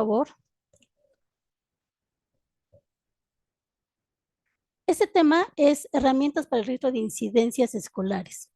Favor. Este tema es herramientas para el registro de incidencias escolares.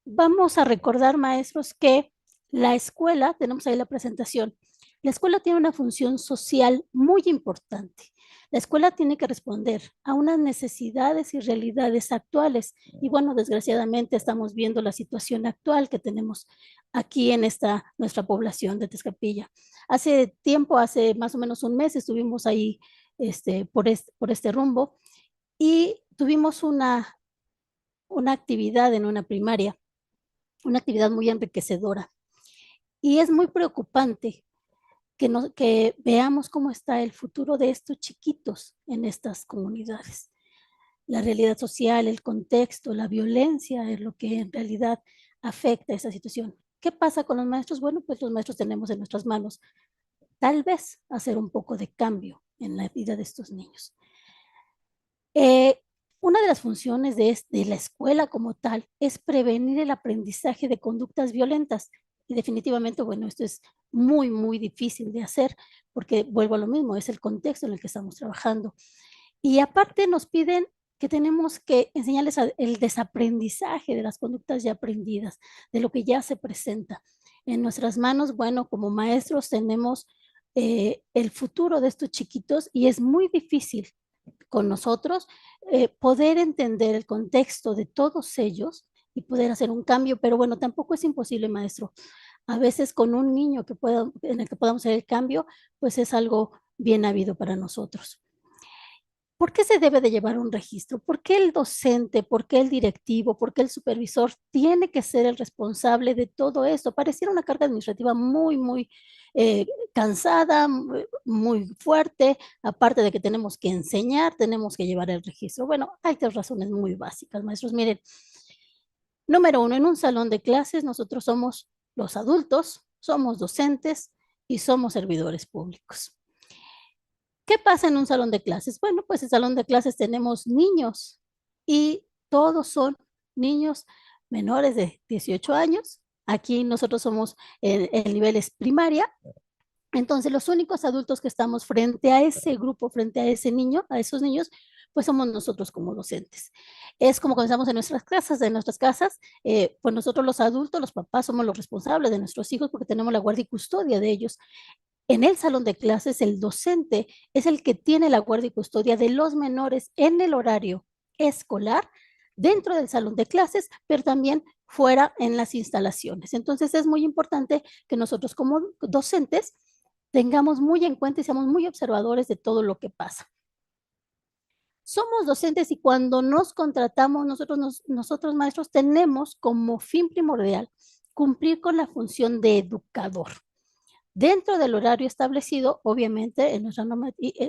Vamos a recordar, maestros, que la escuela, tenemos ahí la presentación, la escuela tiene una función social muy importante. La escuela tiene que responder a unas necesidades y realidades actuales. Y bueno, desgraciadamente estamos viendo la situación actual que tenemos aquí en nuestra población de Tezcapilla. Hace tiempo, hace más o menos un mes, estuvimos ahí por este rumbo y tuvimos una actividad en una primaria, una actividad muy enriquecedora. Y es muy preocupante que veamos cómo está el futuro de estos chiquitos en estas comunidades. La realidad social, el contexto, la violencia es lo que en realidad afecta a esa situación. ¿Qué pasa con los maestros? Bueno, pues los maestros tenemos en nuestras manos tal vez hacer un poco de cambio en la vida de estos niños. Eh, una de las funciones de la escuela como tal es prevenir el aprendizaje de conductas violentas. Y definitivamente, bueno, esto es muy, muy difícil de hacer porque vuelvo a lo mismo, es el contexto en el que estamos trabajando. Y aparte nos piden que tenemos que enseñarles el desaprendizaje de las conductas ya aprendidas, de lo que ya se presenta. En nuestras manos, bueno, como maestros tenemos el futuro de estos chiquitos y es muy difícil con nosotros, poder entender el contexto de todos ellos y poder hacer un cambio, pero bueno, tampoco es imposible, maestro. A veces con un niño en el que podamos hacer el cambio, pues es algo bien habido para nosotros. ¿Por qué se debe de llevar un registro? ¿Por qué el docente, por qué el directivo, por qué el supervisor tiene que ser el responsable de todo esto? Pareciera una carga administrativa muy, muy cansada, muy fuerte, aparte de que tenemos que enseñar, tenemos que llevar el registro. Bueno, hay tres razones muy básicas, maestros. Miren, número uno, en un salón de clases nosotros somos los adultos, somos docentes y somos servidores públicos. ¿Qué pasa en un salón de clases? Bueno, pues en salón de clases tenemos niños y todos son niños menores de 18 años. Aquí nosotros somos, el nivel es primaria. Entonces, los únicos adultos que estamos frente a ese grupo, frente a ese niño, a esos niños, pues somos nosotros como docentes. Es como cuando estamos en nuestras casas, pues nosotros los adultos, los papás, somos los responsables de nuestros hijos porque tenemos la guardia y custodia de ellos. En el salón de clases, el docente es el que tiene la guardia y custodia de los menores en el horario escolar, dentro del salón de clases, pero también fuera en las instalaciones. Entonces es muy importante que nosotros como docentes tengamos muy en cuenta y seamos muy observadores de todo lo que pasa. Somos docentes y cuando nos contratamos, nosotros maestros tenemos como fin primordial cumplir con la función de educador dentro del horario establecido, obviamente,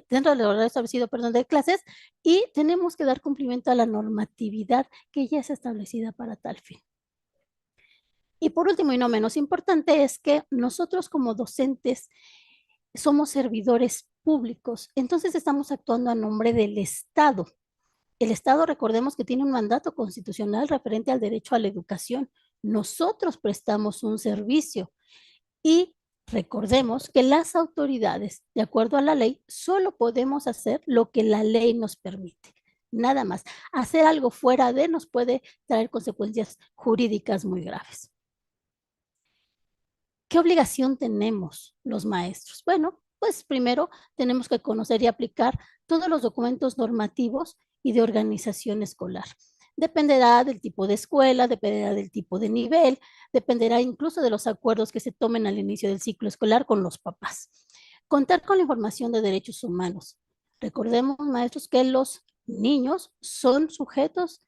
dentro del horario establecido, perdón, de clases, y tenemos que dar cumplimiento a la normatividad que ya es establecida para tal fin. Y por último, y no menos importante, es que nosotros como docentes somos servidores públicos, entonces estamos actuando a nombre del Estado. El Estado, recordemos que tiene un mandato constitucional referente al derecho a la educación. Nosotros prestamos un servicio y recordemos que las autoridades, de acuerdo a la ley, solo podemos hacer lo que la ley nos permite. Nada más. Hacer algo fuera de nos puede traer consecuencias jurídicas muy graves. ¿Qué obligación tenemos los maestros? Bueno, pues primero tenemos que conocer y aplicar todos los documentos normativos y de organización escolar. Dependerá del tipo de escuela, dependerá del tipo de nivel, dependerá incluso de los acuerdos que se tomen al inicio del ciclo escolar con los papás. Contar con la información de derechos humanos. Recordemos, maestros, que los niños son sujetos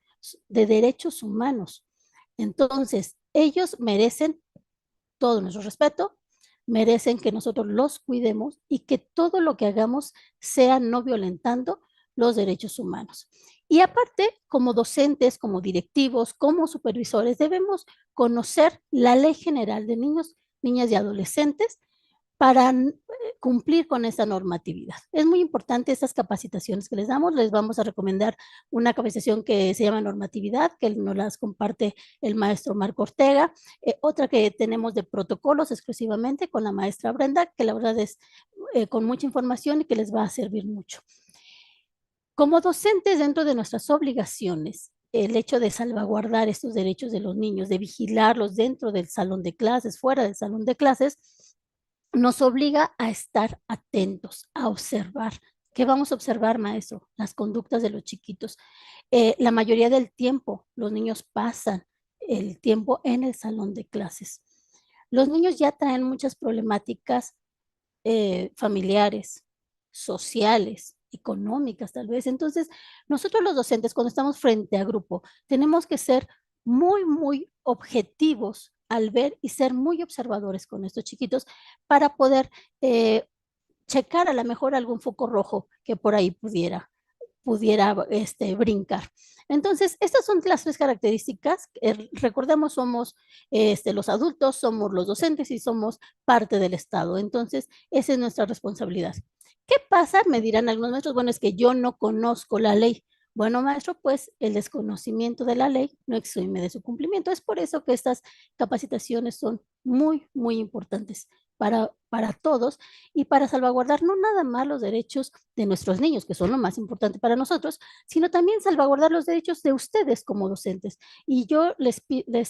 de derechos humanos. Entonces, ellos merecen todo nuestro respeto, merecen que nosotros los cuidemos y que todo lo que hagamos sea no violentando los derechos humanos. Y aparte, como docentes, como directivos, como supervisores, debemos conocer la Ley General de Niños, Niñas y Adolescentes para cumplir con esa normatividad. Es muy importante estas capacitaciones que les damos. Les vamos a recomendar una capacitación que se llama normatividad, que nos las comparte el maestro Marco Ortega. Otra que tenemos de protocolos exclusivamente con la maestra Brenda, que la verdad es con mucha información y que les va a servir mucho. Como docentes, dentro de nuestras obligaciones, el hecho de salvaguardar estos derechos de los niños, de vigilarlos dentro del salón de clases, fuera del salón de clases, nos obliga a estar atentos, a observar. ¿Qué vamos a observar, maestro? Las conductas de los chiquitos. La mayoría del tiempo, los niños pasan el tiempo en el salón de clases. Los niños ya traen muchas problemáticas familiares, sociales, económicas tal vez. Entonces, nosotros los docentes, cuando estamos frente a grupo, tenemos que ser muy, muy objetivos al ver y ser muy observadores con estos chiquitos para poder checar a lo mejor algún foco rojo que por ahí pudiera brincar. Entonces, estas son las tres características. Recordemos, somos los adultos, somos los docentes y somos parte del Estado. Entonces, esa es nuestra responsabilidad. ¿Qué pasa? Me dirán algunos maestros, bueno, es que yo no conozco la ley. Bueno, maestro, pues el desconocimiento de la ley no exime de su cumplimiento. Es por eso que estas capacitaciones son muy, muy importantes para todos y para salvaguardar no nada más los derechos de nuestros niños, que son lo más importante para nosotros, sino también salvaguardar los derechos de ustedes como docentes. Y yo les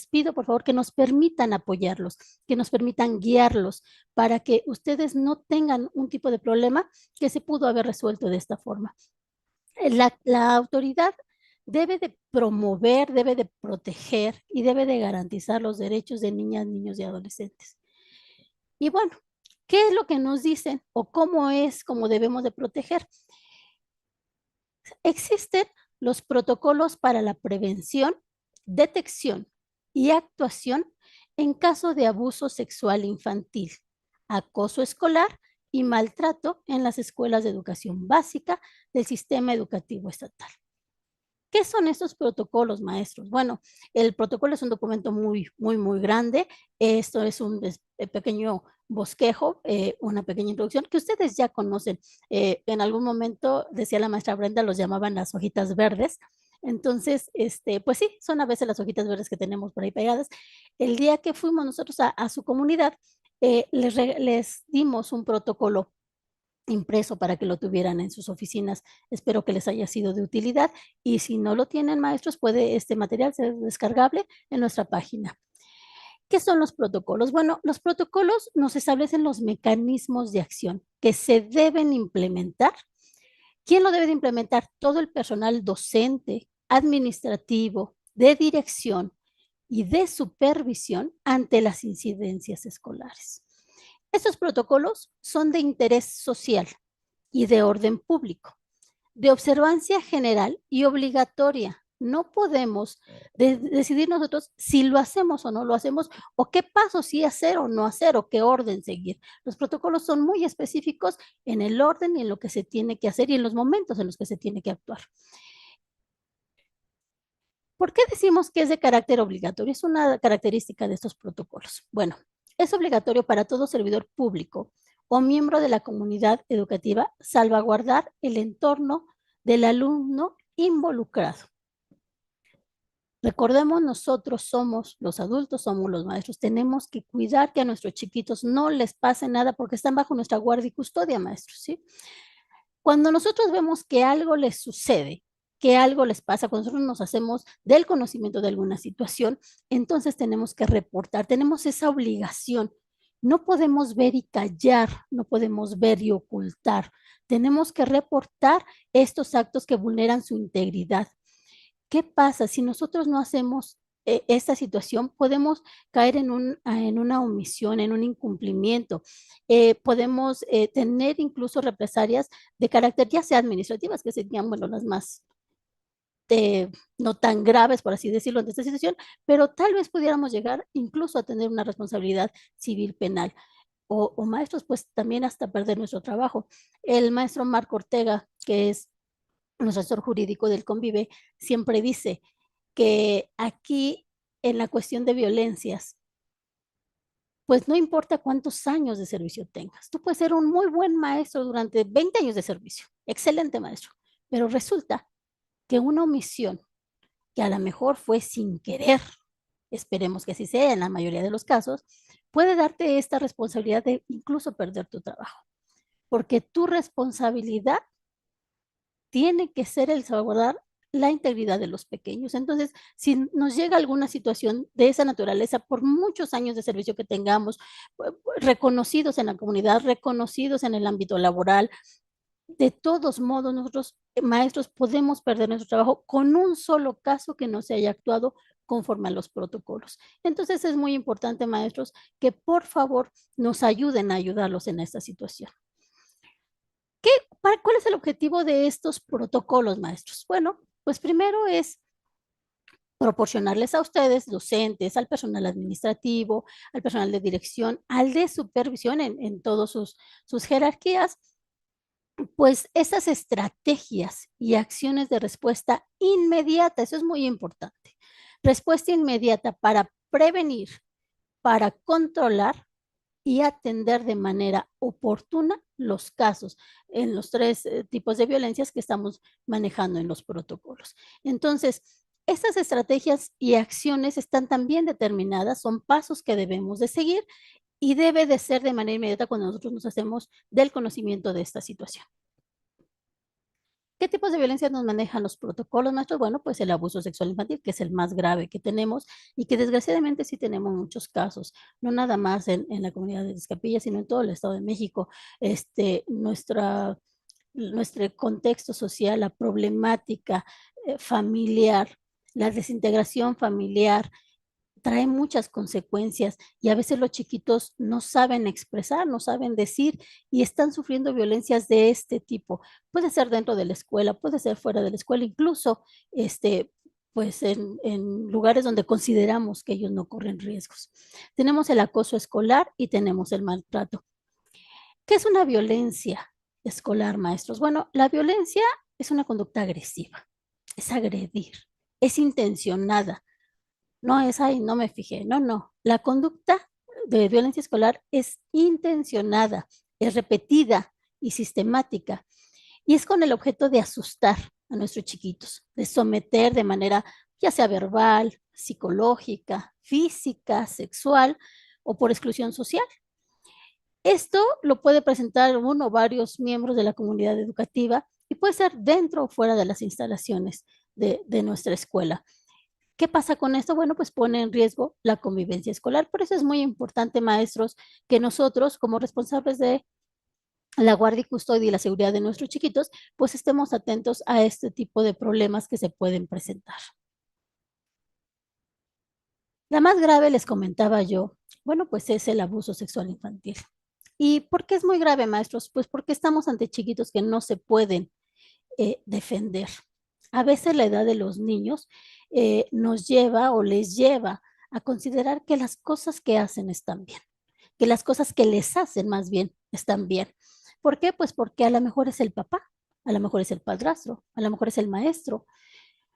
pido, por favor, que nos permitan apoyarlos, que nos permitan guiarlos para que ustedes no tengan un tipo de problema que se pudo haber resuelto de esta forma. La autoridad debe de promover, debe de proteger y debe de garantizar los derechos de niñas, niños y adolescentes. Y bueno, ¿qué es lo que nos dicen o cómo es como debemos de proteger? Existen los protocolos para la prevención, detección y actuación en caso de abuso sexual infantil, acoso escolar y maltrato en las escuelas de educación básica del sistema educativo estatal. ¿Qué son estos protocolos, maestros? Bueno, el protocolo es un documento muy, muy, muy grande. Esto es un pequeño bosquejo, una pequeña introducción que ustedes ya conocen. En algún momento, decía la maestra Brenda, los llamaban las hojitas verdes. Entonces, pues sí, son a veces las hojitas verdes que tenemos por ahí pegadas. El día que fuimos nosotros a su comunidad, les dimos un protocolo impreso para que lo tuvieran en sus oficinas. Espero que les haya sido de utilidad y si no lo tienen, maestros, puede este material ser descargable en nuestra página. ¿Qué son los protocolos? Bueno, los protocolos nos establecen los mecanismos de acción que se deben implementar. ¿Quién lo debe de implementar? Todo el personal docente, administrativo, de dirección y de supervisión ante las incidencias escolares. Estos protocolos son de interés social y de orden público, de observancia general y obligatoria. No podemos decidir nosotros si lo hacemos o no lo hacemos, o qué pasos sí hacer o no hacer, o qué orden seguir. Los protocolos son muy específicos en el orden y en lo que se tiene que hacer y en los momentos en los que se tiene que actuar. ¿Por qué decimos que es de carácter obligatorio? Es una característica de estos protocolos. Bueno, es obligatorio para todo servidor público o miembro de la comunidad educativa salvaguardar el entorno del alumno involucrado. Recordemos, nosotros somos los adultos, somos los maestros. Tenemos que cuidar que a nuestros chiquitos no les pase nada porque están bajo nuestra guardia y custodia, maestros, ¿sí? Cuando nosotros vemos que algo les sucede, que algo les pasa, cuando nosotros nos hacemos del conocimiento de alguna situación, entonces tenemos que reportar, tenemos esa obligación. No podemos ver y callar, no podemos ver y ocultar. Tenemos que reportar estos actos que vulneran su integridad. ¿Qué pasa si nosotros no hacemos esta situación? Podemos caer en una omisión, en un incumplimiento. Podemos tener incluso represalias de carácter ya sea administrativas, que serían, bueno, las más no tan graves, por así decirlo, de esta situación, pero tal vez pudiéramos llegar incluso a tener una responsabilidad civil penal. O maestros, pues también hasta perder nuestro trabajo. El maestro Marco Ortega, que es nuestro asesor jurídico del Convive, siempre dice que aquí en la cuestión de violencias pues no importa cuántos años de servicio tengas. Tú puedes ser un muy buen maestro durante 20 años de servicio, excelente maestro, pero resulta que una omisión que a lo mejor fue sin querer, esperemos que así sea en la mayoría de los casos, puede darte esta responsabilidad de incluso perder tu trabajo, porque tu responsabilidad tiene que ser el salvaguardar la integridad de los pequeños. Entonces, si nos llega alguna situación de esa naturaleza, por muchos años de servicio que tengamos, reconocidos en la comunidad, reconocidos en el ámbito laboral, de todos modos, nosotros maestros podemos perder nuestro trabajo con un solo caso que no se haya actuado conforme a los protocolos. Entonces es muy importante, maestros, que por favor nos ayuden a ayudarlos en esta situación. ¿Cuál es el objetivo de estos protocolos, maestros? Bueno, pues primero es proporcionarles a ustedes, docentes, al personal administrativo, al personal de dirección, al de supervisión en todas sus jerarquías, pues esas estrategias y acciones de respuesta inmediata, eso es muy importante. Respuesta inmediata para prevenir, para controlar y atender de manera oportuna los casos en los tres tipos de violencias que estamos manejando en los protocolos. Entonces, estas estrategias y acciones están también determinadas, son pasos que debemos de seguir y debe de ser de manera inmediata cuando nosotros nos hacemos del conocimiento de esta situación. ¿Qué tipos de violencia nos manejan los protocolos, maestros? Bueno, pues el abuso sexual infantil, que es el más grave que tenemos y que desgraciadamente sí tenemos muchos casos, no nada más en la comunidad de Iztapalapa, sino en todo el Estado de México. Nuestro contexto social, la problemática familiar, la desintegración familiar, trae muchas consecuencias y a veces los chiquitos no saben expresar, no saben decir y están sufriendo violencias de este tipo. Puede ser dentro de la escuela, puede ser fuera de la escuela, incluso pues en lugares donde consideramos que ellos no corren riesgos. Tenemos el acoso escolar y tenemos el maltrato. ¿Qué es una violencia escolar, maestros? Bueno, la violencia es una conducta agresiva, es agredir, es intencionada, no es, ahí no me fijé, no, no. La conducta de violencia escolar es intencionada, es repetida y sistemática. Y es con el objeto de asustar a nuestros chiquitos, de someter de manera ya sea verbal, psicológica, física, sexual o por exclusión social. Esto lo puede presentar uno o varios miembros de la comunidad educativa y puede ser dentro o fuera de las instalaciones de nuestra escuela. ¿Qué pasa con esto? Bueno, pues pone en riesgo la convivencia escolar. Por eso es muy importante, maestros, que nosotros, como responsables de la guardia y custodia y la seguridad de nuestros chiquitos, pues estemos atentos a este tipo de problemas que se pueden presentar. La más grave, les comentaba yo, bueno, pues es el abuso sexual infantil. ¿Y por qué es muy grave, maestros? Pues porque estamos ante chiquitos que no se pueden defender. A veces la edad de los niños nos lleva o les lleva a considerar que las cosas que hacen están bien, que las cosas que les hacen más bien están bien. ¿Por qué? Pues porque a lo mejor es el papá, a lo mejor es el padrastro, a lo mejor es el maestro,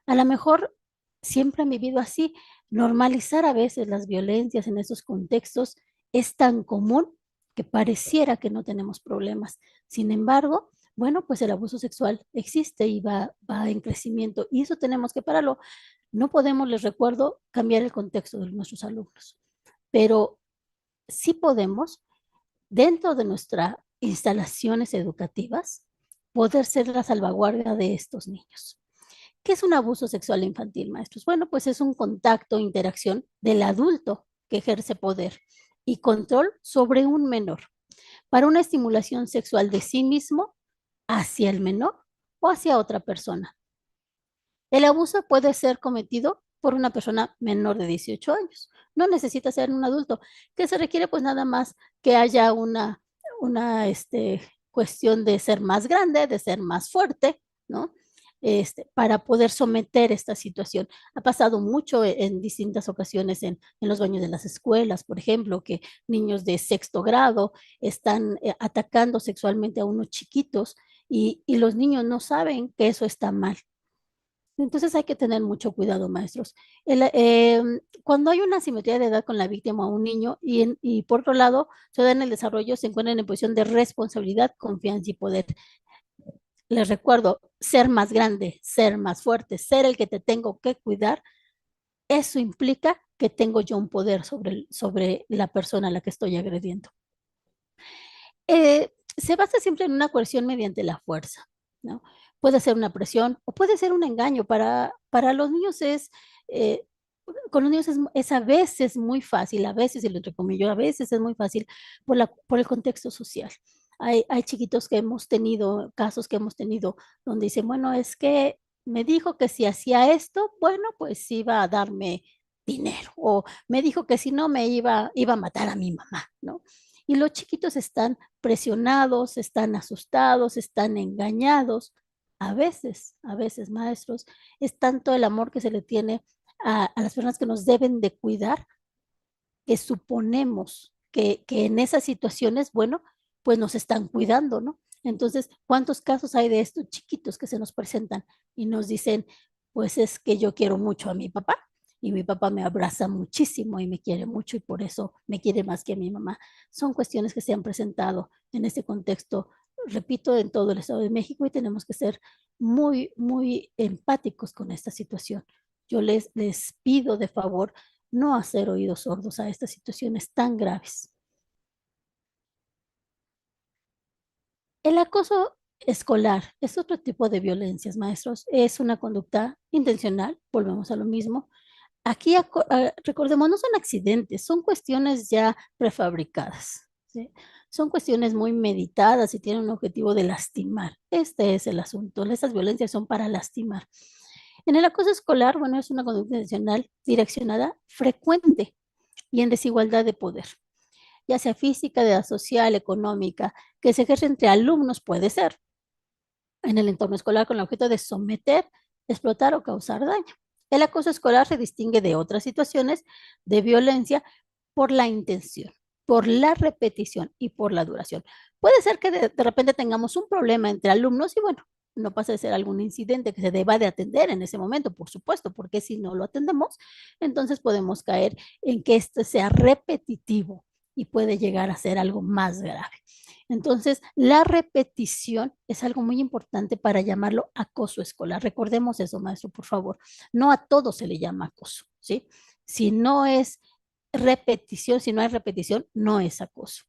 a lo mejor siempre han vivido así. Normalizar a veces las violencias en esos contextos es tan común que pareciera que no tenemos problemas. Sin embargo, bueno, pues el abuso sexual existe y va en crecimiento y eso tenemos que pararlo. No podemos, les recuerdo, cambiar el contexto de nuestros alumnos, pero sí podemos, dentro de nuestras instalaciones educativas, poder ser la salvaguardia de estos niños. ¿Qué es un abuso sexual infantil, maestros? Bueno, pues es un contacto, interacción del adulto que ejerce poder y control sobre un menor para una estimulación sexual de sí mismo hacia el menor o hacia otra persona. El abuso puede ser cometido por una persona menor de 18 años. No necesita ser un adulto. ¿Qué se requiere? Pues nada más que haya una cuestión de ser más grande, de ser más fuerte, ¿no? Para poder someter esta situación. Ha pasado mucho en distintas ocasiones en los baños de las escuelas, por ejemplo, que niños de sexto grado están atacando sexualmente a unos chiquitos y los niños no saben que eso está mal. Entonces hay que tener mucho cuidado, maestros. Cuando hay una asimetría de edad con la víctima o un niño y por otro lado, se da en el desarrollo, se encuentran en posición de responsabilidad, confianza y poder. Les recuerdo, ser más grande, ser más fuerte, ser el que te tengo que cuidar, eso implica que tengo yo un poder sobre la persona a la que estoy agrediendo. Se basa siempre en una coerción mediante la fuerza, ¿no? Puede ser una presión o puede ser un engaño. Para los niños eh, con los niños es a veces muy fácil, a veces, y lo entrecomillo, a veces es muy fácil por el contexto social. Hay chiquitos que hemos tenido, casos que hemos tenido, donde dicen, bueno, es que me dijo que si hacía esto, bueno, pues iba a darme dinero, o me dijo que si no iba a matar a mi mamá, ¿no? Y los chiquitos están presionados, están asustados, están engañados. A veces, maestros, es tanto el amor que se le tiene a las personas que nos deben de cuidar, que suponemos que en esas situaciones, bueno, pues nos están cuidando, ¿no? Entonces, ¿cuántos casos hay de estos chiquitos que se nos presentan y nos dicen, pues es que yo quiero mucho a mi papá y mi papá me abraza muchísimo y me quiere mucho y por eso me quiere más que a mi mamá? Son cuestiones que se han presentado en este contexto, repito, en todo el Estado de México y tenemos que ser muy, muy empáticos con esta situación. Yo les pido de favor no hacer oídos sordos a estas situaciones tan graves. El acoso escolar es otro tipo de violencias, maestros. Es una conducta intencional, volvemos a lo mismo. Aquí recordemos, no son accidentes, son cuestiones ya prefabricadas, ¿sí? Son cuestiones muy meditadas y tienen un objetivo de lastimar. Este es el asunto. Estas violencias son para lastimar. En el acoso escolar, bueno, es una conducta intencional direccionada frecuente y en desigualdad de poder, ya sea física, de edad social, económica, que se ejerce entre alumnos, puede ser, en el entorno escolar con el objeto de someter, explotar o causar daño. El acoso escolar se distingue de otras situaciones de violencia por la intención, por la repetición y por la duración. Puede ser que de repente tengamos un problema entre alumnos y bueno, no pasa de ser algún incidente que se deba de atender en ese momento, por supuesto, porque si no lo atendemos, entonces podemos caer en que esto sea repetitivo y puede llegar a ser algo más grave. Entonces, la repetición es algo muy importante para llamarlo acoso escolar. Recordemos eso, maestro, por favor. No a todo se le llama acoso, ¿sí? Si no es repetición, si no hay repetición, no es acoso.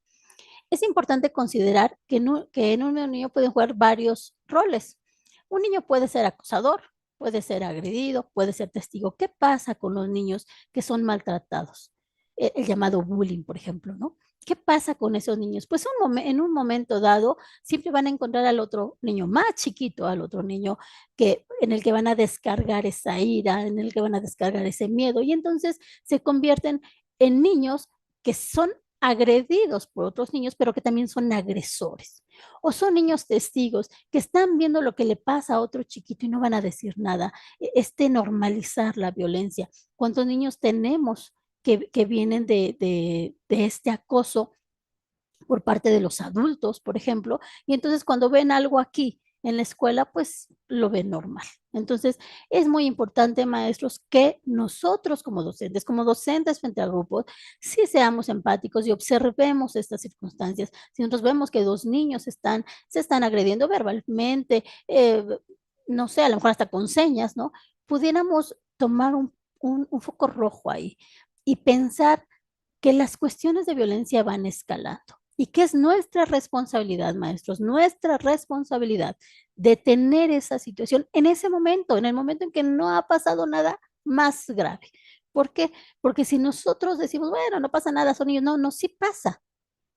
Es importante considerar que en un niño pueden jugar varios roles. Un niño puede ser acosador, puede ser agredido, puede ser testigo. ¿Qué pasa con los niños que son maltratados? El llamado bullying, por ejemplo, ¿no? ¿Qué pasa con esos niños? Pues en un momento dado siempre van a encontrar al otro niño más chiquito, al otro niño en el que van a descargar esa ira, en el que van a descargar ese miedo y entonces se convierten en niños que son agredidos por otros niños, pero que también son agresores. O son niños testigos que están viendo lo que le pasa a otro chiquito y no van a decir nada. Este normalizar la violencia. ¿Cuántos niños tenemos que vienen de este acoso por parte de los adultos, por ejemplo? Y entonces cuando ven algo aquí en la escuela, pues lo ven normal. Entonces, es muy importante, maestros, que nosotros como docentes frente a grupos, sí seamos empáticos y observemos estas circunstancias. Si nosotros vemos que dos niños se están agrediendo verbalmente, no sé, a lo mejor hasta con señas, ¿no? Pudiéramos tomar un foco rojo ahí y pensar que las cuestiones de violencia van escalando y que es nuestra responsabilidad, maestros, nuestra responsabilidad detener esa situación en ese momento, en el momento en que no ha pasado nada más grave. ¿Por qué? Porque si nosotros decimos, bueno, no pasa nada, son niños, no, no, sí pasa.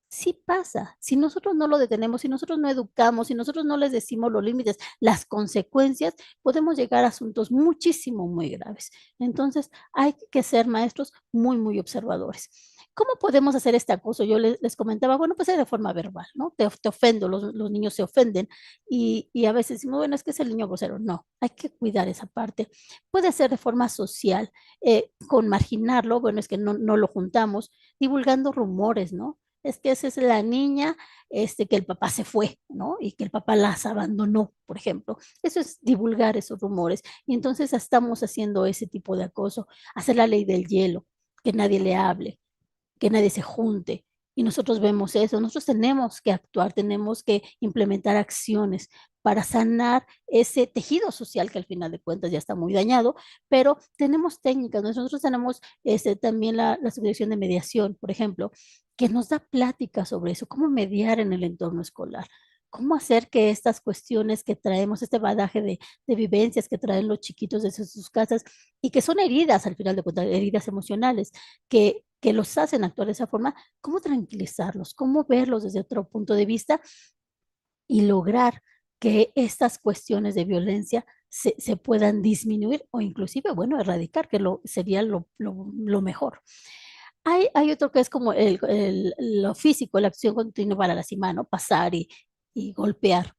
Sí pasa. Si nosotros no lo detenemos, si nosotros no educamos, si nosotros no les decimos los límites, las consecuencias, podemos llegar a asuntos muchísimo, muy graves. Entonces, hay que ser maestros muy, muy observadores. ¿Cómo podemos hacer este acoso? Yo les comentaba, bueno, pues es de forma verbal, ¿no? Te ofendo, los niños se ofenden y a veces decimos, bueno, es que es el niño grosero. No, hay que cuidar esa parte. Puede ser de forma social, con marginarlo, bueno, es que no lo juntamos, divulgando rumores, ¿no? es que esa es la niña, que el papá se fue, ¿no? Y que el papá las abandonó, por ejemplo. Eso es divulgar esos rumores. Y entonces estamos haciendo ese tipo de acoso, hacer la ley del hielo, que nadie le hable, que nadie se junte. Y nosotros vemos eso, nosotros tenemos que actuar, tenemos que implementar acciones para sanar ese tejido social que al final de cuentas ya está muy dañado, pero tenemos técnicas, nosotros tenemos también la subdirección de mediación, por ejemplo, que nos da pláticas sobre eso, cómo mediar en el entorno escolar, cómo hacer que estas cuestiones que traemos, este bagaje de vivencias que traen los chiquitos desde sus casas y que son heridas, al final de cuentas, heridas emocionales, que los hacen actuar de esa forma, cómo tranquilizarlos, cómo verlos desde otro punto de vista y lograr que estas cuestiones de violencia se puedan disminuir o inclusive, bueno, erradicar, que sería lo mejor. Hay otro que es como lo físico, la acción continua para la cima, ¿no? Pasar y golpear,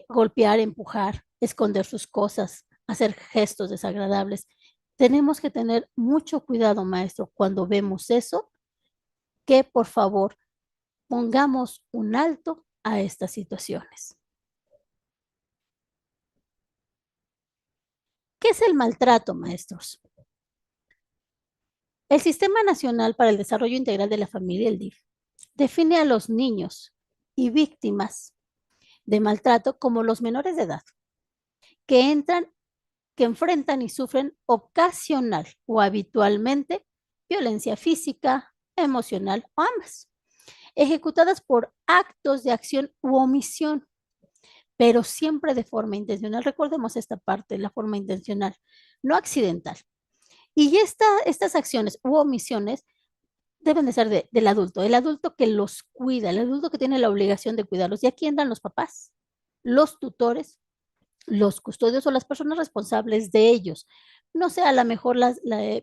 golpear, empujar, esconder sus cosas, hacer gestos desagradables. Tenemos que tener mucho cuidado, maestro, cuando vemos eso, que por favor pongamos un alto a estas situaciones. ¿Qué es el maltrato, maestros? El Sistema Nacional para el Desarrollo Integral de la Familia, el DIF, define a los niños y víctimas de maltrato como los menores de edad que entran, que enfrentan y sufren ocasional o habitualmente violencia física, emocional o ambas, ejecutadas por actos de acción u omisión, pero siempre de forma intencional. Recordemos esta parte, la forma intencional, no accidental. Y estas acciones u omisiones deben de ser del adulto, el adulto que los cuida, el adulto que tiene la obligación de cuidarlos. Y aquí entran los papás, los tutores, los custodios o las personas responsables de ellos. No sé, a lo mejor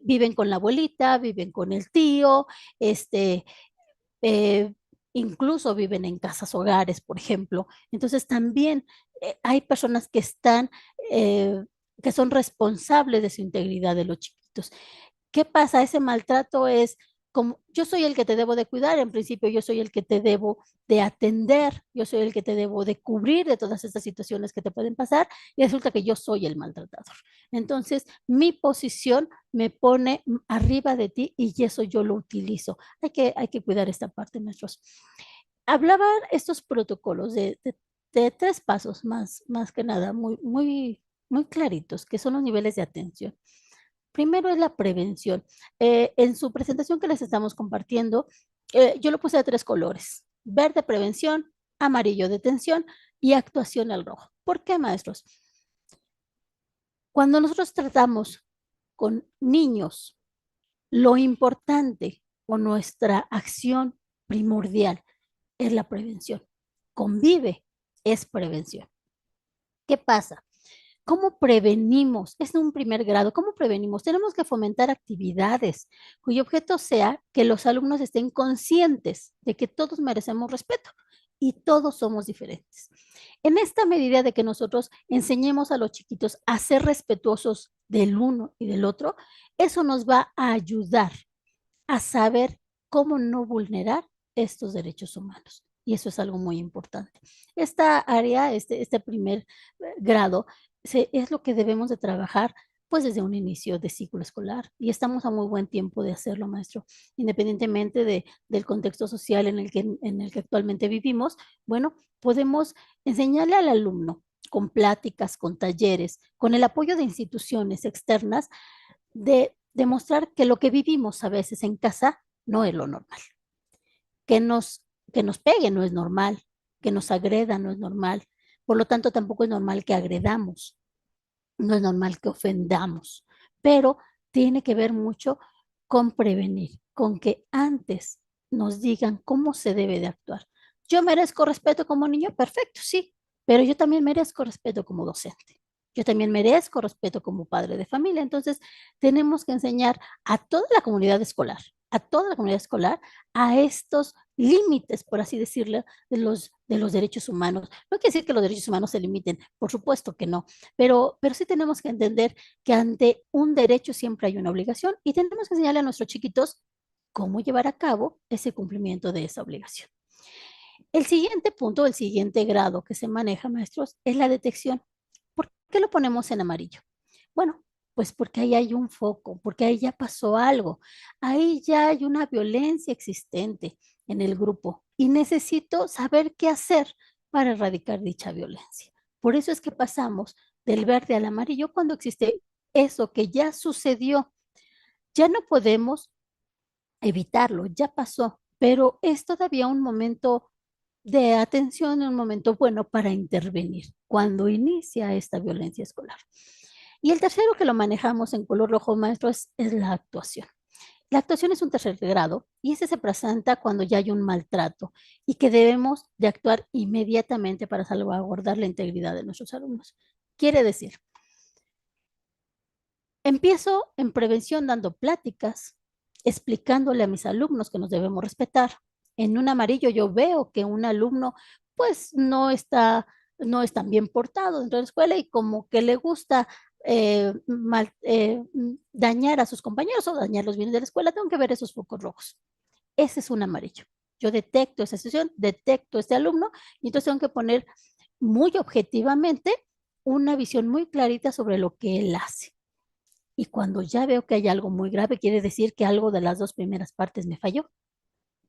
viven con la abuelita, viven con el tío, este, eh, incluso viven en casas hogares, por ejemplo. Entonces también hay personas que están, eh, que son responsables de su integridad de los chiquitos. ¿Qué pasa? Ese maltrato es como yo soy el que te debo de cuidar, en principio yo soy el que te debo de atender, yo soy el que te debo de cubrir de todas estas situaciones que te pueden pasar y resulta que yo soy el maltratador. Entonces, mi posición me pone arriba de ti y eso yo lo utilizo. Hay que cuidar esta parte, nuestros. Hablaban estos protocolos de tres pasos más que nada, muy claritos, que son los niveles de atención. Primero es la prevención. En su presentación que les estamos compartiendo, yo lo puse de tres colores: verde prevención, amarillo detención y actuación al rojo. ¿Por qué, maestros? Cuando nosotros tratamos con niños, lo importante o nuestra acción primordial es la prevención. Convive es prevención. ¿Qué pasa? ¿Cómo prevenimos? Es un primer grado. ¿Cómo prevenimos? Tenemos que fomentar actividades cuyo objeto sea que los alumnos estén conscientes de que todos merecemos respeto y todos somos diferentes. En esta medida de que nosotros enseñemos a los chiquitos a ser respetuosos del uno y del otro, eso nos va a ayudar a saber cómo no vulnerar estos derechos humanos. Y eso es algo muy importante. Esta área, este primer grado, es lo que debemos de trabajar pues desde un inicio de ciclo escolar y estamos a muy buen tiempo de hacerlo, maestro, independientemente del contexto social en el que actualmente vivimos. Bueno, podemos enseñarle al alumno con pláticas, con talleres, con el apoyo de instituciones externas, de demostrar que lo que vivimos a veces en casa no es lo normal, que nos, que nos pegue no es normal, que nos agreda no es normal, por lo tanto tampoco es normal que agredamos, no es normal que ofendamos, pero tiene que ver mucho con prevenir, con que antes nos digan cómo se debe de actuar. Yo merezco respeto como niño, perfecto, sí, pero yo también merezco respeto como docente. Yo también merezco respeto como padre de familia. Entonces, tenemos que enseñar a toda la comunidad escolar, a toda la comunidad escolar, a estos límites, por así decirlo, de los derechos humanos. No quiere decir que los derechos humanos se limiten, por supuesto que no, pero sí tenemos que entender que ante un derecho siempre hay una obligación y tenemos que enseñarle a nuestros chiquitos cómo llevar a cabo ese cumplimiento de esa obligación. El siguiente punto, el siguiente grado que se maneja, maestros, es la detección. ¿Por qué lo ponemos en amarillo? Bueno, pues porque ahí hay un foco, porque ahí ya pasó algo, ahí ya hay una violencia existente en el grupo y necesito saber qué hacer para erradicar dicha violencia. Por eso es que pasamos del verde al amarillo cuando existe eso que ya sucedió. Ya no podemos evitarlo, ya pasó, pero es todavía un momento de atención, un momento bueno para intervenir cuando inicia esta violencia escolar. Y el tercero que lo manejamos en color rojo, maestro, es la actuación. La actuación es un tercer grado y ese se presenta cuando ya hay un maltrato y que debemos de actuar inmediatamente para salvaguardar la integridad de nuestros alumnos. Quiere decir, empiezo en prevención dando pláticas, explicándole a mis alumnos que nos debemos respetar. En un amarillo yo veo que un alumno pues no es tan bien portado dentro de la escuela y como que le gusta dañar a sus compañeros o dañar los bienes de la escuela, tengo que ver esos focos rojos. Ese es un amarillo. Yo detecto esa situación, detecto este alumno y entonces tengo que poner muy objetivamente una visión muy clarita sobre lo que él hace. Y cuando ya veo que hay algo muy grave, quiere decir que algo de las dos primeras partes me falló,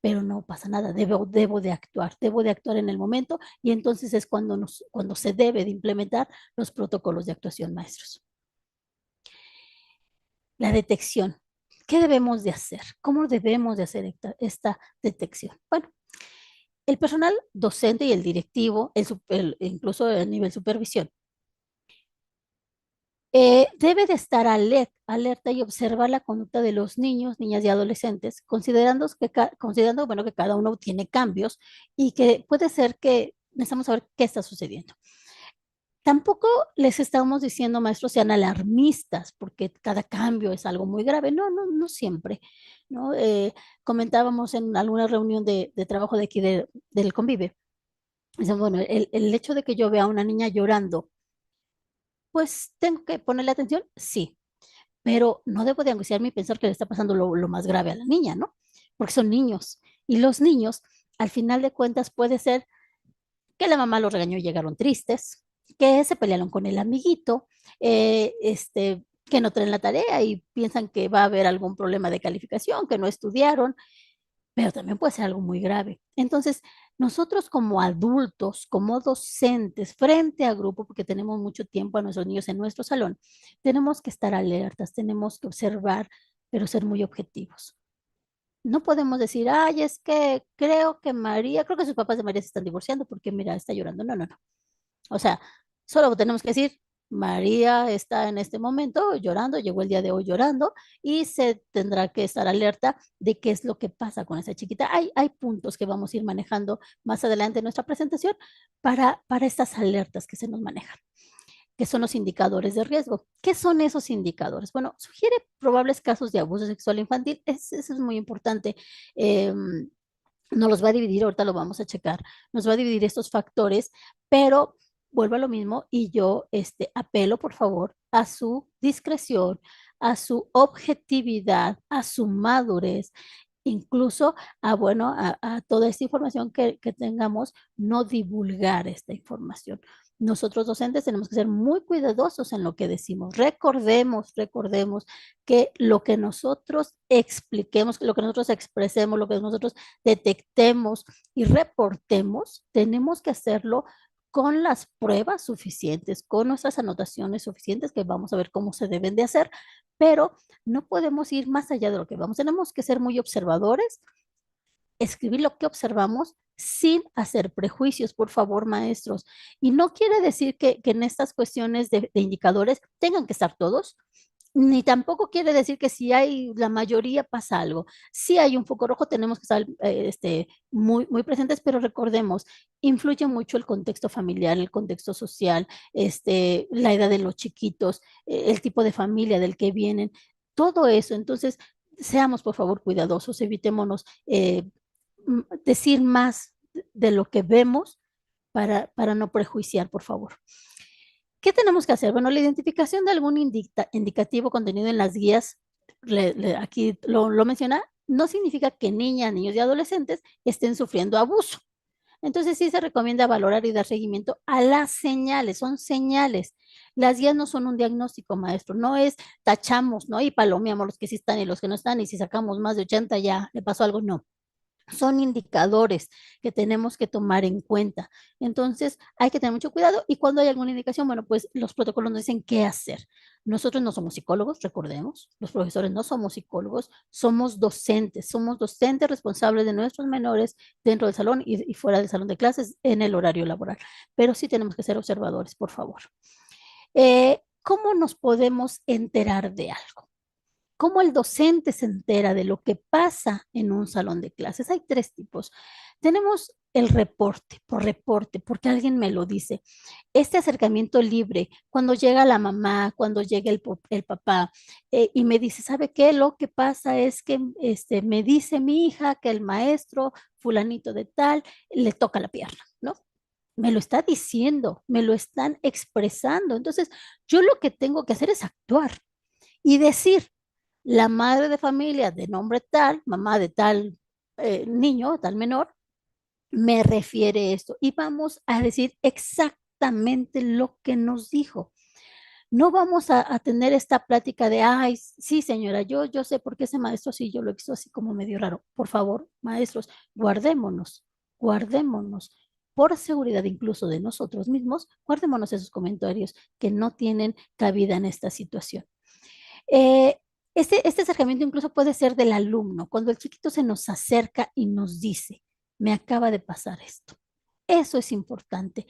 pero no pasa nada, debo de actuar en el momento y entonces es cuando se debe de implementar los protocolos de actuación, maestros. La detección. ¿Qué debemos de hacer? ¿Cómo debemos de hacer esta detección? Bueno, el personal docente y el directivo, incluso a nivel supervisión, debe de estar alerta y observar la conducta de los niños, niñas y adolescentes, considerando bueno, que cada uno tiene cambios y que puede ser que necesitamos saber qué está sucediendo. Tampoco les estamos diciendo, maestros, sean alarmistas, porque cada cambio es algo muy grave. No, no, no siempre, ¿no? Comentábamos en alguna reunión de trabajo de aquí del Convive. Dicen, bueno, el hecho de que yo vea a una niña llorando, pues tengo que ponerle atención, sí, pero no debo de angustiarme y pensar que le está pasando lo más grave a la niña, ¿no? Porque son niños. Y los niños, al final de cuentas, puede ser que la mamá los regañó y llegaron tristes, que se pelearon con el amiguito, que no traen la tarea y piensan que va a haber algún problema de calificación, que no estudiaron, pero también puede ser algo muy grave. Entonces, nosotros como adultos, como docentes, frente a grupo, porque tenemos mucho tiempo a nuestros niños en nuestro salón, tenemos que estar alertas, tenemos que observar, pero ser muy objetivos. No podemos decir, ay, es que creo que sus papás de María se están divorciando porque mira, está llorando. No, no, no. O sea, solo tenemos que decir, María está en este momento llorando, llegó el día de hoy llorando y se tendrá que estar alerta de qué es lo que pasa con esa chiquita. Hay puntos que vamos a ir manejando más adelante en nuestra presentación para estas alertas que se nos manejan, que son los indicadores de riesgo. ¿Qué son esos indicadores? Bueno, sugiere probables casos de abuso sexual infantil. Eso es muy importante. Nos los va a dividir, ahorita lo vamos a checar, nos va a dividir estos factores, pero vuelvo a lo mismo y yo apelo por favor a su discreción, a su objetividad, a su madurez, incluso bueno, a toda esta información que tengamos, no divulgar esta información. Nosotros docentes tenemos que ser muy cuidadosos en lo que decimos. Recordemos que lo que nosotros expliquemos, lo que nosotros expresemos, lo que nosotros detectemos y reportemos, tenemos que hacerlo con las pruebas suficientes, con nuestras anotaciones suficientes, que vamos a ver cómo se deben de hacer, pero no podemos ir más allá de lo que vamos. Tenemos que ser muy observadores, escribir lo que observamos sin hacer prejuicios, por favor, maestros. Y no quiere decir que en estas cuestiones de indicadores tengan que estar todos, ni tampoco quiere decir que si hay la mayoría pasa algo. Si hay un foco rojo, tenemos que estar muy presentes, pero recordemos, influye mucho el contexto familiar, el contexto social, la edad de los chiquitos, el tipo de familia del que vienen, todo eso. Entonces, seamos por favor cuidadosos, evitémonos decir más de lo que vemos para no prejuiciar, por favor. ¿Qué tenemos que hacer? Bueno, la identificación de algún indicativo contenido en las guías, aquí lo menciona, no significa que niñas, niños y adolescentes estén sufriendo abuso. Entonces sí se recomienda valorar y dar seguimiento a las señales, son señales. Las guías no son un diagnóstico, maestro, no es tachamos, ¿no? Y palomeamos los que sí están y los que no están, y si sacamos más de 80 ya le pasó algo, no. Son indicadores que tenemos que tomar en cuenta. Entonces, hay que tener mucho cuidado y cuando hay alguna indicación, bueno, pues los protocolos nos dicen qué hacer. Nosotros no somos psicólogos, recordemos, los profesores no somos psicólogos, somos docentes responsables de nuestros menores dentro del salón y fuera del salón de clases en el horario laboral. Pero sí tenemos que ser observadores, por favor. ¿Cómo nos podemos enterar de algo? ¿Cómo el docente se entera de lo que pasa en un salón de clases? Hay tres tipos. Tenemos el reporte, porque alguien me lo dice. Este acercamiento libre, cuando llega la mamá, cuando llega el papá, y me dice, ¿sabe qué? Lo que pasa es que me dice mi hija que el maestro fulanito de tal le toca la pierna, ¿no? Me lo está diciendo, me lo están expresando. Entonces, yo lo que tengo que hacer es actuar y decir, la madre de familia de nombre tal, mamá de tal niño, tal menor, me refiere esto. Y vamos a decir exactamente lo que nos dijo. No vamos a tener esta plática de, ay, sí, señora, yo sé por qué ese maestro sí, yo lo he visto así como medio raro. Por favor, maestros, guardémonos. Por seguridad incluso de nosotros mismos, guardémonos esos comentarios que no tienen cabida en esta situación. Eh, este acercamiento incluso puede ser del alumno, cuando el chiquito se nos acerca y nos dice, me acaba de pasar esto. Eso es importante.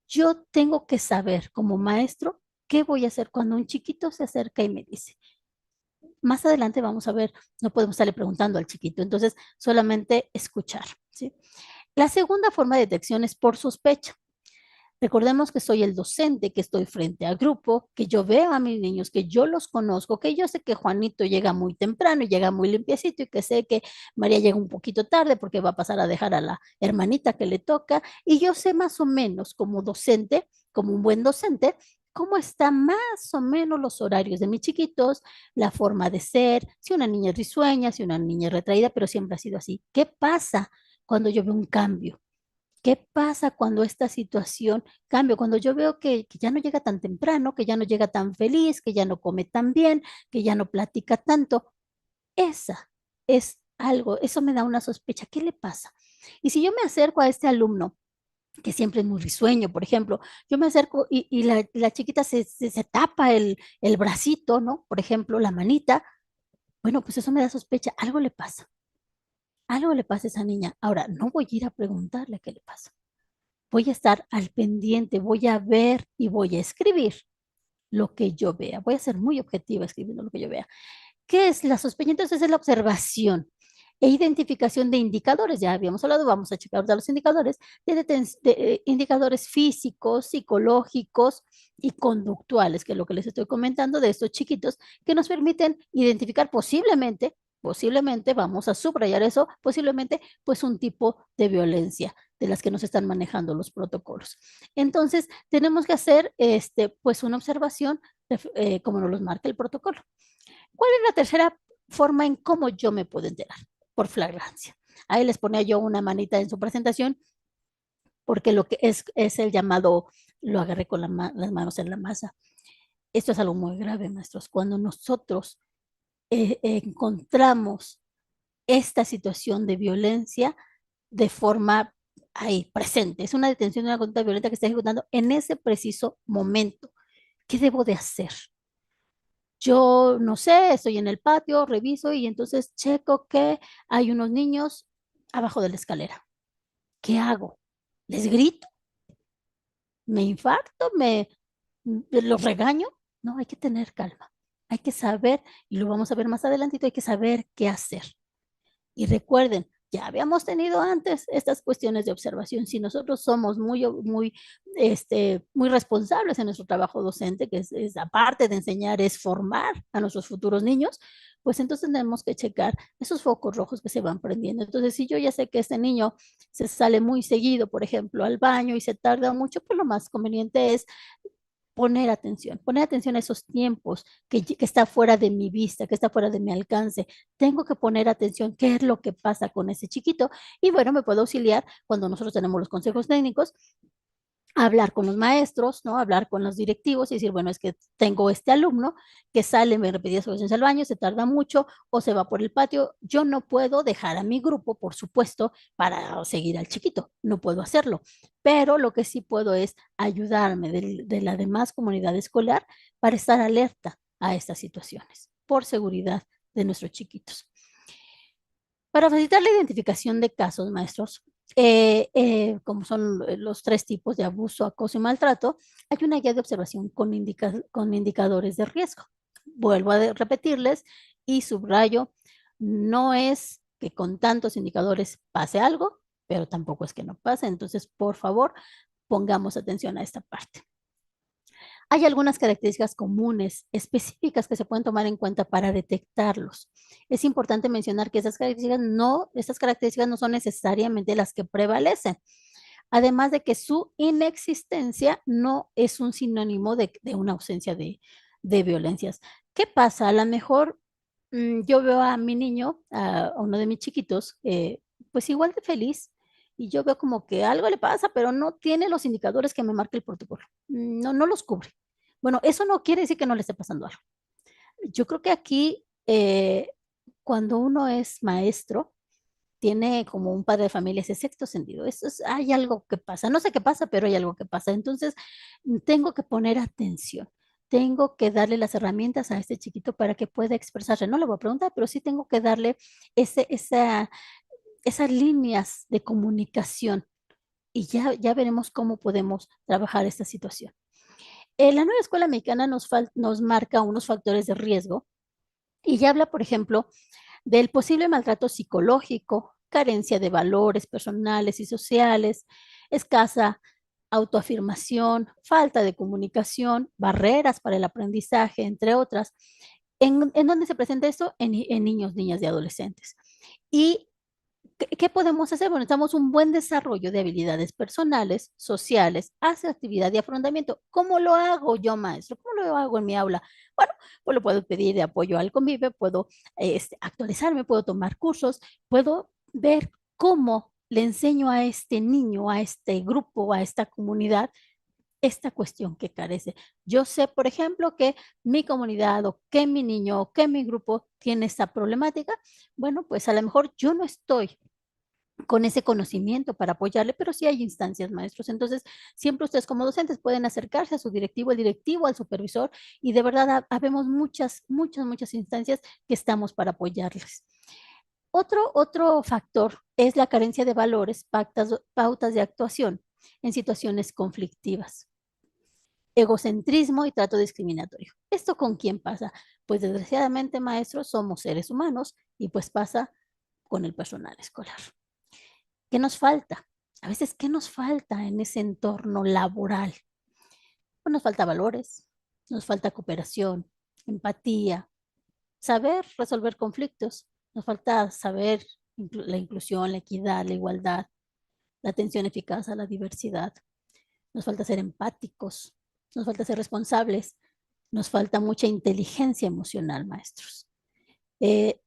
Yo tengo que saber como maestro qué voy a hacer cuando un chiquito se acerca y me dice. Más adelante vamos a ver, no podemos estarle preguntando al chiquito, entonces solamente escuchar, ¿sí? La segunda forma de detección es por sospecha. Recordemos que soy el docente, que estoy frente al grupo, que yo veo a mis niños, que yo los conozco, que yo sé que Juanito llega muy temprano y llega muy limpiecito y que sé que María llega un poquito tarde porque va a pasar a dejar a la hermanita que le toca. Y yo sé más o menos como docente, como un buen docente, cómo están más o menos los horarios de mis chiquitos, la forma de ser, si una niña es risueña, si una niña es retraída, pero siempre ha sido así. ¿Qué pasa cuando yo veo un cambio? ¿Qué pasa cuando esta situación cambia? Cuando yo veo que ya no llega tan temprano, que ya no llega tan feliz, que ya no come tan bien, que ya no platica tanto. Esa es algo, eso me da una sospecha. ¿Qué le pasa? Y si yo me acerco a este alumno, que siempre es muy risueño, por ejemplo, yo me acerco y la chiquita se tapa el bracito, ¿no? Por ejemplo, la manita. Bueno, pues eso me da sospecha. Algo le pasa. Algo le pasa a esa niña. Ahora, no voy a ir a preguntarle qué le pasa. Voy a estar al pendiente, voy a ver y voy a escribir lo que yo vea. Voy a ser muy objetiva escribiendo lo que yo vea. ¿Qué es la sospecha? Entonces es la observación e identificación de indicadores. Ya habíamos hablado, vamos a checar los indicadores, indicadores físicos, psicológicos y conductuales, que es lo que les estoy comentando de estos chiquitos, que nos permiten identificar posiblemente, vamos a subrayar eso, posiblemente, pues un tipo de violencia de las que nos están manejando los protocolos. Entonces, tenemos que hacer, pues una observación como nos los marca el protocolo. ¿Cuál es la tercera forma en cómo yo me puedo enterar? Por flagrancia. Ahí les ponía yo una manita en su presentación, porque lo que es el llamado, lo agarré con las manos en la masa. Esto es algo muy grave, maestros. Cuando nosotros encontramos esta situación de violencia de forma ahí presente, es una detención de una conducta violenta que está ejecutando en ese preciso momento. ¿Qué debo de hacer? Yo no sé, estoy en el patio, reviso y entonces checo que hay unos niños abajo de la escalera. ¿Qué hago? ¿Les grito? ¿Me infarto? ¿Los regaño? No, hay que tener calma. Hay que saber, y lo vamos a ver más adelantito, hay que saber qué hacer. Y recuerden, ya habíamos tenido antes estas cuestiones de observación. Si nosotros somos muy responsables en nuestro trabajo docente, que aparte de enseñar, es formar a nuestros futuros niños, pues entonces tenemos que checar esos focos rojos que se van prendiendo. Entonces, si yo ya sé que este niño se sale muy seguido, por ejemplo, al baño y se tarda mucho, pues lo más conveniente es poner atención a esos tiempos que está fuera de mi vista, que está fuera de mi alcance. Tengo que poner atención qué es lo que pasa con ese chiquito. Y bueno, me puedo auxiliar cuando nosotros tenemos los consejos técnicos, hablar con los maestros, ¿no? Hablar con los directivos y decir, bueno, es que tengo este alumno que sale, me repetidas veces al baño, se tarda mucho o se va por el patio. Yo no puedo dejar a mi grupo, por supuesto, para seguir al chiquito. No puedo hacerlo. Pero lo que sí puedo es ayudarme de la demás comunidad escolar para estar alerta a estas situaciones, por seguridad de nuestros chiquitos. Para facilitar la identificación de casos, maestros, como son los 3 tipos de abuso, acoso y maltrato, hay una guía de observación con indicadores de riesgo. Vuelvo a repetirles y subrayo, no es que con tantos indicadores pase algo, pero tampoco es que no pase. Entonces, por favor, pongamos atención a esta parte. Hay algunas características comunes, específicas que se pueden tomar en cuenta para detectarlos. Es importante mencionar que estas características no son necesariamente las que prevalecen. Además de que su inexistencia no es un sinónimo de una ausencia de violencias. ¿Qué pasa? A lo mejor yo veo a mi niño, a uno de mis chiquitos, pues igual de feliz, y yo veo como que algo le pasa, pero no tiene los indicadores que me marca el protocolo. No, no los cubre. Bueno, eso no quiere decir que no le esté pasando algo. Yo creo que aquí, cuando uno es maestro, tiene como un padre de familia ese sexto sentido. Hay algo que pasa. No sé qué pasa, pero hay algo que pasa. Entonces, tengo que poner atención. Tengo que darle las herramientas a este chiquito para que pueda expresarse. No le voy a preguntar, pero sí tengo que darle esas líneas de comunicación y ya veremos cómo podemos trabajar esta situación. La nueva escuela mexicana nos marca unos factores de riesgo y ya habla, por ejemplo, del posible maltrato psicológico, carencia de valores personales y sociales, escasa autoafirmación, falta de comunicación, barreras para el aprendizaje, entre otras. ¿En dónde se presenta esto? En niños, niñas y adolescentes. Y ¿qué podemos hacer? Bueno, necesitamos un buen desarrollo de habilidades personales, sociales, asertividad y afrontamiento. ¿Cómo lo hago yo, maestro? ¿Cómo lo hago en mi aula? Bueno, pues lo puedo pedir de apoyo al convive, puedo actualizarme, puedo tomar cursos, puedo ver cómo le enseño a este niño, a este grupo, a esta comunidad, esta cuestión que carece. Yo sé, por ejemplo, que mi comunidad o que mi niño o que mi grupo tiene esta problemática. Bueno, pues a lo mejor yo no estoy con ese conocimiento para apoyarle, pero sí hay instancias, maestros. Entonces, siempre ustedes como docentes pueden acercarse a su directivo, el directivo, al supervisor, y de verdad habemos muchas instancias que estamos para apoyarles. Otro factor es la carencia de valores, pautas de actuación en situaciones conflictivas. Egocentrismo y trato discriminatorio. ¿Esto con quién pasa? Pues desgraciadamente, maestros, somos seres humanos y pues pasa con el personal escolar. ¿Qué nos falta? A veces, ¿qué nos falta en ese entorno laboral? Pues nos falta valores, nos falta cooperación, empatía, saber resolver conflictos, nos falta saber la inclusión, la equidad, la igualdad, la atención eficaz a la diversidad, nos falta ser empáticos, nos falta ser responsables, nos falta mucha inteligencia emocional, maestros. Eh,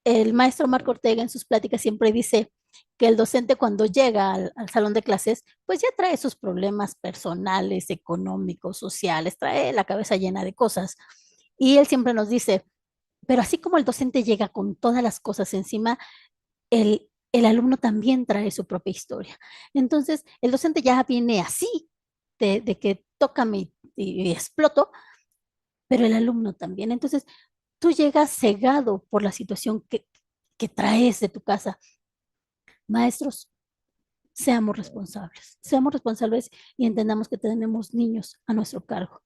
el maestro Marco Ortega en sus pláticas siempre dice que el docente cuando llega al salón de clases, pues ya trae sus problemas personales, económicos, sociales, trae la cabeza llena de cosas. Y él siempre nos dice, pero así como el docente llega con todas las cosas encima, el alumno también trae su propia historia. Entonces, el docente ya viene así, de que tócame y exploto, pero el alumno también. Entonces, tú llegas cegado por la situación que traes de tu casa. Maestros, seamos responsables y entendamos que tenemos niños a nuestro cargo.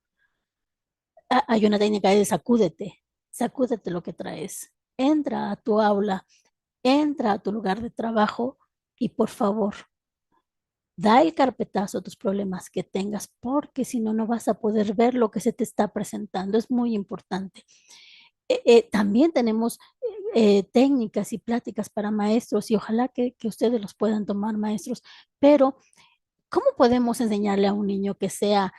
Hay una técnica de sacúdete lo que traes. Entra a tu aula, entra a tu lugar de trabajo y por favor, da el carpetazo a tus problemas que tengas, porque si no, no vas a poder ver lo que se te está presentando. Es muy importante. También tenemos técnicas y pláticas para maestros y ojalá que ustedes los puedan tomar, maestros, pero ¿cómo podemos enseñarle a un niño que sea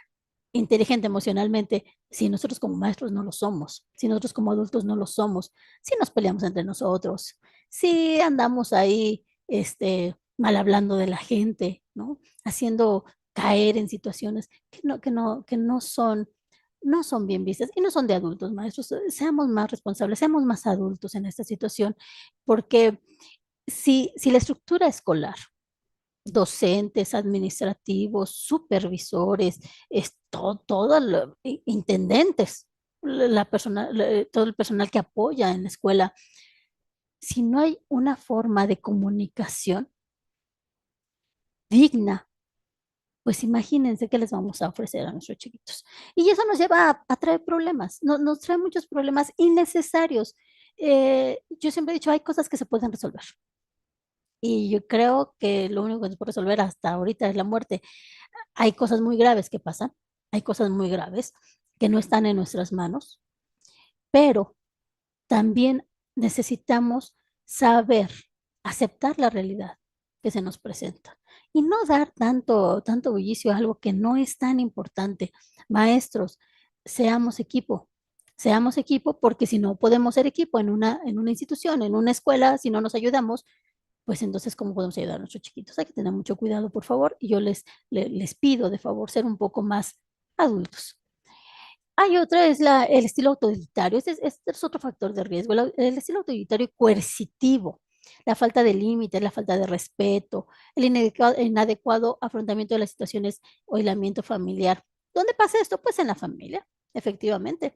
inteligente emocionalmente si nosotros como maestros no lo somos, si nosotros como adultos no lo somos, si nos peleamos entre nosotros, si andamos ahí, mal hablando de la gente, ¿no? Haciendo caer en situaciones que no son bien vistas y no son de adultos, maestros. Seamos más responsables, seamos más adultos en esta situación, porque si la estructura escolar, docentes, administrativos, supervisores, intendentes, todo el personal que apoya en la escuela, si no hay una forma de comunicación digna, pues imagínense qué les vamos a ofrecer a nuestros chiquitos. Y eso nos lleva a traer problemas, nos trae muchos problemas innecesarios. Yo siempre he dicho, hay cosas que se pueden resolver. Y yo creo que lo único que se puede resolver hasta ahorita es la muerte. Hay cosas muy graves que pasan, hay cosas muy graves que no están en nuestras manos, pero también necesitamos saber aceptar la realidad que se nos presenta y no dar tanto bullicio a algo que no es tan importante. Maestros, seamos equipo porque si no podemos ser equipo en una institución, en una escuela, si no nos ayudamos, pues entonces, ¿cómo podemos ayudar a nuestros chiquitos? Hay que tener mucho cuidado, por favor, y yo les pido de favor ser un poco más adultos. Hay otra, es el estilo autoritario. Este es otro factor de riesgo. El estilo autoritario y coercitivo, la falta de límites, la falta de respeto, el inadecuado afrontamiento de las situaciones o aislamiento familiar. ¿Dónde pasa esto? Pues en la familia, efectivamente.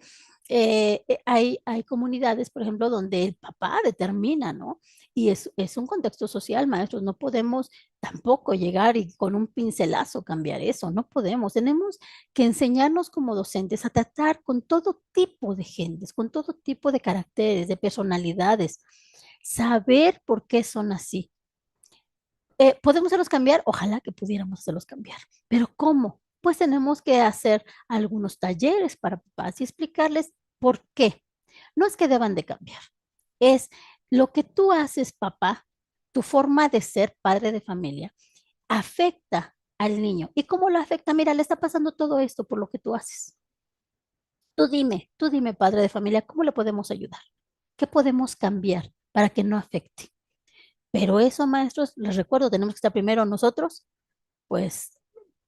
Hay comunidades, por ejemplo, donde el papá determina, ¿no? Y es un contexto social, maestros. No podemos tampoco llegar y con un pincelazo cambiar eso. No podemos. Tenemos que enseñarnos como docentes a tratar con todo tipo de gentes, con todo tipo de caracteres, de personalidades, saber por qué son así. ¿Podemos hacerlos cambiar? Ojalá que pudiéramos hacerlos cambiar, pero ¿cómo? Pues tenemos que hacer algunos talleres para papás y explicarles por qué. No es que deban de cambiar, es lo que tú haces, papá, tu forma de ser padre de familia, afecta al niño. ¿Y cómo lo afecta? Mira, le está pasando todo esto por lo que tú haces. Tú dime, padre de familia, ¿cómo le podemos ayudar? ¿Qué podemos cambiar para que no afecte? Pero eso, maestros, les recuerdo, tenemos que estar primero nosotros, pues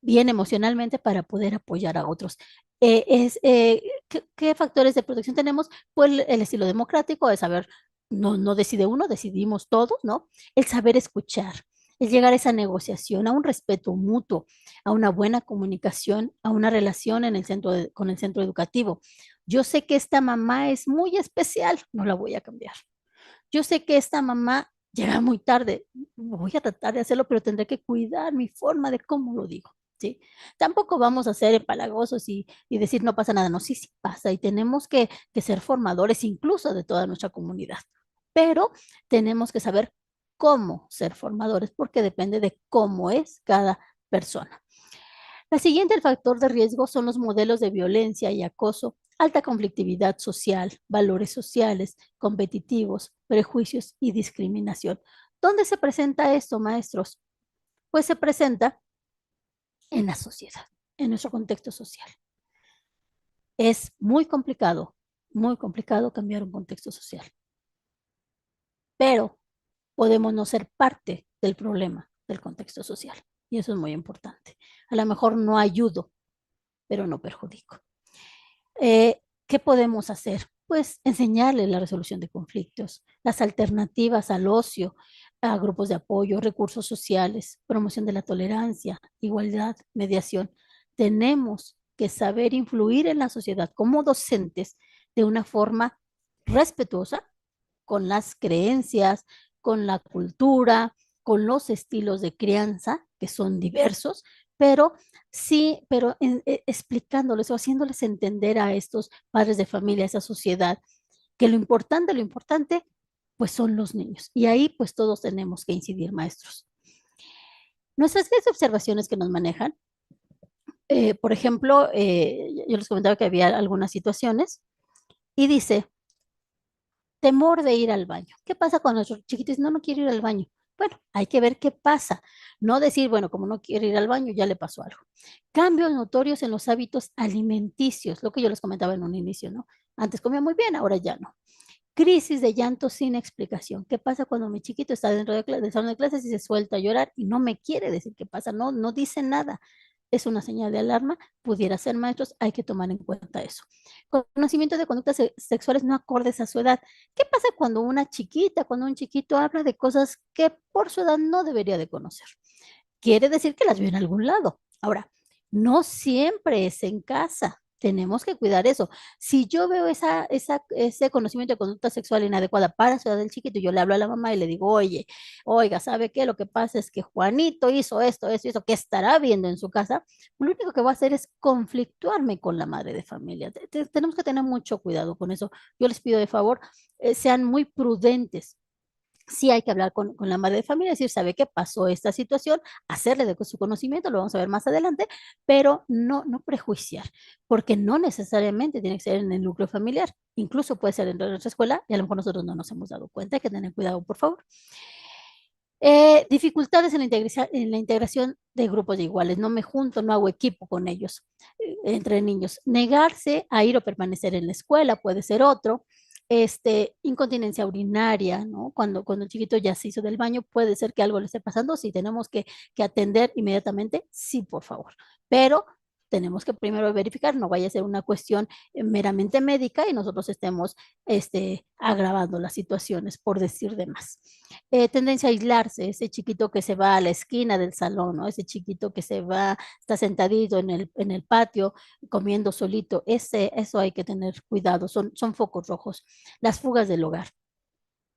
bien emocionalmente para poder apoyar a otros. ¿Qué factores de protección tenemos? Pues el estilo democrático, es saber, no decide uno, decidimos todos, ¿no? El saber escuchar, el llegar a esa negociación, a un respeto mutuo, a una buena comunicación, a una relación con el centro educativo. Yo sé que esta mamá es muy especial, no la voy a cambiar. Yo sé que esta mamá llega muy tarde, voy a tratar de hacerlo, pero tendré que cuidar mi forma de cómo lo digo, ¿sí? Tampoco vamos a ser empalagosos y decir no pasa nada, no, sí, sí pasa y tenemos que ser formadores incluso de toda nuestra comunidad, pero tenemos que saber cómo ser formadores porque depende de cómo es cada persona. La siguiente, el factor de riesgo, son los modelos de violencia y acoso, alta conflictividad social, valores sociales, competitivos, prejuicios y discriminación. ¿Dónde se presenta esto, maestros? Pues se presenta en la sociedad, en nuestro contexto social. Es muy complicado cambiar un contexto social, pero podemos no ser parte del problema del contexto social. Y eso es muy importante. A lo mejor no ayudo, pero no perjudico. ¿Qué podemos hacer? Pues enseñarles la resolución de conflictos, las alternativas al ocio, a grupos de apoyo, recursos sociales, promoción de la tolerancia, igualdad, mediación. Tenemos que saber influir en la sociedad como docentes de una forma respetuosa con las creencias, con la cultura, con los estilos de crianza, que son diversos, pero sí, pero explicándoles o haciéndoles entender a estos padres de familia, a esa sociedad, que lo importante, pues son los niños. Y ahí pues todos tenemos que incidir, maestros. Nuestras 10 observaciones que nos manejan, por ejemplo, yo les comentaba que había algunas situaciones y dice, temor de ir al baño. ¿Qué pasa con nuestros chiquitos? No, no quiero ir al baño. Bueno, hay que ver qué pasa. No decir, bueno, como no quiere ir al baño, ya le pasó algo. Cambios notorios en los hábitos alimenticios, lo que yo les comentaba en un inicio, ¿no? Antes comía muy bien, ahora ya no. Crisis de llanto sin explicación. ¿Qué pasa cuando mi chiquito está dentro del salón de clases y se suelta a llorar y no me quiere decir qué pasa? No, no dice nada. Es una señal de alarma. Pudiera ser, maestros, hay que tomar en cuenta eso. Conocimiento de conductas sexuales no acordes a su edad. ¿Qué pasa cuando una chiquita, cuando un chiquito habla de cosas que por su edad no debería de conocer? Quiere decir que las vio en algún lado. Ahora, no siempre es en casa. Tenemos que cuidar eso. Si yo veo ese conocimiento de conducta sexual inadecuada para su edad del chiquito, yo le hablo a la mamá y le digo, oye, oiga, ¿sabe qué? Lo que pasa es que Juanito hizo esto y eso, ¿qué estará viendo en su casa? Lo único que va a hacer es conflictuarme con la madre de familia. Tenemos que tener mucho cuidado con eso. Yo les pido de favor, sean muy prudentes. Sí hay que hablar con la madre de familia, decir, ¿sabe qué pasó esta situación? Hacerle de su conocimiento, lo vamos a ver más adelante, pero no prejuiciar, porque no necesariamente tiene que ser en el núcleo familiar, incluso puede ser dentro de nuestra escuela y a lo mejor nosotros no nos hemos dado cuenta, hay que tener cuidado, por favor. Dificultades en la integración de grupos de iguales, no me junto, no hago equipo con ellos, entre niños. Negarse a ir o permanecer en la escuela puede ser otro. Incontinencia urinaria, ¿no? Cuando el chiquito ya se hizo del baño, puede ser que algo le esté pasando. Si tenemos que atender inmediatamente, sí, por favor. Pero tenemos que primero verificar, no vaya a ser una cuestión meramente médica y nosotros estemos agravando las situaciones, por decir de más. Tendencia a aislarse, ese chiquito que se va a la esquina del salón, ¿no? Ese chiquito que se va, está sentadito en el patio, comiendo solito, eso hay que tener cuidado, son focos rojos. Las fugas del hogar.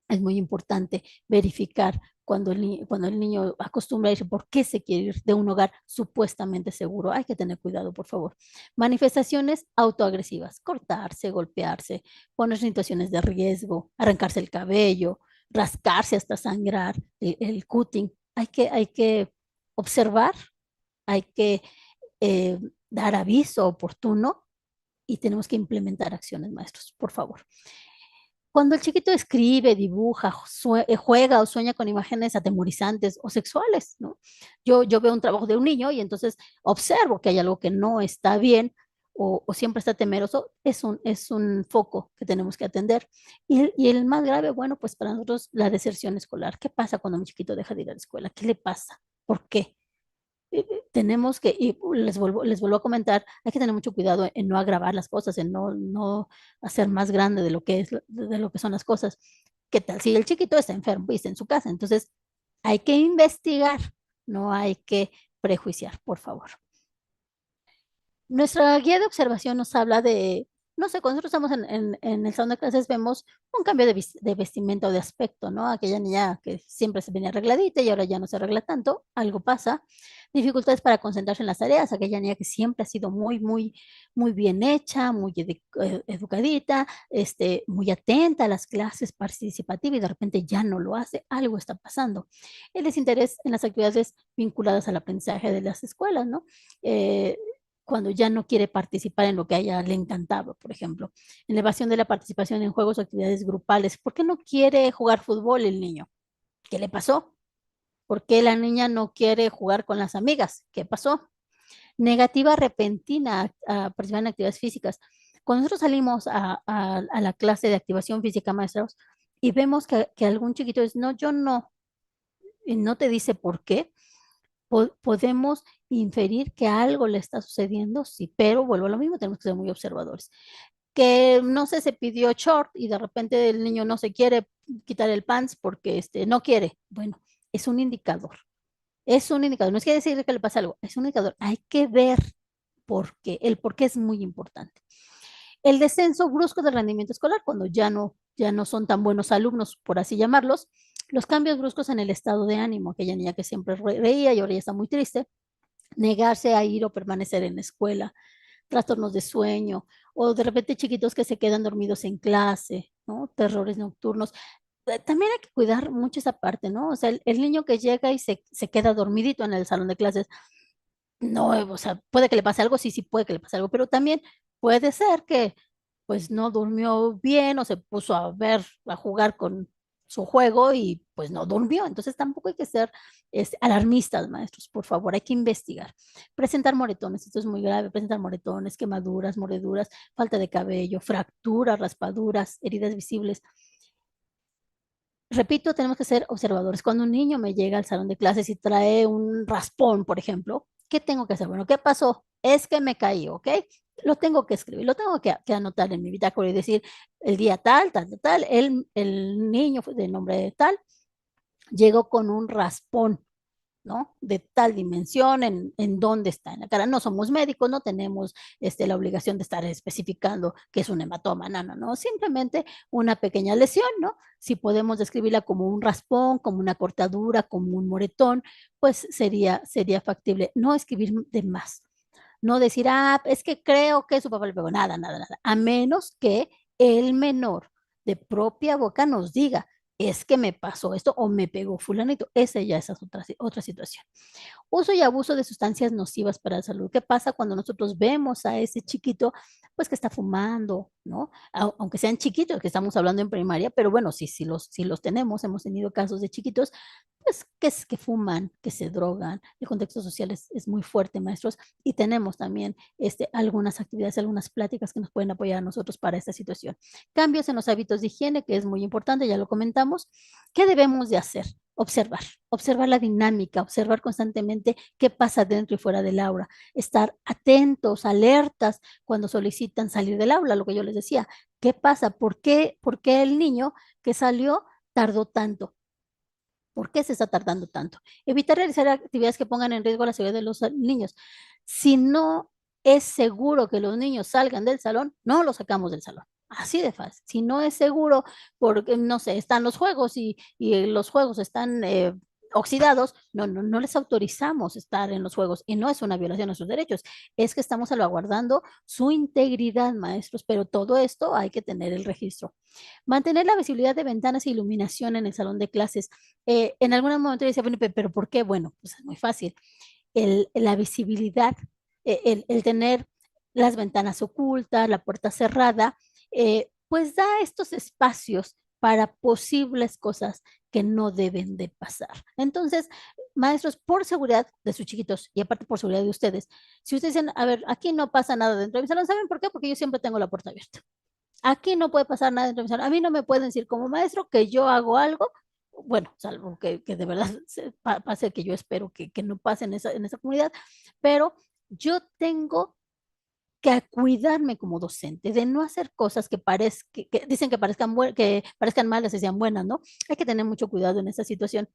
Es muy importante verificar cuando el niño acostumbra a irse, por qué se quiere ir de un hogar supuestamente seguro. Hay que tener cuidado, por favor. Manifestaciones autoagresivas, cortarse, golpearse, ponerse en situaciones de riesgo, arrancarse el cabello, rascarse hasta sangrar, el cutting. Hay que observar, hay que dar aviso oportuno y tenemos que implementar acciones, maestros, por favor. Cuando el chiquito escribe, dibuja, juega o sueña con imágenes atemorizantes o sexuales, ¿no? Yo veo un trabajo de un niño y entonces observo que hay algo que no está bien o siempre está temeroso, es un foco que tenemos que atender. Y el más grave, bueno, pues para nosotros la deserción escolar. ¿Qué pasa cuando un chiquito deja de ir a la escuela? ¿Qué le pasa? ¿Por qué? Tenemos que, y les vuelvo a comentar, hay que tener mucho cuidado en no agravar las cosas, en no hacer más grande de lo que es, de lo que son las cosas. ¿Qué tal si el chiquito está enfermo y está en su casa? Entonces, hay que investigar, no hay que prejuiciar, por favor. Nuestra guía de observación nos habla de, no sé, cuando nosotros estamos en el salón de clases vemos un cambio de vestimenta o de aspecto, ¿no? Aquella niña que siempre se venía arregladita y ahora ya no se arregla tanto, algo pasa. Dificultades para concentrarse en las tareas, aquella niña que siempre ha sido muy bien hecha, muy educadita, muy atenta a las clases, participativa y de repente ya no lo hace, algo está pasando. El desinterés en las actividades vinculadas al aprendizaje de las escuelas, ¿no? Cuando ya no quiere participar en lo que a ella le encantaba, por ejemplo. Elevación de la participación en juegos o actividades grupales. ¿Por qué no quiere jugar fútbol el niño? ¿Qué le pasó? ¿Por qué la niña no quiere jugar con las amigas? ¿Qué pasó? Negativa repentina a participar en actividades físicas. Cuando nosotros salimos a la clase de activación física, maestros, y vemos que algún chiquito dice, no, yo no, y no te dice por qué, podemos inferir que algo le está sucediendo, sí, pero vuelvo a lo mismo, tenemos que ser muy observadores. Que no sé, se pidió short y de repente el niño no se quiere quitar el pants porque no quiere. Bueno, es un indicador. Es un indicador. No es que decir que le pasa algo, es un indicador. Hay que ver por qué. El por qué es muy importante. El descenso brusco del rendimiento escolar, cuando ya no son tan buenos alumnos, por así llamarlos. Los cambios bruscos en el estado de ánimo, aquella niña que siempre reía y ahora ya está muy triste. Negarse a ir o permanecer en la escuela, trastornos de sueño, o de repente chiquitos que se quedan dormidos en clase, ¿no? Terrores nocturnos. También hay que cuidar mucho esa parte, ¿no? O sea, el niño que llega y se queda dormidito en el salón de clases, no, o sea, puede que le pase algo, sí, sí puede que le pase algo, pero también puede ser que pues no durmió bien o se puso a ver, a jugar con su juego y pues no durmió. Entonces tampoco hay que ser alarmistas, maestros, por favor, hay que investigar. Presentar moretones, esto es muy grave, presentar moretones, quemaduras, mordeduras, falta de cabello, fracturas, raspaduras, heridas visibles. Repito, tenemos que ser observadores. Cuando un niño me llega al salón de clases y trae un raspón, por ejemplo, ¿qué tengo que hacer? Bueno, ¿qué pasó? Es que me caí, ¿ok? Lo tengo que escribir, lo tengo que anotar en mi bitácora y decir el día tal, tal, tal, tal, el niño de nombre de tal llegó con un raspón, ¿no? De tal dimensión, en dónde está en la cara. No somos médicos, no tenemos la obligación de estar especificando que es un hematoma, no, no, no, simplemente una pequeña lesión, ¿no? Si podemos describirla como un raspón, como una cortadura, como un moretón, pues sería factible. No escribir de más. No decir, ah, es que creo que su papá le pegó. Nada, nada, nada. A menos que el menor de propia boca nos diga, es que me pasó esto o me pegó fulanito. Esa ya es otra situación. Uso y abuso de sustancias nocivas para la salud. ¿Qué pasa cuando nosotros vemos a ese chiquito, pues que está fumando, ¿no? Aunque sean chiquitos, que estamos hablando en primaria, pero bueno, si los tenemos, hemos tenido casos de chiquitos, pues que fuman, que se drogan. El contexto social es muy fuerte, maestros, y tenemos también algunas actividades, algunas pláticas que nos pueden apoyar a nosotros para esta situación. Cambios en los hábitos de higiene, que es muy importante, ya lo comentamos. ¿Qué debemos de hacer? Observar la dinámica, observar constantemente qué pasa dentro y fuera del aula, estar atentos, alertas cuando solicitan salir del aula, lo que yo les decía, ¿qué pasa? ¿Por qué el niño que salió tardó tanto? ¿Por qué se está tardando tanto? Evitar realizar actividades que pongan en riesgo la seguridad de los niños. Si no es seguro que los niños salgan del salón, no los sacamos del salón. Así de fácil. Si no es seguro, porque, no sé, están los juegos y los juegos están oxidados, no les autorizamos estar en los juegos y no es una violación a sus derechos, es que estamos salvaguardando su integridad, maestros, pero todo esto hay que tener el registro. Mantener la visibilidad de ventanas e iluminación en el salón de clases. En algún momento yo decía, bueno, pero ¿por qué? Bueno, pues es muy fácil. La visibilidad, el tener las ventanas ocultas, la puerta cerrada, pues da estos espacios para posibles cosas que no deben de pasar. Entonces, maestros, por seguridad de sus chiquitos y aparte por seguridad de ustedes, si ustedes dicen, a ver, aquí no pasa nada dentro de mi salón, ¿saben por qué? Porque yo siempre tengo la puerta abierta. Aquí no puede pasar nada dentro de mi salón. A mí no me pueden decir como maestro que yo hago algo, bueno, salvo que de verdad pase, que yo espero que no pase en esa comunidad, pero yo tengo que cuidarme como docente, de no hacer cosas que dicen que parezcan malas y sean buenas, ¿no? Hay que tener mucho cuidado en esa situación.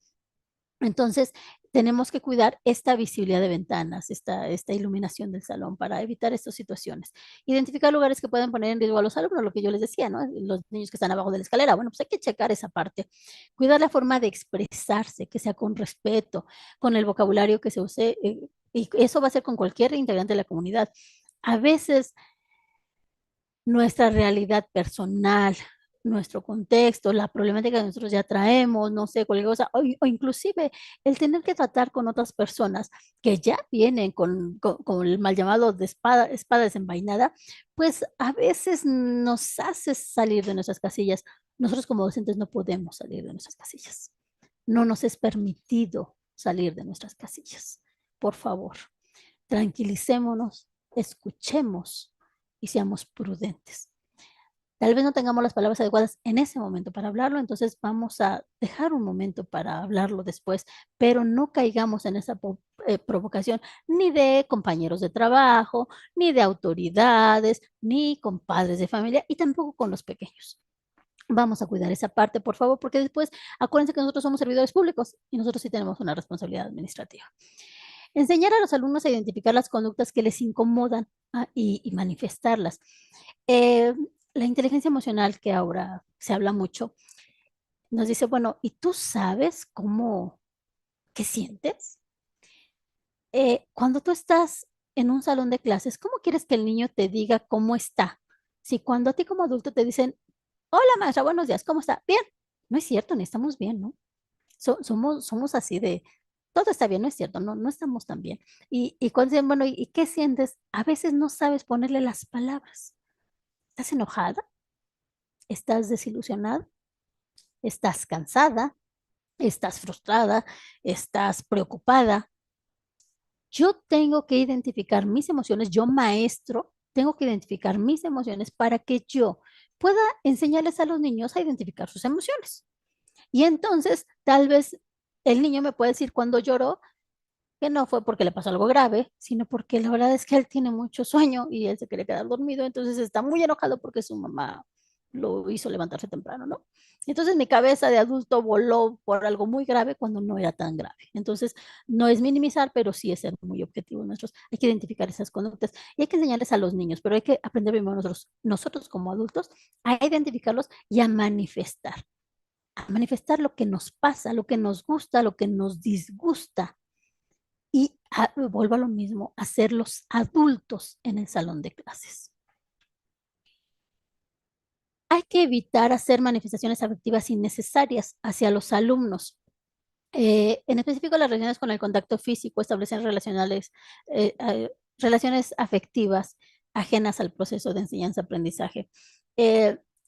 Entonces, tenemos que cuidar esta visibilidad de ventanas, esta iluminación del salón para evitar estas situaciones. Identificar lugares que pueden poner en riesgo a los alumnos, lo que yo les decía, ¿no? Los niños que están abajo de la escalera. Bueno, pues hay que checar esa parte. Cuidar la forma de expresarse, que sea con respeto, con el vocabulario que se use, y eso va a ser con cualquier integrante de la comunidad. A veces nuestra realidad personal, nuestro contexto, la problemática que nosotros ya traemos, no sé, cualquier cosa, o inclusive el tener que tratar con otras personas que ya vienen con el mal llamado de espada desenvainada, pues a veces nos hace salir de nuestras casillas. Nosotros como docentes no podemos salir de nuestras casillas. No nos es permitido salir de nuestras casillas. Por favor, tranquilicémonos, escuchemos y seamos prudentes. Tal vez no tengamos las palabras adecuadas en ese momento para hablarlo, entonces vamos a dejar un momento para hablarlo después, pero no caigamos en esa provocación ni de compañeros de trabajo, ni de autoridades, ni con padres de familia y tampoco con los pequeños. Vamos a cuidar esa parte, por favor, porque después acuérdense que nosotros somos servidores públicos y nosotros sí tenemos una responsabilidad administrativa. Enseñar a los alumnos a identificar las conductas que les incomodan y manifestarlas. Eh, la inteligencia emocional, que ahora se habla mucho, nos dice, bueno, ¿y tú sabes qué sientes? Cuando tú estás en un salón de clases, ¿cómo quieres que el niño te diga cómo está? Si cuando a ti como adulto te dicen, hola maestra, buenos días, ¿cómo está? Bien. No es cierto, ni estamos bien, ¿no? Somos así de, todo está bien, no es cierto, no estamos tan bien. Y cuando dicen, bueno, ¿y qué sientes? A veces no sabes ponerle las palabras. ¿Estás enojada? ¿Estás desilusionada? estás cansada, estás frustrada, estás preocupada. Yo tengo que identificar mis emociones, yo maestro, tengo que identificar mis emociones para que yo pueda enseñarles a los niños a identificar sus emociones. Y entonces, tal vez el niño me puede decir cuando lloró que no fue porque le pasó algo grave, sino porque la verdad es que él tiene mucho sueño y él se quiere quedar dormido, entonces está muy enojado porque su mamá lo hizo levantarse temprano, ¿no? Entonces mi cabeza de adulto voló por algo muy grave cuando no era tan grave. Entonces, no es minimizar, pero sí es ser muy objetivo nuestros. Hay que identificar esas conductas y hay que enseñarles a los niños, pero hay que aprender primero nosotros como adultos a identificarlos y a manifestar lo que nos pasa, lo que nos gusta, lo que nos disgusta y vuelvo a lo mismo, a ser los adultos en el salón de clases. Hay que evitar hacer manifestaciones afectivas innecesarias hacia los alumnos. En específico, las relaciones con el contacto físico, establecer relaciones afectivas ajenas al proceso de enseñanza-aprendizaje.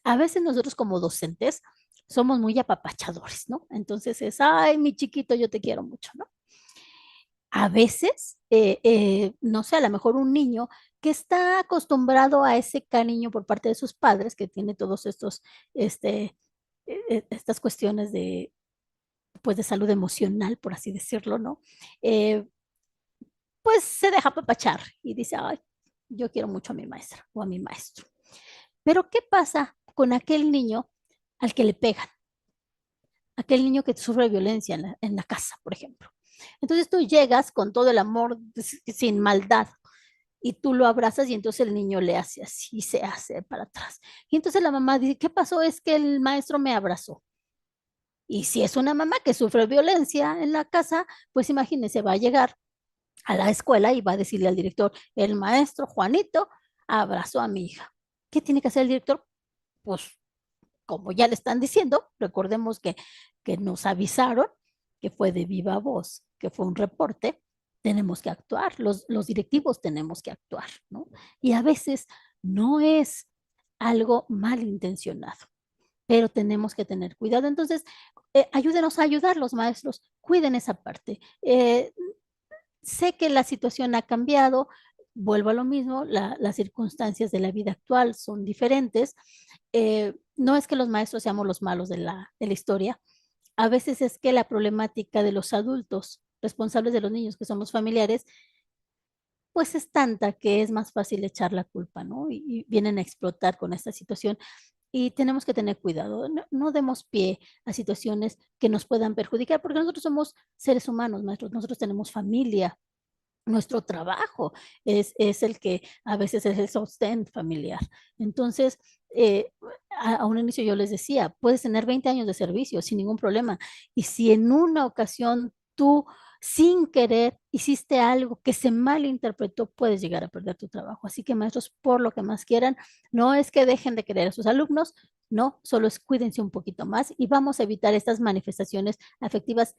A veces nosotros como docentes somos muy apapachadores, ¿no? Entonces es, ay, mi chiquito, yo te quiero mucho, ¿no? A veces, no sé, a lo mejor un niño que está acostumbrado a ese cariño por parte de sus padres, que tiene todos estos, estas cuestiones de, pues, de salud emocional, por así decirlo, ¿no? Eh, pues se deja papachar y dice, ay, yo quiero mucho a mi maestra o a mi maestro. Pero ¿qué pasa con aquel niño al que le pegan? Aquel niño que sufre violencia en la casa, por ejemplo. Entonces tú llegas con todo el amor, sin maldad, y tú lo abrazas y entonces el niño le hace así, se hace para atrás. Y entonces la mamá dice, ¿qué pasó? Es que el maestro me abrazó. Y si es una mamá que sufre violencia en la casa, pues imagínese, va a llegar a la escuela y va a decirle al director, el maestro Juanito abrazó a mi hija. ¿Qué tiene que hacer el director? Pues como ya le están diciendo, recordemos que nos avisaron que fue de viva voz, que fue un reporte, tenemos que actuar, los directivos tenemos que actuar, ¿no? Y a veces no es algo malintencionado, pero tenemos que tener cuidado. Entonces, ayúdenos a ayudar los maestros, cuiden esa parte. Sé que la situación ha cambiado, vuelvo a lo mismo, las circunstancias de la vida actual son diferentes. No es que los maestros seamos los malos de la historia, a veces es que la problemática de los adultos responsables de los niños, que somos familiares, pues es tanta que es más fácil echar la culpa, ¿no? Y vienen a explotar con esta situación y tenemos que tener cuidado, no, no demos pie a situaciones que nos puedan perjudicar, porque nosotros somos seres humanos, maestros, nosotros tenemos familia, nuestro trabajo es el que a veces es el sostén familiar. Entonces, a un inicio yo les decía, puedes tener 20 años de servicio sin ningún problema. Y si en una ocasión tú sin querer hiciste algo que se malinterpretó, puedes llegar a perder tu trabajo. Así que maestros, por lo que más quieran, no es que dejen de querer a sus alumnos, no, solo es cuídense un poquito más y vamos a evitar estas manifestaciones afectivas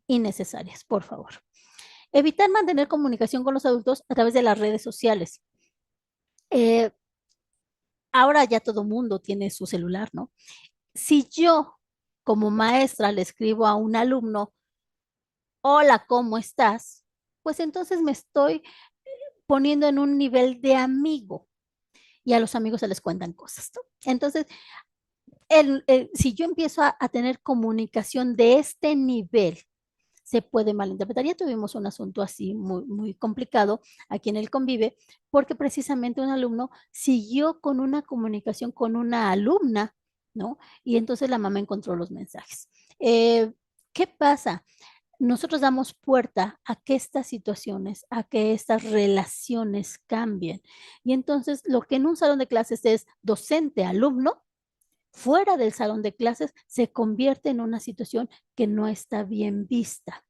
innecesarias, por favor. Evitar mantener comunicación con los adultos a través de las redes sociales. Eh, Ahora ya todo mundo tiene su celular, ¿no? Si yo como maestra le escribo a un alumno, hola, ¿cómo estás? Pues entonces me estoy poniendo en un nivel de amigo y a los amigos se les cuentan cosas, ¿no? Entonces, si yo empiezo a tener comunicación de este nivel, se puede malinterpretar. Ya tuvimos un asunto así muy, muy complicado aquí en el Convive, porque precisamente un alumno siguió con una comunicación con una alumna, ¿no? Y entonces la mamá encontró los mensajes. ¿Qué pasa? Nosotros damos puerta a que estas situaciones, a que estas relaciones cambien. Y entonces lo que en un salón de clases es docente-alumno, fuera del salón de clases se convierte en una situación que no está bien vista.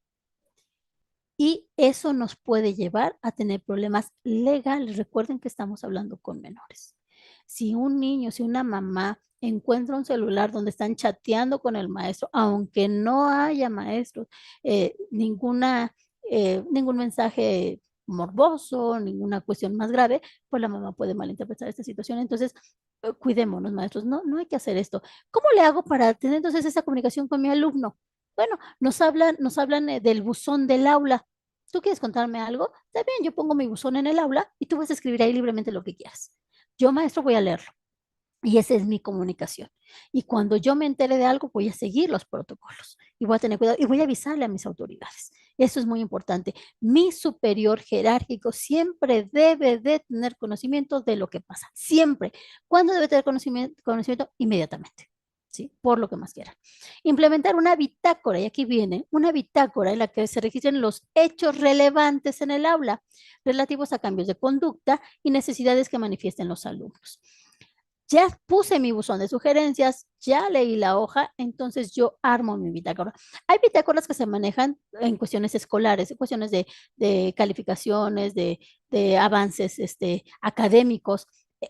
Y eso nos puede llevar a tener problemas legales. Recuerden que estamos hablando con menores. Si un niño, si una mamá encuentra un celular donde están chateando con el maestro, aunque no haya maestros, ningún mensaje morboso, ninguna cuestión más grave, pues la mamá puede malinterpretar esta situación. Entonces, cuidémonos, maestros, no hay que hacer esto. ¿Cómo le hago para tener entonces esa comunicación con mi alumno? Bueno, nos hablan del buzón del aula. ¿Tú quieres contarme algo? Está bien, yo pongo mi buzón en el aula y tú vas a escribir ahí libremente lo que quieras. Yo, maestro, voy a leerlo. Y esa es mi comunicación. Y cuando yo me entere de algo, voy a seguir los protocolos y voy a tener cuidado y voy a avisarle a mis autoridades. Eso es muy importante. Mi superior jerárquico siempre debe de tener conocimiento de lo que pasa. Siempre. ¿Cuándo debe tener conocimiento? Inmediatamente. ¿Sí? Por lo que más quiera. Implementar una bitácora, y aquí viene, una bitácora en la que se registren los hechos relevantes en el aula relativos a cambios de conducta y necesidades que manifiesten los alumnos. Ya puse mi buzón de sugerencias, ya leí la hoja, entonces yo armo mi bitácora. Hay bitácoras que se manejan en cuestiones escolares, en cuestiones de calificaciones, de avances académicos.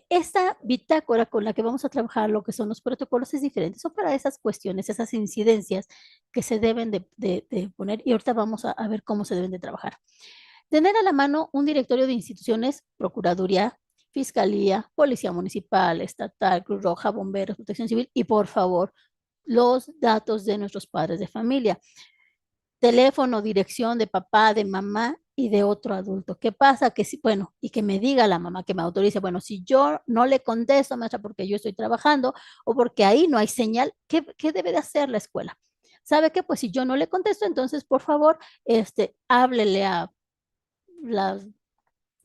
Esta bitácora con la que vamos a trabajar lo que son los protocolos es diferente. Son para esas cuestiones, esas incidencias que se deben de poner y ahorita vamos a ver cómo se deben de trabajar. Tener a la mano un directorio de instituciones, Procuraduría, Fiscalía, Policía Municipal, Estatal, Cruz Roja, Bomberos, Protección Civil y por favor, los datos de nuestros padres de familia. Teléfono, dirección de papá, de mamá y de otro adulto. ¿Qué pasa? Que si, bueno, y que me diga la mamá, que me autorice, bueno, si yo no le contesto, maestra, porque yo estoy trabajando o porque ahí no hay señal, ¿qué debe de hacer la escuela? ¿Sabe qué? Pues si yo no le contesto, entonces, por favor, háblele a la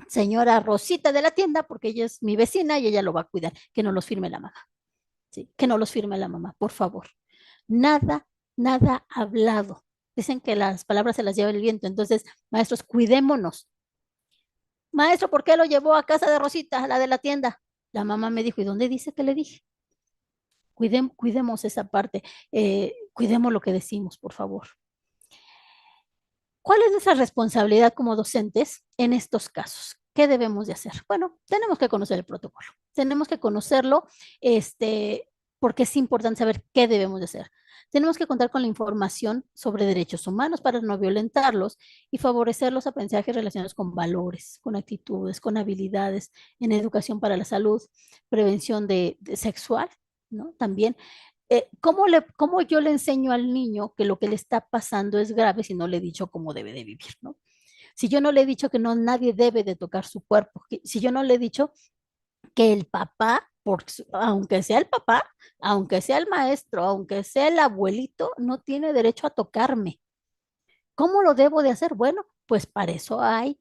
señora Rosita de la tienda, porque ella es mi vecina y ella lo va a cuidar. Que no los firme la mamá. ¿Sí? Que no los firme la mamá, por favor. Nada, nada hablado. Dicen que las palabras se las lleva el viento. Entonces, maestros, cuidémonos. Maestro, ¿por qué lo llevó a casa de Rosita, la de la tienda? La mamá me dijo, ¿y dónde dice que le dije? Cuidemos esa parte. Cuidemos lo que decimos, por favor. ¿Cuál es nuestra responsabilidad como docentes en estos casos? ¿Qué debemos de hacer? Bueno, tenemos que conocer el protocolo, tenemos que conocerlo, porque es importante saber qué debemos de hacer. Tenemos que contar con la información sobre derechos humanos para no violentarlos y favorecer los aprendizajes relacionados con valores, con actitudes, con habilidades en educación para la salud, prevención de sexual, ¿no? También ¿cómo yo le enseño al niño que lo que le está pasando es grave si no le he dicho cómo debe de vivir, ¿no? Si yo no le he dicho que no nadie debe de tocar su cuerpo, si yo no le he dicho que el papá, aunque sea el papá, aunque sea el maestro, aunque sea el abuelito, no tiene derecho a tocarme. ¿Cómo lo debo de hacer? Bueno, pues para eso hay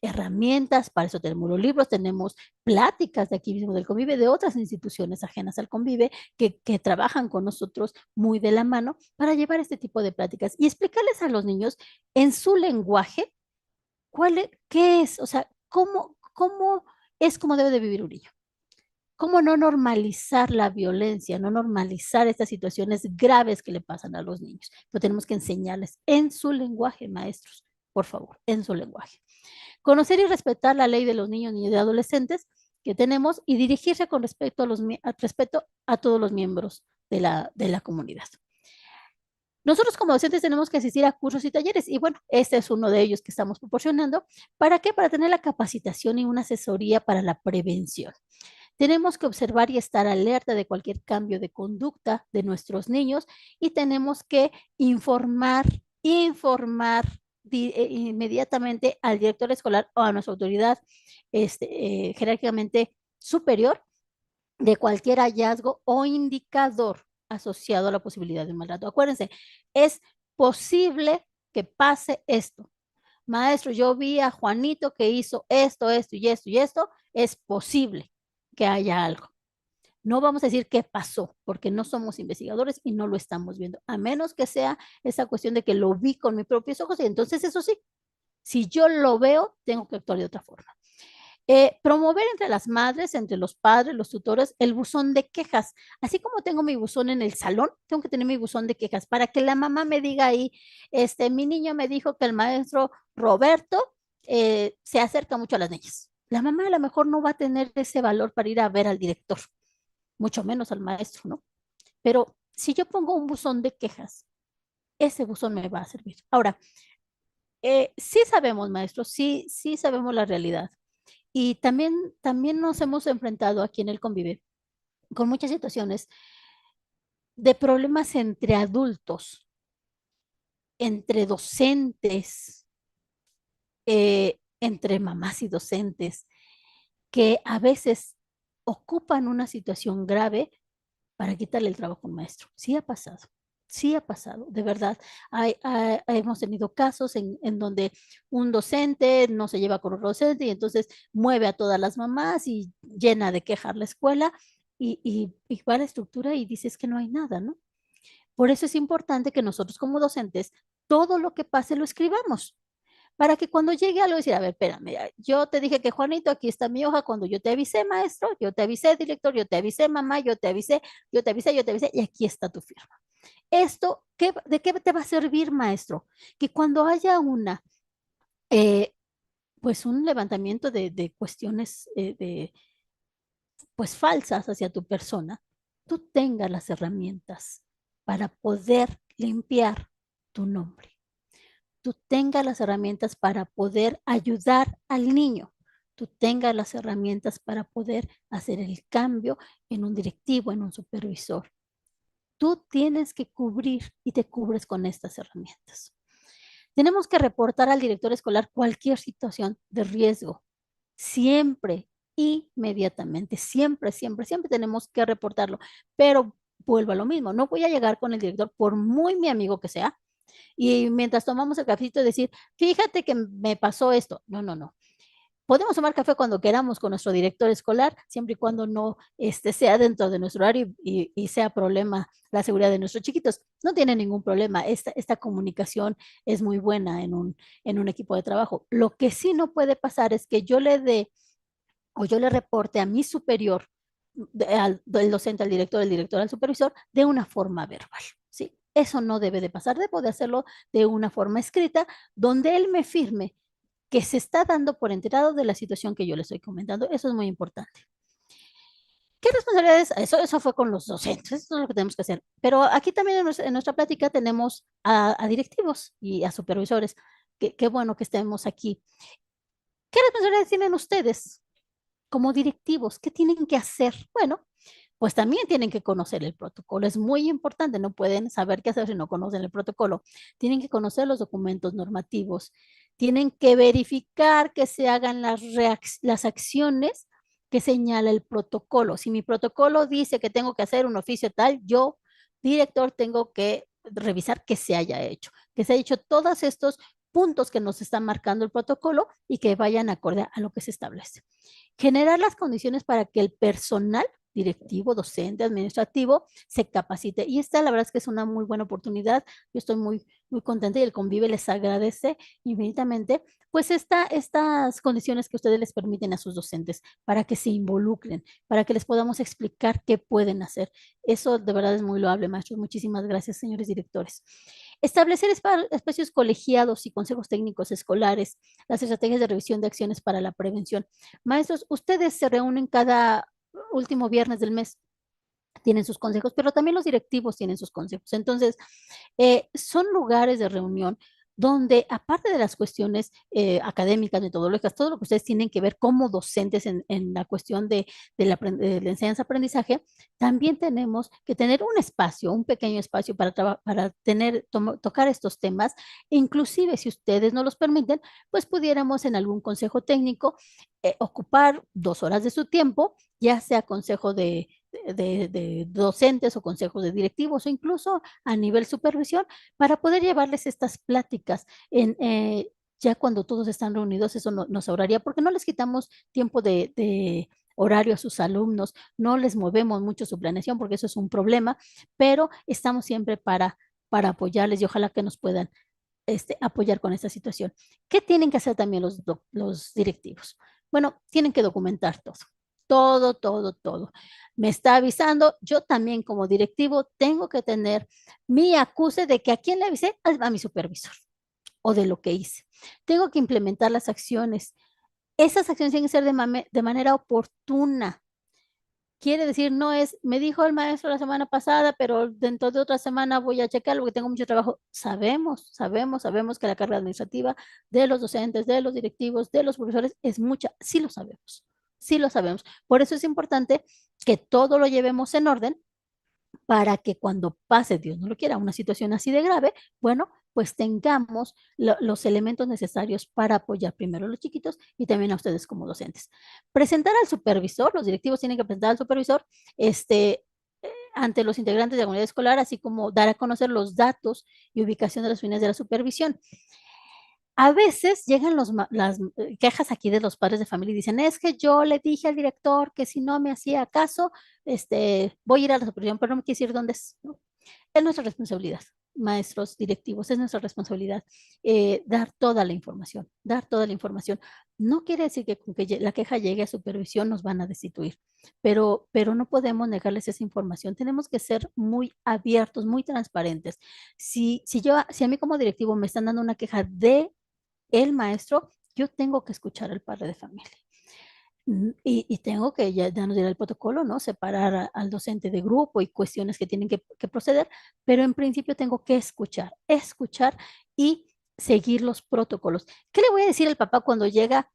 herramientas, para eso tenemos los libros, tenemos pláticas de aquí mismo del Convive, de otras instituciones ajenas al Convive que trabajan con nosotros muy de la mano para llevar este tipo de pláticas y explicarles a los niños en su lenguaje qué es, o sea, cómo es como debe de vivir un niño. ¿Cómo no normalizar la violencia, no normalizar estas situaciones graves que le pasan a los niños? Pero tenemos que enseñarles en su lenguaje, maestros, por favor, en su lenguaje. Conocer y respetar la ley de los niños, niñas y adolescentes que tenemos y dirigirse con respeto respeto a todos los miembros de la comunidad. Nosotros como docentes tenemos que asistir a cursos y talleres y bueno, este es uno de ellos que estamos proporcionando. ¿Para qué? Para tener la capacitación y una asesoría para la prevención. Tenemos que observar y estar alerta de cualquier cambio de conducta de nuestros niños y tenemos que informar inmediatamente al director escolar o a nuestra autoridad jerárquicamente superior de cualquier hallazgo o indicador asociado a la posibilidad de maltrato. Acuérdense, es posible que pase esto. Maestro, yo vi a Juanito que hizo esto, esto y esto y esto. Es posible que haya algo. No vamos a decir qué pasó, porque no somos investigadores y no lo estamos viendo, a menos que sea esa cuestión de que lo vi con mis propios ojos y entonces eso sí, si yo lo veo, tengo que actuar de otra forma. Promover entre las madres, entre los padres, los tutores, el buzón de quejas. Así como tengo mi buzón en el salón, tengo que tener mi buzón de quejas para que la mamá me diga ahí, mi niño me dijo que el maestro Roberto se acerca mucho a las niñas. La mamá a lo mejor no va a tener ese valor para ir a ver al director, mucho menos al maestro, ¿no? Pero si yo pongo un buzón de quejas, ese buzón me va a servir. Ahora, Sí sabemos, maestros, sí sabemos la realidad. Y también nos hemos enfrentado aquí en el Convive con muchas situaciones de problemas entre adultos, entre docentes, entre mamás y docentes, que a veces ocupan una situación grave para quitarle el trabajo a un maestro. Sí ha pasado, de verdad. Hemos tenido casos en donde un docente no se lleva con otro docente y entonces mueve a todas las mamás y llena de quejar la escuela y va a la estructura y dices que no hay nada, ¿no? Por eso es importante que nosotros como docentes todo lo que pase lo escribamos para que cuando llegue algo decir, a ver, espérame, yo te dije que Juanito, aquí está mi hoja, cuando yo te avisé, maestro, yo te avisé, director, yo te avisé, mamá, yo te avisé, y aquí está tu firma. Esto, ¿de qué te va a servir, maestro? Que cuando haya eh, pues un levantamiento de cuestiones pues falsas hacia tu persona, tú tengas las herramientas para poder limpiar tu nombre, tú tengas las herramientas para poder ayudar al niño, tú tengas las herramientas para poder hacer el cambio en un directivo, en un supervisor. Tú tienes que cubrir y te cubres con estas herramientas. Tenemos que reportar al director escolar cualquier situación de riesgo, siempre, inmediatamente, siempre tenemos que reportarlo, pero vuelvo a lo mismo, no voy a llegar con el director, por muy mi amigo que sea, y mientras tomamos el cafecito decir, fíjate que me pasó esto. No, no, no. Podemos tomar café cuando queramos con nuestro director escolar, siempre y cuando no sea dentro de nuestro horario y sea problema la seguridad de nuestros chiquitos. No tiene ningún problema. Esta comunicación es muy buena en un equipo de trabajo. Lo que sí no puede pasar es que yo le dé o yo le reporte a mi superior, del docente al director, el director al supervisor, de una forma verbal. ¿Sí? Eso no debe de pasar, debo de hacerlo de una forma escrita, donde él me firme que se está dando por enterado de la situación que yo le estoy comentando. Eso es muy importante. ¿Qué responsabilidades? Eso fue con los docentes, eso es lo que tenemos que hacer. Pero aquí también en nuestra plática tenemos a directivos y a supervisores. Qué bueno que estemos aquí. ¿Qué responsabilidades tienen ustedes como directivos? ¿Qué tienen que hacer? Bueno, pues también tienen que conocer el protocolo. Es muy importante, no pueden saber qué hacer si no conocen el protocolo. Tienen que conocer los documentos normativos. Tienen que verificar que se hagan las acciones que señala el protocolo. Si mi protocolo dice que tengo que hacer un oficio tal, yo, director, tengo que revisar que se haya hecho, que se haya hecho todos estos puntos que nos está marcando el protocolo y que vayan acorde a lo que se establece. Generar las condiciones para que el personal directivo, docente, administrativo, se capacite. Y esta, la verdad es que es una muy buena oportunidad. Yo estoy muy contenta y el Convive les agradece infinitamente, pues estas condiciones que ustedes les permiten a sus docentes para que se involucren, para que les podamos explicar qué pueden hacer. Eso de verdad es muy loable, maestros. Muchísimas gracias, señores directores. Establecer espacios colegiados y consejos técnicos escolares, las estrategias de revisión de acciones para la prevención. Maestros, ustedes se reúnen cada último viernes del mes, tienen sus consejos, pero también los directivos tienen sus consejos. Entonces, son lugares de reunión donde, aparte de las cuestiones académicas, metodológicas, todo lo que ustedes tienen que ver como docentes en la cuestión de la enseñanza-aprendizaje, también tenemos que tener un espacio, un pequeño espacio para tocar estos temas. Inclusive, si ustedes no los permiten, pues pudiéramos en algún consejo técnico ocupar 2 horas de su tiempo, ya sea consejo de docentes o consejos de directivos o incluso a nivel supervisión para poder llevarles estas pláticas ya cuando todos están reunidos, eso nos ahorraría porque no les quitamos tiempo de horario a sus alumnos, no les movemos mucho su planeación porque eso es un problema, pero estamos siempre para apoyarles y ojalá que nos puedan apoyar con esta situación. ¿Qué tienen que hacer también los directivos? Bueno, tienen que documentar todo. Me está avisando, yo también como directivo tengo que tener mi acuse de que a quién le avisé, a mi supervisor o de lo que hice. Tengo que implementar las acciones. Esas acciones tienen que ser de manera oportuna. Quiere decir, no es, me dijo el maestro la semana pasada, pero dentro de otra semana voy a checar porque tengo mucho trabajo. Sabemos que la carga administrativa de los docentes, de los directivos, de los profesores es mucha. Sí lo sabemos, sí lo sabemos. Por eso es importante que todo lo llevemos en orden para que cuando pase, Dios no lo quiera, una situación así de grave, bueno, pues tengamos los elementos necesarios para apoyar primero a los chiquitos y también a ustedes como docentes. Presentar al supervisor, los directivos tienen que presentar al supervisor, ante los integrantes de la comunidad escolar, así como dar a conocer los datos y ubicación de las unidades de la supervisión. A veces llegan las quejas aquí de los padres de familia y dicen, es que yo le dije al director que si no me hacía caso, voy a ir a la supervisión, pero no me quiere decir dónde es, ¿no? Es nuestra responsabilidad, maestros directivos, es nuestra responsabilidad dar toda la información, dar toda la información. No quiere decir que con que la queja llegue a supervisión nos van a destituir, pero no podemos negarles esa información. Tenemos que ser muy abiertos, muy transparentes. Si a mí como directivo me están dando una queja de el maestro, yo tengo que escuchar al padre de familia. Y tengo que, ya nos dirá el protocolo, ¿no? Separar al docente de grupo y cuestiones que tienen que proceder, pero en principio tengo que escuchar y seguir los protocolos. ¿Qué le voy a decir al papá cuando llega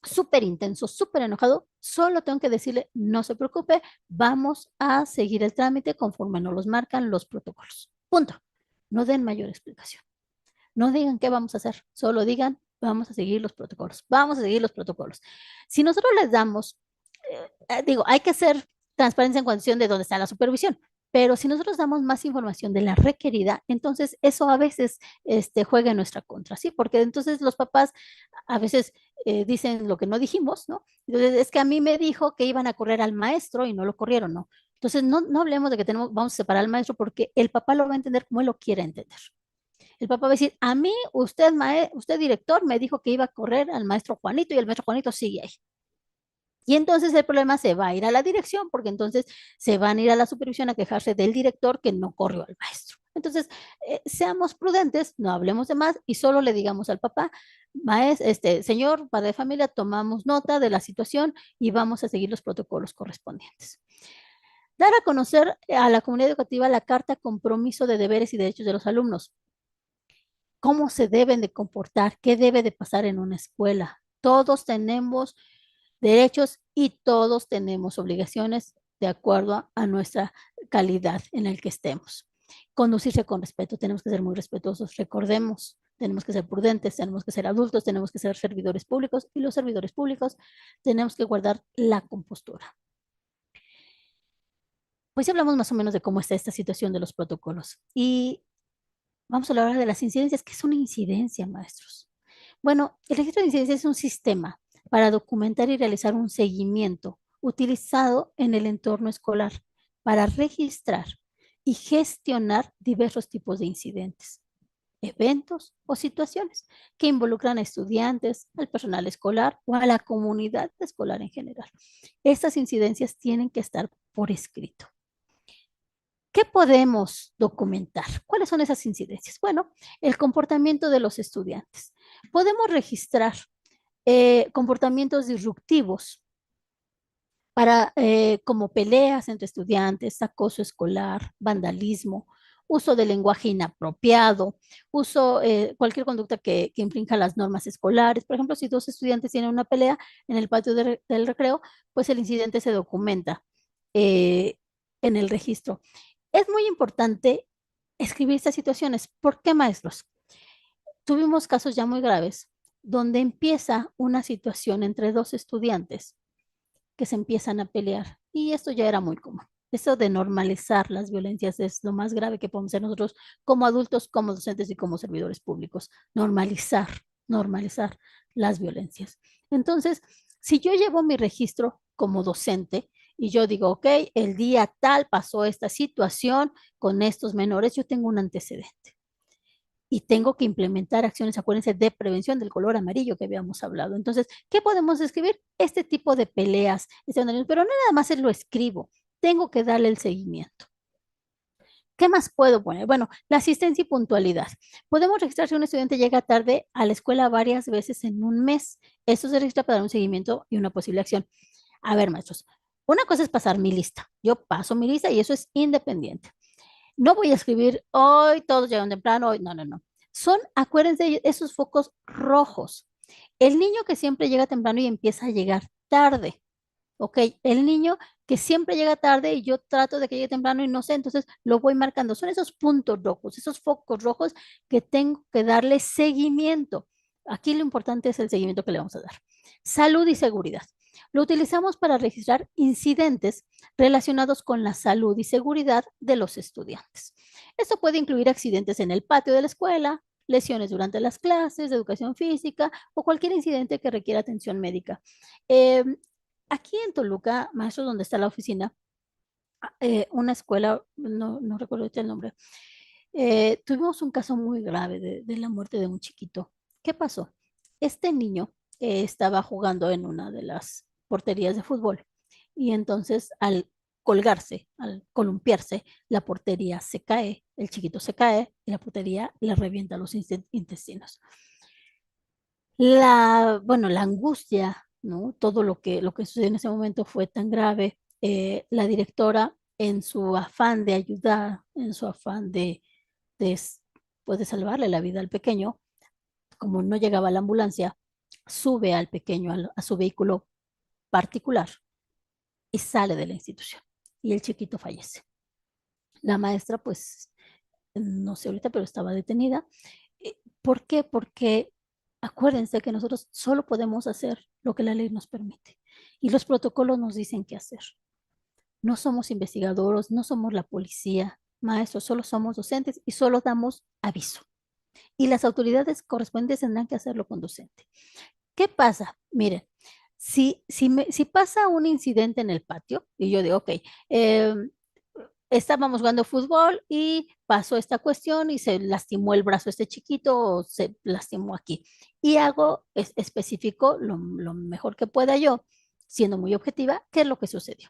súper intenso, súper enojado? Solo tengo que decirle, no se preocupe, vamos a seguir el trámite conforme nos los marcan los protocolos. Punto. No den mayor explicación. No digan qué vamos a hacer, solo digan, vamos a seguir los protocolos, vamos a seguir los protocolos. Si nosotros les damos, digo, hay que hacer transparencia en cuestión de dónde está la supervisión, pero si nosotros damos más información de la requerida, entonces eso a veces juega en nuestra contra, ¿sí? Porque entonces los papás a veces dicen lo que no dijimos, ¿no? Entonces es que a mí me dijo que iban a correr al maestro y no lo corrieron, ¿no? Entonces no hablemos de que vamos a separar al maestro porque el papá lo va a entender como él lo quiere entender. El papá va a decir, a mí, usted director, me dijo que iba a correr al maestro Juanito y el maestro Juanito sigue ahí. Y entonces el problema se va a ir a la dirección, porque entonces se van a ir a la supervisión a quejarse del director que no corrió al maestro. Entonces, seamos prudentes, no hablemos de más y solo le digamos al papá, señor padre de familia, tomamos nota de la situación y vamos a seguir los protocolos correspondientes. Dar a conocer a la comunidad educativa la carta compromiso de deberes y derechos de los alumnos. Cómo se deben de comportar, qué debe de pasar en una escuela. Todos tenemos derechos y todos tenemos obligaciones de acuerdo a nuestra calidad en el que estemos. Conducirse con respeto, tenemos que ser muy respetuosos, recordemos, tenemos que ser prudentes, tenemos que ser adultos, tenemos que ser servidores públicos y los servidores públicos tenemos que guardar la compostura. Pues ya hablamos más o menos de cómo está esta situación de los protocolos y vamos a hablar ahora de las incidencias. ¿Qué es una incidencia, maestros? Bueno, el registro de incidencias es un sistema para documentar y realizar un seguimiento utilizado en el entorno escolar para registrar y gestionar diversos tipos de incidentes, eventos o situaciones que involucran a estudiantes, al personal escolar o a la comunidad escolar en general. Estas incidencias tienen que estar por escrito. ¿Qué podemos documentar? ¿Cuáles son esas incidencias? Bueno, el comportamiento de los estudiantes. Podemos registrar comportamientos disruptivos como peleas entre estudiantes, acoso escolar, vandalismo, uso de lenguaje inapropiado, cualquier conducta que infrinja las normas escolares. Por ejemplo, si dos estudiantes tienen una pelea en el patio del recreo, pues el incidente se documenta eh, en el registro. Es muy importante escribir estas situaciones. ¿Por qué, maestros? Tuvimos casos ya muy graves donde empieza una situación entre dos estudiantes que se empiezan a pelear y esto ya era muy común. Eso de normalizar las violencias es lo más grave que podemos hacer nosotros como adultos, como docentes y como servidores públicos. Normalizar las violencias. Entonces, si yo llevo mi registro como docente y yo digo, ok, el día tal pasó esta situación con estos menores, yo tengo un antecedente y tengo que implementar acciones, acuérdense, de prevención del color amarillo que habíamos hablado. Entonces, ¿qué podemos escribir? Este tipo de peleas, pero no nada más lo escribo, tengo que darle el seguimiento. ¿Qué más puedo poner? Bueno, la asistencia y puntualidad. Podemos registrar si un estudiante llega tarde a la escuela varias veces en un mes. Esto se registra para dar un seguimiento y una posible acción. A ver, maestros, Una cosa es pasar mi lista. Yo paso mi lista y eso es independiente. No voy a escribir hoy todos llegan temprano, hoy no, no, no. Son, acuérdense, esos focos rojos. El niño que siempre llega temprano y empieza a llegar tarde. Ok, el niño que siempre llega tarde y yo trato de que llegue temprano y no sé, entonces lo voy marcando. Son esos puntos rojos, esos focos rojos que tengo que darle seguimiento. Aquí lo importante es el seguimiento que le vamos a dar. Salud y seguridad. Lo utilizamos para registrar incidentes relacionados con la salud y seguridad de los estudiantes. Esto puede incluir accidentes en el patio de la escuela, lesiones durante las clases de educación física o cualquier incidente que requiera atención médica. Eh, Aquí en Toluca, maestro, donde está la oficina, una escuela, no recuerdo ahorita el nombre, tuvimos un caso muy grave de la muerte de un chiquito. ¿Qué pasó? Este niño estaba jugando en una de las porterías de fútbol y entonces al colgarse, al columpiarse, la portería se cae, el chiquito se cae y la portería le revienta los intestinos. Bueno, la angustia, ¿no? Todo lo que sucedió en ese momento fue tan grave. La directora, en su afán de ayudar, en su afán de, pues, de salvarle la vida al pequeño, como no llegaba la ambulancia, sube al pequeño a su vehículo particular y sale de la institución. Y el chiquito fallece. La maestra, pues, no sé ahorita, pero estaba detenida. ¿Por qué? Porque acuérdense que nosotros solo podemos hacer lo que la ley nos permite y los protocolos nos dicen qué hacer. No somos investigadores, no somos la policía, maestros, solo somos docentes y solo damos aviso. Y las autoridades correspondientes tendrán que hacerlo con docente. ¿Qué pasa? Miren, si pasa un incidente en el patio y yo digo, ok, eh, estábamos jugando fútbol y pasó esta cuestión y se lastimó el brazo este chiquito o se lastimó aquí. Y hago específico lo mejor que pueda yo, siendo muy objetiva, qué es lo que sucedió.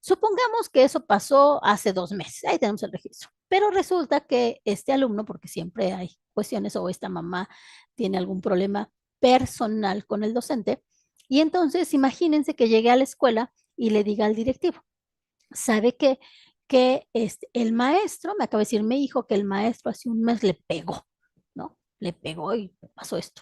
Supongamos que eso pasó hace 2 meses, ahí tenemos el registro, pero resulta que este alumno, porque siempre hay cuestiones o esta mamá tiene algún problema personal con el docente, y entonces imagínense que llegue a la escuela y le diga al directivo, sabe que el maestro, me acaba de decir mi hijo que el maestro hace un mes le pegó, ¿no? Le pegó y pasó esto.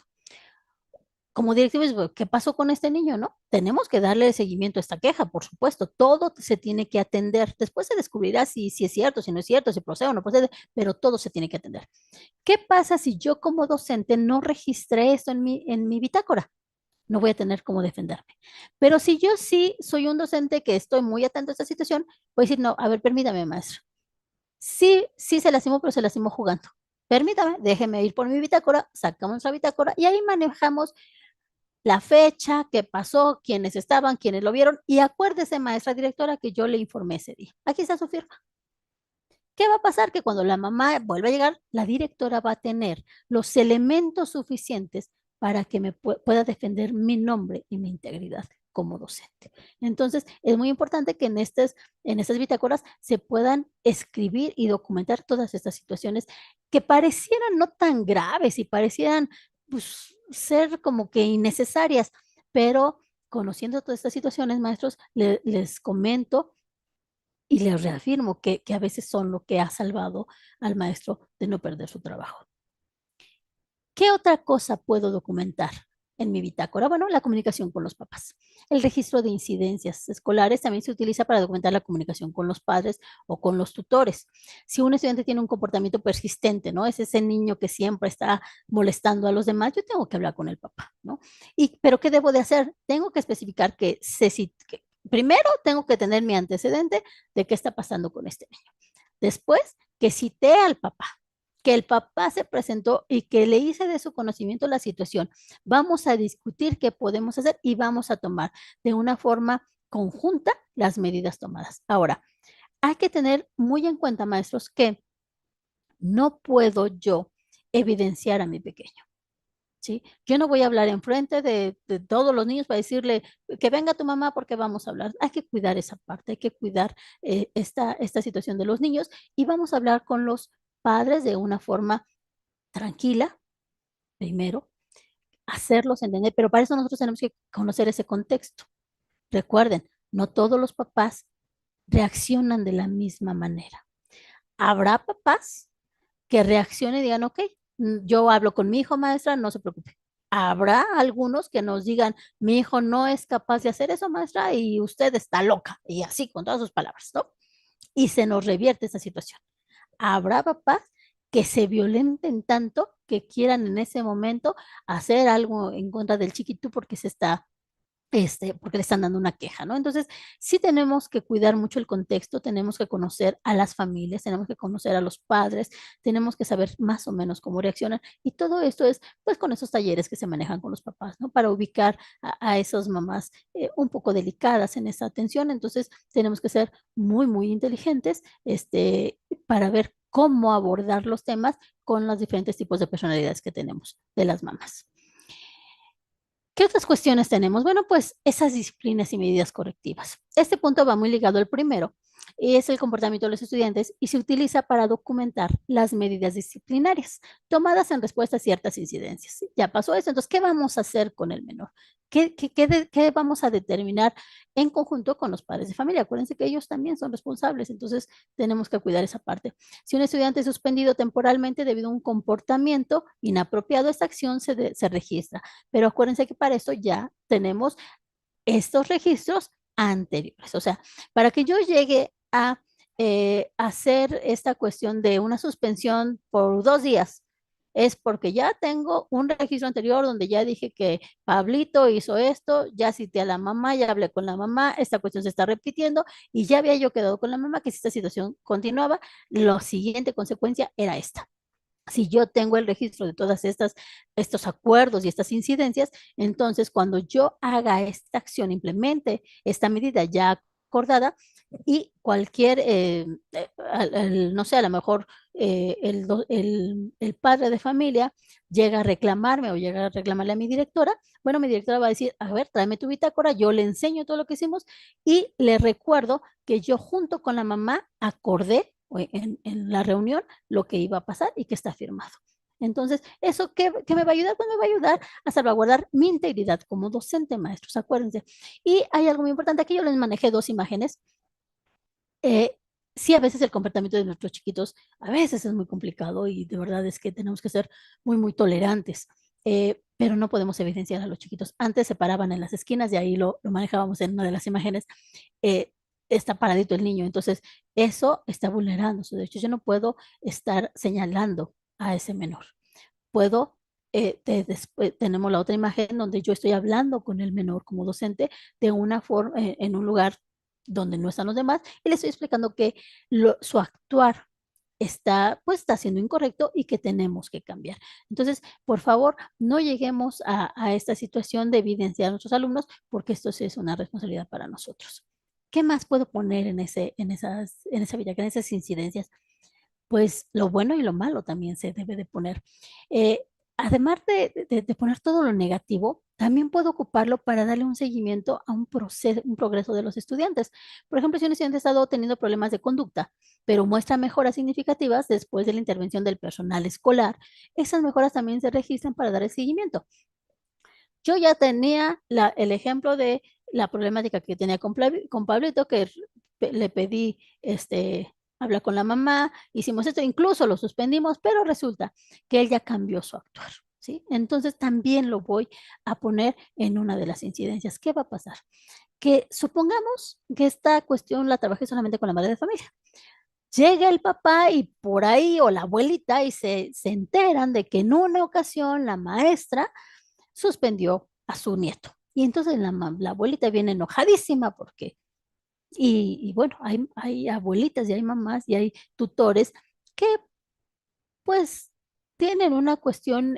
Como directivos, bueno, ¿qué pasó con este niño, no? Tenemos que darle seguimiento a esta queja, por supuesto, todo se tiene que atender. Después se descubrirá si es cierto, si no es cierto, si procede o no procede, pero todo se tiene que atender. ¿Qué pasa si yo como docente no registré esto en mi bitácora? No voy a tener cómo defenderme. Pero si yo sí soy un docente que estoy muy atento a esta situación, voy a decir, no, a ver, permítame, maestro. Sí, sí se lastimó, pero se lastimó jugando. Permítame, déjeme ir por mi bitácora, sacamos la bitácora y ahí manejamos la fecha, qué pasó, quiénes estaban, quiénes lo vieron. Y acuérdese, maestra directora, que yo le informé ese día. Aquí está su firma. ¿Qué va a pasar? Que cuando la mamá vuelva a llegar, la directora va a tener los elementos suficientes para que me pueda defender mi nombre y mi integridad como docente. Entonces, es muy importante que en estas bitácoras se puedan escribir y documentar todas estas situaciones que parecieran no tan graves y parecieran, pues, ser como que innecesarias, pero conociendo todas estas situaciones, maestros, les comento y les reafirmo que a veces son lo que ha salvado al maestro de no perder su trabajo. ¿Qué otra cosa puedo documentar en mi bitácora? Bueno, la comunicación con los papás. El registro de incidencias escolares también se utiliza para documentar la comunicación con los padres o con los tutores. Si un estudiante tiene un comportamiento persistente, ¿no? Es ese niño que siempre está molestando a los demás, yo tengo que hablar con el papá, ¿no? Pero ¿qué debo de hacer? Tengo que especificar que primero tengo que tener mi antecedente de qué está pasando con este niño. Después, que cité al papá, que el papá se presentó y que le hice de su conocimiento la situación. Vamos a discutir qué podemos hacer y vamos a tomar de una forma conjunta las medidas tomadas. Ahora, hay que tener muy en cuenta, maestros, que no puedo yo evidenciar a mi pequeño. ¿Sí? Yo no voy a hablar enfrente de todos los niños para decirle que venga tu mamá porque vamos a hablar. Hay que cuidar esa parte, hay que cuidar esta situación de los niños y vamos a hablar con los padres de una forma tranquila, primero, hacerlos entender, pero para eso nosotros tenemos que conocer ese contexto. Recuerden, no todos los papás reaccionan de la misma manera. Habrá papás que reaccionen y digan, ok, yo hablo con mi hijo, maestra, no se preocupe. Habrá algunos que nos digan, mi hijo no es capaz de hacer eso, maestra, y usted está loca, y así, con todas sus palabras, ¿no? Y se nos revierte esa situación. Habrá papás que se violenten tanto que quieran en ese momento hacer algo en contra del chiquito porque se está porque le están dando una queja, ¿no? Entonces, sí tenemos que cuidar mucho el contexto, tenemos que conocer a las familias, tenemos que conocer a los padres, tenemos que saber más o menos cómo reaccionan y todo esto es, pues, con esos talleres que se manejan con los papás, ¿no? Para ubicar a esas mamás un poco delicadas en esa atención, entonces tenemos que ser muy, muy inteligentes, para ver cómo abordar los temas con los diferentes tipos de personalidades que tenemos de las mamás. ¿Qué otras cuestiones tenemos? Bueno, pues esas disciplinas y medidas correctivas. Este punto va muy ligado al primero, y es el comportamiento de los estudiantes y se utiliza para documentar las medidas disciplinarias tomadas en respuesta a ciertas incidencias. Ya pasó eso, entonces, ¿qué vamos a hacer con el menor? ¿Qué vamos a determinar en conjunto con los padres de familia? Acuérdense que ellos también son responsables, entonces tenemos que cuidar esa parte. Si un estudiante es suspendido temporalmente debido a un comportamiento inapropiado, esta acción se registra, pero acuérdense que para esto ya tenemos estos registros anteriores. O sea, para que yo llegue a hacer esta cuestión de una suspensión por 2 días, es porque ya tengo un registro anterior donde ya dije que Pablito hizo esto, ya cité a la mamá, ya hablé con la mamá, esta cuestión se está repitiendo y ya había yo quedado con la mamá que si esta situación continuaba, la siguiente consecuencia era esta. Si yo tengo el registro de todas estos acuerdos y estas incidencias, entonces cuando yo haga esta acción, implemente esta medida ya acordada y cualquier, no sé, a lo mejor el padre de familia llega a reclamarme o llega a reclamarle a mi directora, bueno, mi directora va a decir, a ver, tráeme tu bitácora, yo le enseño todo lo que hicimos y le recuerdo que yo junto con la mamá acordé en la reunión lo que iba a pasar y que está firmado. Entonces, ¿eso qué me va a ayudar? Pues me va a ayudar a salvaguardar mi integridad como docente, maestros, acuérdense. Y hay algo muy importante, aquí yo les manejé 2 imágenes. Eh, sí, a veces el comportamiento de nuestros chiquitos, a veces es muy complicado y de verdad es que tenemos que ser muy, muy tolerantes, pero no podemos evidenciar a los chiquitos. Antes se paraban en las esquinas y ahí lo manejábamos en una de las imágenes. eh, Está paradito el niño, entonces eso está vulnerando su derecho. Yo no puedo estar señalando a ese menor. Puedo, después tenemos la otra imagen donde yo estoy hablando con el menor como docente de una forma, en un lugar donde no están los demás, y le estoy explicando que su actuar pues está siendo incorrecto y que tenemos que cambiar. Entonces, por favor, no lleguemos a esta situación de evidenciar a nuestros alumnos, porque esto sí es una responsabilidad para nosotros. ¿Qué más puedo poner en esa bitácora, en esas incidencias? Pues lo bueno y lo malo también se debe de poner. Eh, Además de poner todo lo negativo, también puedo ocuparlo para darle un seguimiento a un proceso, un progreso de los estudiantes. Por ejemplo, si un estudiante ha estado teniendo problemas de conducta, pero muestra mejoras significativas después de la intervención del personal escolar, esas mejoras también se registran para dar el seguimiento. Yo ya tenía el ejemplo de la problemática que tenía con Pablito, que le pedí, hablar con la mamá, hicimos esto, incluso lo suspendimos, pero resulta que él ya cambió su actuar, ¿sí? Entonces también lo voy a poner en una de las incidencias. ¿Qué va a pasar? Que supongamos que esta cuestión la trabajé solamente con la madre de familia. Llega el papá y por ahí, o la abuelita, y se enteran de que en una ocasión la maestra suspendió a su nieto. Y entonces la abuelita viene enojadísima porque, y bueno, hay abuelitas y hay mamás y hay tutores que pues tienen una cuestión,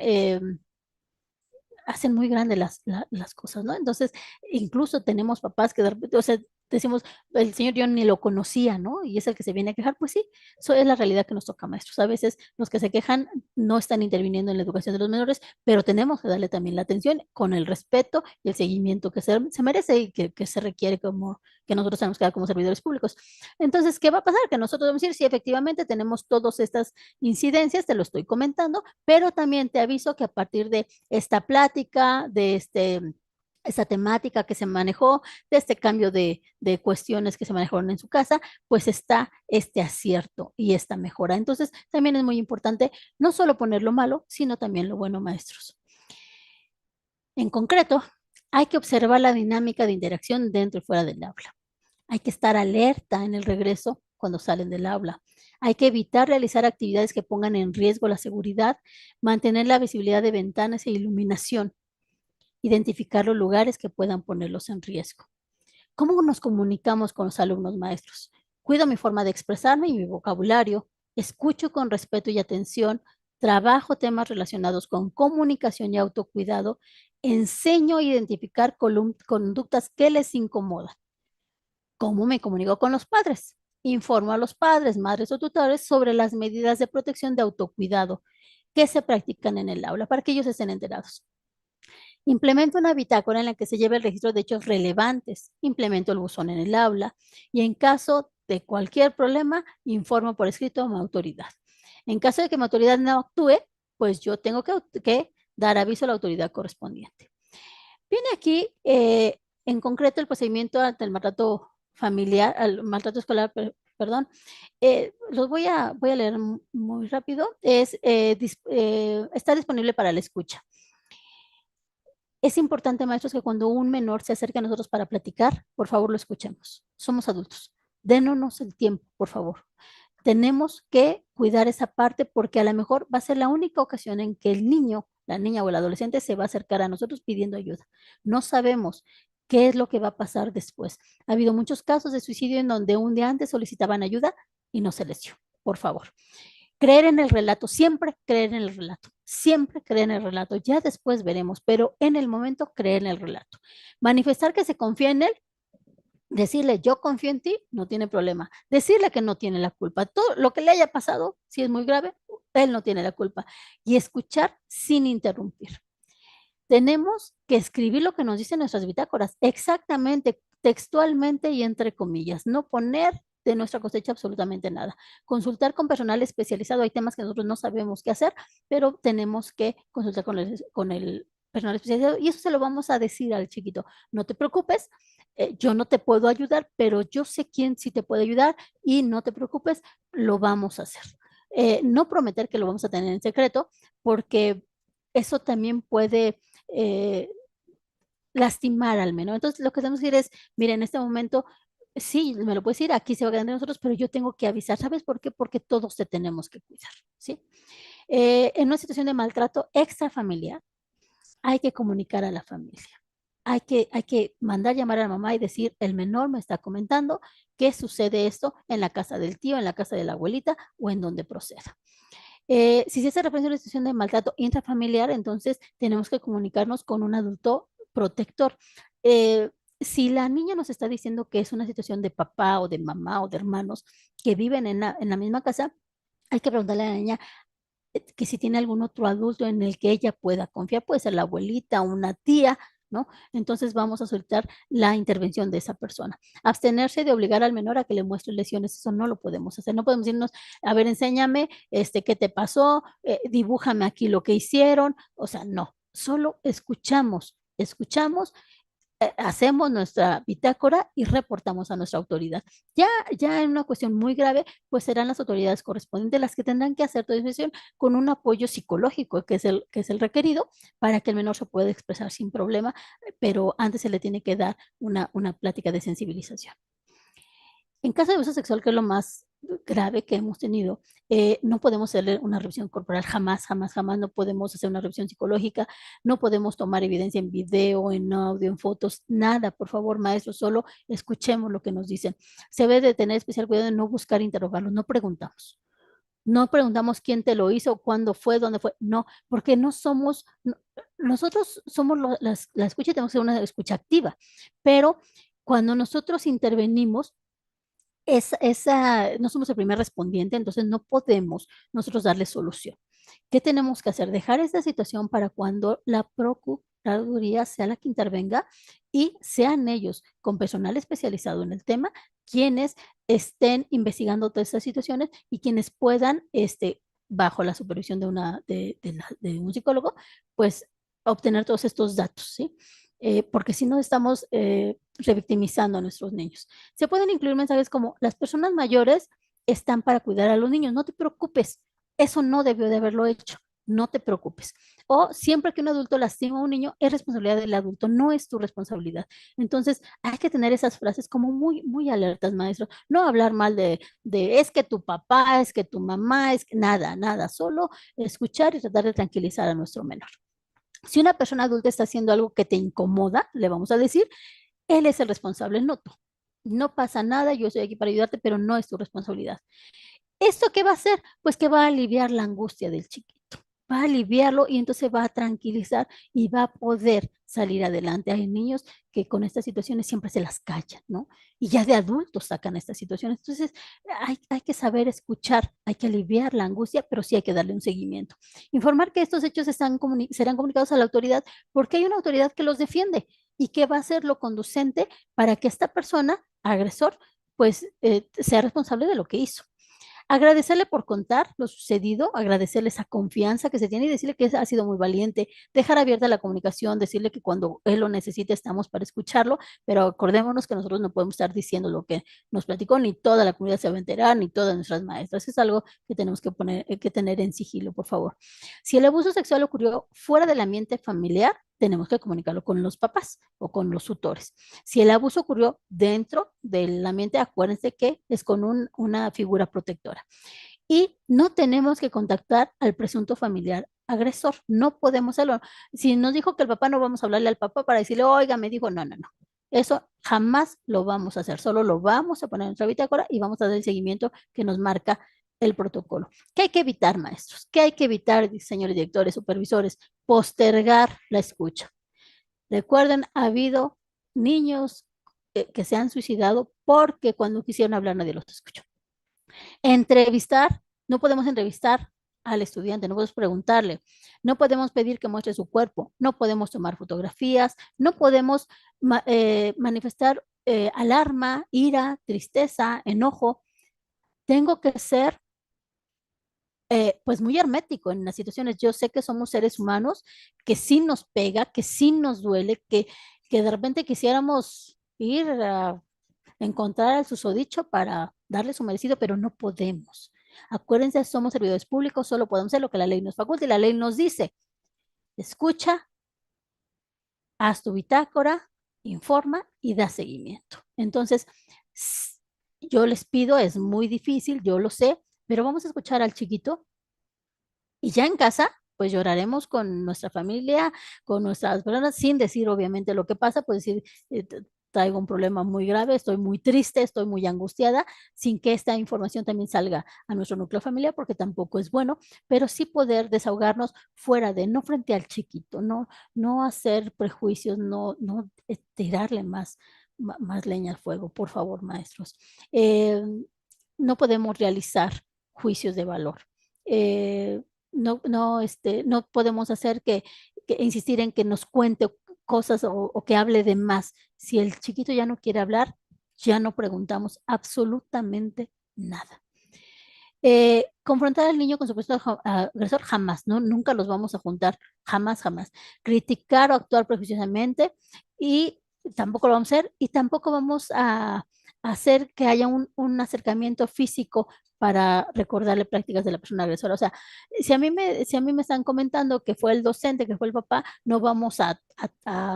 hacen muy grandes las cosas, ¿no? Entonces, incluso tenemos papás que de repente, o sea, decimos, el señor yo ni lo conocía, ¿no? Y es el que se viene a quejar, pues sí, eso es la realidad que nos toca, maestros. A veces los que se quejan no están interviniendo en la educación de los menores, pero tenemos que darle también la atención con el respeto y el seguimiento que se merece y que se requiere como que nosotros tenemos que dar como servidores públicos. Entonces, ¿qué va a pasar? Que nosotros vamos a decir, sí, efectivamente tenemos todas estas incidencias, te lo estoy comentando, pero también te aviso que a partir de esta plática, de esa temática que se manejó, de este cambio de cuestiones que se manejaron en su casa, pues está este acierto y esta mejora. Entonces, también es muy importante no solo poner lo malo, sino también lo bueno, maestros. En concreto, hay que observar la dinámica de interacción dentro y fuera del aula. Hay que estar alerta en el regreso cuando salen del aula. Hay que evitar realizar actividades que pongan en riesgo la seguridad, mantener la visibilidad de ventanas e iluminación, identificar los lugares que puedan ponerlos en riesgo. ¿Cómo nos comunicamos con los alumnos maestros? Cuido mi forma de expresarme y mi vocabulario, escucho con respeto y atención, trabajo temas relacionados con comunicación y autocuidado, enseño a identificar conductas que les incomodan. ¿Cómo me comunico con los padres? Informo a los padres, madres o tutores sobre las medidas de protección de autocuidado que se practican en el aula para que ellos estén enterados. Implemento una bitácora en la que se lleve el registro de hechos relevantes. Implemento el buzón en el aula y en caso de cualquier problema, informo por escrito a mi autoridad. En caso de que mi autoridad no actúe, pues yo tengo que dar aviso a la autoridad correspondiente. Viene aquí, en concreto, el procedimiento ante el maltrato familiar, al maltrato escolar, perdón. Los voy a leer muy rápido. Está disponible para la escucha. Es importante, maestros, que cuando un menor se acerque a nosotros para platicar, por favor lo escuchemos. Somos adultos. Dénonos el tiempo, por favor. Tenemos que cuidar esa parte porque a lo mejor va a ser la única ocasión en que el niño, la niña o el adolescente se va a acercar a nosotros pidiendo ayuda. No sabemos qué es lo que va a pasar después. Ha habido muchos casos de suicidio en donde un día antes solicitaban ayuda y no se les dio. Por favor. Creer en el relato, siempre creer en el relato, siempre creer en el relato, ya después veremos, pero en el momento creer en el relato. Manifestar que se confía en él, decirle yo confío en ti, no tiene problema. Decirle que no tiene la culpa. Todo lo que le haya pasado, si es muy grave, él no tiene la culpa. Y escuchar sin interrumpir. Tenemos que escribir lo que nos dicen nuestras bitácoras, exactamente, textualmente y entre comillas, no poner de nuestra cosecha absolutamente nada. Consultar con personal especializado, hay temas que nosotros no sabemos qué hacer, pero tenemos que consultar con el personal especializado y eso se lo vamos a decir al chiquito. No te preocupes, yo no te puedo ayudar, pero yo sé quién sí te puede ayudar y no te preocupes, lo vamos a hacer. No prometer que lo vamos a tener en secreto, porque eso también puede eh, lastimar al menos. Entonces, lo que tenemos que decir es, mira, en este momento, sí, me lo puedes decir, aquí se va a quedar de nosotros, pero yo tengo que avisar, ¿sabes por qué? Porque todos te tenemos que cuidar, ¿sí? En una situación de maltrato extrafamiliar, hay que comunicar a la familia. Hay que mandar llamar a la mamá y decir, el menor me está comentando que sucede esto en la casa del tío, en la casa de la abuelita o en donde proceda. Si se hace referencia a una situación de maltrato intrafamiliar, entonces tenemos que comunicarnos con un adulto protector. Eh, si la niña nos está diciendo que es una situación de papá o de mamá o de hermanos que viven en la misma casa, hay que preguntarle a la niña que si tiene algún otro adulto en el que ella pueda confiar, puede ser la abuelita, una tía, ¿no? Entonces vamos a solicitar la intervención de esa persona. Abstenerse de obligar al menor a que le muestre lesiones, eso no lo podemos hacer. No podemos irnos, a ver, enséñame, qué te pasó, dibújame aquí lo que hicieron, o sea, no, solo escuchamos, hacemos nuestra bitácora y reportamos a nuestra autoridad. Ya en una cuestión muy grave, pues serán las autoridades correspondientes las que tendrán que hacer toda decisión con un apoyo psicológico, que es el requerido, para que el menor se pueda expresar sin problema, pero antes se le tiene que dar una plática de sensibilización. En caso de abuso sexual, que es lo más grave que hemos tenido, no podemos hacerle una revisión corporal, jamás, jamás, jamás, no podemos hacer una revisión psicológica, no podemos tomar evidencia en video, en audio, en fotos, nada, por favor, maestro, solo escuchemos lo que nos dicen. Se debe de tener especial cuidado de no buscar interrogarlos, no preguntamos. No preguntamos quién te lo hizo, cuándo fue, dónde fue, no, porque no somos, nosotros somos la escucha y tenemos que ser una escucha activa, pero cuando nosotros intervenimos, no somos el primer respondiente, entonces no podemos nosotros darle solución. ¿Qué tenemos que hacer? Dejar esta situación para cuando la Procuraduría sea la que intervenga y sean ellos con personal especializado en el tema quienes estén investigando todas estas situaciones y quienes puedan, bajo la supervisión de un psicólogo, pues obtener todos estos datos, ¿sí? porque si no estamos revictimizando a nuestros niños. Se pueden incluir mensajes como las personas mayores están para cuidar a los niños, no te preocupes, eso no debió de haberlo hecho, no te preocupes. O siempre que un adulto lastima a un niño, es responsabilidad del adulto, no es tu responsabilidad. Entonces, hay que tener esas frases como muy, muy alertas, maestro. No hablar mal de es que tu papá, es que tu mamá, es que nada, nada, solo escuchar y tratar de tranquilizar a nuestro menor. Si una persona adulta está haciendo algo que te incomoda, le vamos a decir, él es el responsable, no tú. No pasa nada, yo estoy aquí para ayudarte, pero no es tu responsabilidad. ¿Esto qué va a hacer? Pues que va a aliviar la angustia del chiquito, va a aliviarlo y entonces va a tranquilizar y va a poder salir adelante. Hay niños que con estas situaciones siempre se las callan, ¿no? Y ya de adultos sacan estas situaciones. Entonces, hay que saber escuchar, hay que aliviar la angustia, pero sí hay que darle un seguimiento. Informar que estos hechos serán comunicados a la autoridad porque hay una autoridad que los defiende y que va a ser lo conducente para que esta persona, agresor, pues sea responsable de lo que hizo. Agradecerle por contar lo sucedido, agradecerle esa confianza que se tiene y decirle que ha sido muy valiente, dejar abierta la comunicación, decirle que cuando él lo necesite estamos para escucharlo, pero acordémonos que nosotros no podemos estar diciendo lo que nos platicó, ni toda la comunidad se va a enterar, ni todas nuestras maestras. Es algo que tenemos que tener en sigilo, por favor. Si el abuso sexual ocurrió fuera del ambiente familiar, tenemos que comunicarlo con los papás o con los tutores. Si el abuso ocurrió dentro del ambiente, acuérdense que es con una figura protectora. Y no tenemos que contactar al presunto familiar agresor. No podemos hacerlo. Si nos dijo que el papá, no vamos a hablarle al papá para decirle, oiga, me dijo, no, no, no. Eso jamás lo vamos a hacer. Solo lo vamos a poner en nuestra bitácora y vamos a dar el seguimiento que nos marca el protocolo. ¿Qué hay que evitar, maestros? ¿Qué hay que evitar, señores directores, supervisores? Postergar la escucha. Recuerden, ha habido niños que se han suicidado porque cuando quisieron hablar nadie los escuchó. Entrevistar, no podemos entrevistar al estudiante, no podemos preguntarle, no podemos pedir que muestre su cuerpo, no podemos tomar fotografías, no podemos manifestar alarma, ira, tristeza, enojo. Tengo que ser pues muy hermético en las situaciones. Yo sé que somos seres humanos, que sí nos pega, que sí nos duele, que de repente quisiéramos ir a encontrar al susodicho para darle su merecido, pero no podemos. Acuérdense, somos servidores públicos, solo podemos hacer lo que la ley nos faculta y la ley nos dice, escucha, haz tu bitácora, informa y da seguimiento. Entonces, yo les pido, es muy difícil, yo lo sé, pero vamos a escuchar al chiquito y ya en casa, pues lloraremos con nuestra familia, con nuestras personas, sin decir obviamente lo que pasa, pues decir, traigo un problema muy grave, estoy muy triste, estoy muy angustiada, sin que esta información también salga a nuestro núcleo familiar, porque tampoco es bueno, pero sí poder desahogarnos fuera de, no frente al chiquito, no hacer prejuicios, no tirarle más leña al fuego, por favor, maestros. No podemos realizar juicios de valor. Eh, no podemos hacer que insistir en que nos cuente cosas o que hable de más. Si el chiquito ya no quiere hablar, ya no preguntamos absolutamente nada. Confrontar al niño con su supuesto agresor, jamás, ¿no? Nunca los vamos a juntar, jamás, jamás. Criticar o actuar prejuiciosamente y tampoco lo vamos a hacer y tampoco vamos a hacer que haya un acercamiento físico para recordarle prácticas de la persona agresora. O sea, si a mí me están comentando que fue el docente, que fue el papá, no vamos a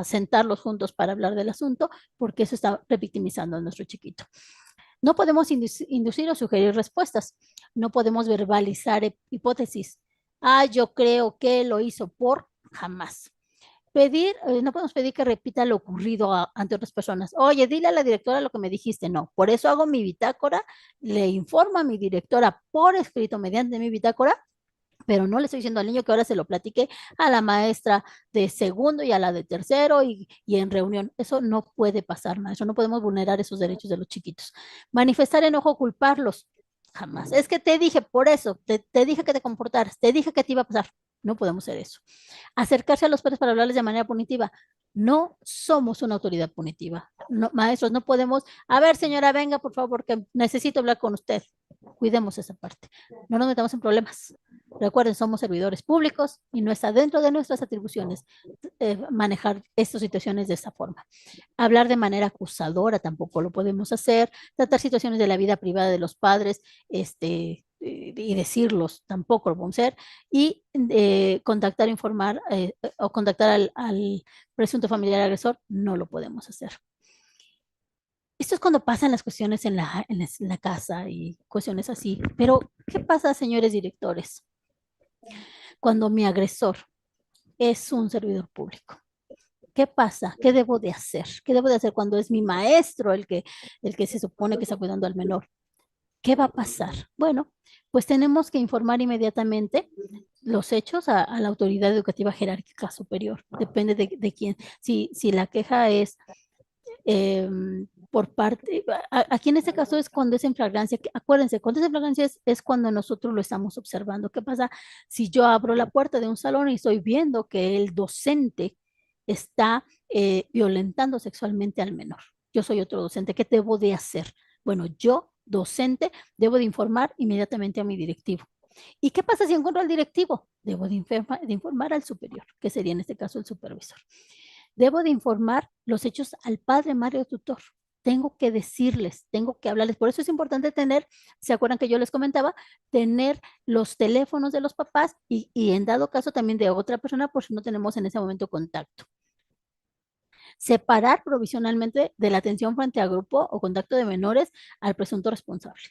sentarlos juntos para hablar del asunto porque eso está revictimizando a nuestro chiquito. No podemos inducir o sugerir respuestas. No podemos verbalizar hipótesis. Ah, yo creo que lo hizo por jamás. No podemos pedir que repita lo ocurrido ante otras personas. Oye, dile a la directora lo que me dijiste. No, por eso hago mi bitácora, le informo a mi directora por escrito mediante mi bitácora, pero no le estoy diciendo al niño que ahora se lo platique a la maestra de segundo y a la de tercero y en reunión. Eso no puede pasar, maestro. No podemos vulnerar esos derechos de los chiquitos. Manifestar enojo, culparlos. Jamás. Es que te dije por eso, te dije que te comportaras, te dije que te iba a pasar. No podemos hacer eso. Acercarse a los padres para hablarles de manera punitiva. No somos una autoridad punitiva. No, maestros, no podemos. A ver, señora, venga, por favor, porque necesito hablar con usted. Cuidemos esa parte. No nos metamos en problemas. Recuerden, somos servidores públicos y no está dentro de nuestras atribuciones manejar estas situaciones de esta forma. Hablar de manera acusadora tampoco lo podemos hacer. Tratar situaciones de la vida privada de los padres, y decirlos tampoco lo podemos hacer. Y contactar, informar o contactar al presunto familiar agresor, no lo podemos hacer. Esto es cuando pasan las cuestiones en la casa y cuestiones así. Pero, ¿qué pasa, señores directores? Cuando mi agresor es un servidor público. ¿Qué pasa? ¿Qué debo de hacer? ¿Qué debo de hacer cuando es mi maestro el que se supone que está cuidando al menor? ¿Qué va a pasar? Bueno, pues tenemos que informar inmediatamente los hechos a la autoridad educativa jerárquica superior. Depende de quién. Si la queja es eh, por parte, aquí en este caso es cuando es en flagrancia, acuérdense, cuando es en flagrancia es cuando nosotros lo estamos observando. ¿Qué pasa si yo abro la puerta de un salón y estoy viendo que el docente está violentando sexualmente al menor? Yo soy otro docente, ¿qué debo de hacer? Bueno, yo, docente, debo de informar inmediatamente a mi directivo. ¿Y qué pasa si encuentro al directivo? Debo de informar al superior, que sería en este caso el supervisor. Debo de informar los hechos al padre, madre o tutor. Tengo que decirles, tengo que hablarles. Por eso es importante tener, ¿se acuerdan que yo les comentaba? Tener los teléfonos de los papás y en dado caso también de otra persona por si no tenemos en ese momento contacto. Separar provisionalmente de la atención frente a grupo o contacto de menores al presunto responsable.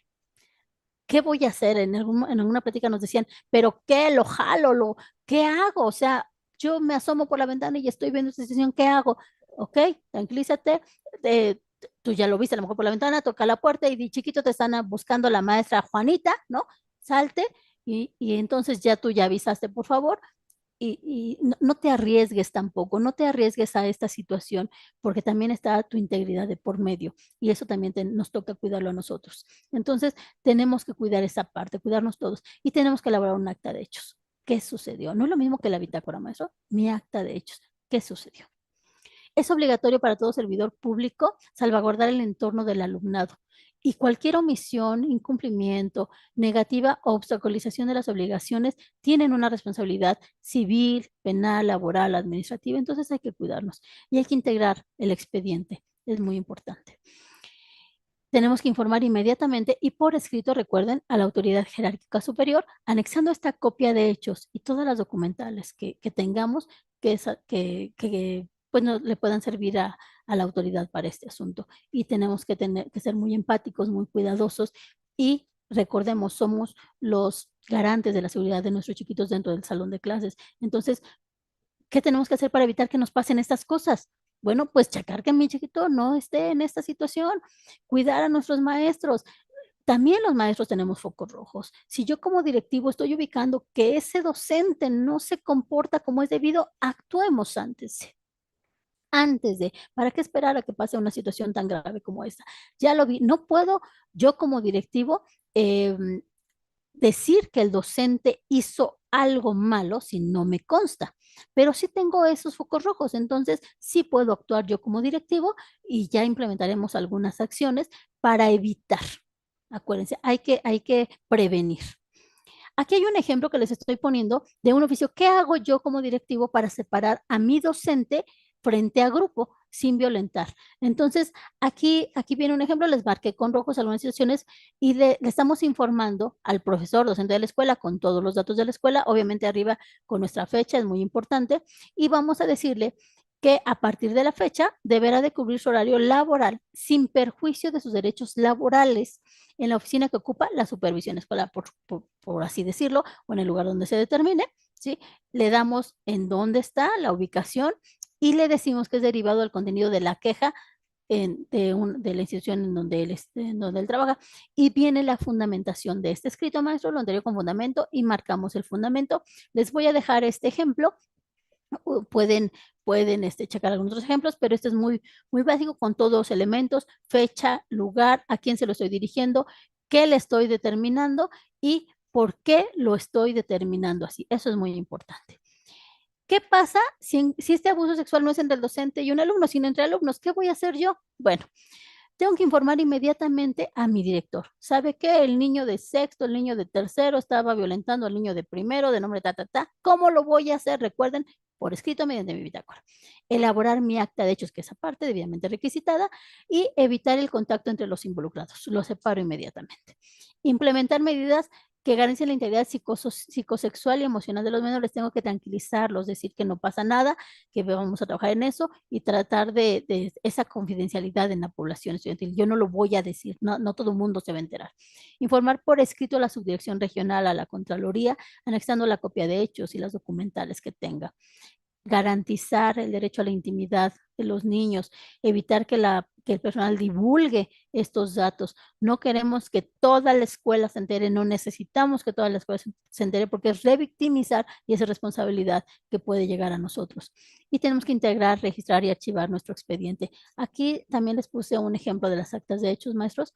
¿Qué voy a hacer? En alguna plática nos decían, ¿pero qué? ¿Lo jalo? ¿Qué hago? O sea, yo me asomo por la ventana y estoy viendo esta situación, ¿qué hago? Ok, tranquilízate, tú ya lo viste a lo mejor por la ventana, toca la puerta y di, chiquito, te están buscando la maestra Juanita, ¿no? Salte y entonces ya tú ya avisaste, por favor, y no te arriesgues tampoco, no te arriesgues a esta situación, porque también está tu integridad de por medio y eso también nos toca cuidarlo a nosotros. Entonces, tenemos que cuidar esa parte, cuidarnos todos y tenemos que elaborar un acta de hechos. ¿Qué sucedió? No es lo mismo que la bitácora, maestro, mi acta de hechos. ¿Qué sucedió? Es obligatorio para todo servidor público salvaguardar el entorno del alumnado y cualquier omisión, incumplimiento, negativa o obstaculización de las obligaciones tienen una responsabilidad civil, penal, laboral, administrativa. Entonces hay que cuidarnos y hay que integrar el expediente. Es muy importante. Tenemos que informar inmediatamente y por escrito, recuerden, a la autoridad jerárquica superior, anexando esta copia de hechos y todas las documentales que tengamos que pues no, le puedan servir a la autoridad para este asunto. Y tenemos que tener que ser muy empáticos, muy cuidadosos y recordemos, somos los garantes de la seguridad de nuestros chiquitos dentro del salón de clases. Entonces, ¿qué tenemos que hacer para evitar que nos pasen estas cosas? Bueno, pues checar que mi chiquito no esté en esta situación, cuidar a nuestros maestros. También los maestros tenemos focos rojos. Si yo como directivo estoy ubicando que ese docente no se comporta como es debido, actuemos antes de, ¿para qué esperar a que pase una situación tan grave como esta? Ya lo vi, no puedo yo como directivo decir que el docente hizo algo malo si no me consta, pero sí tengo esos focos rojos, entonces sí puedo actuar yo como directivo y ya implementaremos algunas acciones para evitar. Acuérdense, hay que prevenir. Aquí hay un ejemplo que les estoy poniendo de un oficio. ¿Qué hago yo como directivo para separar a mi docente frente a grupo sin violentar? Entonces, aquí viene un ejemplo, les marqué con rojos algunas situaciones y le estamos informando al profesor docente de la escuela con todos los datos de la escuela, obviamente arriba con nuestra fecha, es muy importante, y vamos a decirle que a partir de la fecha deberá de cubrir su horario laboral sin perjuicio de sus derechos laborales en la oficina que ocupa la supervisión escolar, por así decirlo, o en el lugar donde se determine, ¿sí? Le damos en dónde está la ubicación y le decimos que es derivado del contenido de la queja de la institución en donde él trabaja, y viene la fundamentación de este escrito, maestro, lo anterior con fundamento, y marcamos el fundamento. Les voy a dejar este ejemplo. Pueden, checar algunos otros ejemplos, pero este es muy, muy básico con todos los elementos, fecha, lugar, a quién se lo estoy dirigiendo, qué le estoy determinando y por qué lo estoy determinando así. Eso es muy importante. ¿Qué pasa si este abuso sexual no es entre el docente y un alumno, sino entre alumnos? ¿Qué voy a hacer yo? Bueno, tengo que informar inmediatamente a mi director. ¿Sabe qué? El niño de sexto, el niño de tercero estaba violentando al niño de primero, de nombre ta, ta, ta. ¿Cómo lo voy a hacer? Recuerden, por escrito mediante mi bitácora. Elaborar mi acta de hechos, que es aparte, debidamente requisitada, y evitar el contacto entre los involucrados. Lo separo inmediatamente. Implementar medidas que garanticen la integridad psicosexual y emocional de los menores. Tengo que tranquilizarlos, decir que no pasa nada, que vamos a trabajar en eso y tratar de esa confidencialidad en la población estudiantil. Yo no lo voy a decir, no todo el mundo se va a enterar. Informar por escrito a la subdirección regional, a la Contraloría, anexando la copia de hechos y las documentales que tenga. Garantizar el derecho a la intimidad de los niños, evitar que el personal divulgue estos datos. No queremos que toda la escuela se entere, no necesitamos que toda la escuela se entere porque es revictimizar y es responsabilidad que puede llegar a nosotros. Y tenemos que integrar, registrar y archivar nuestro expediente. Aquí también les puse un ejemplo de las actas de hechos, maestros.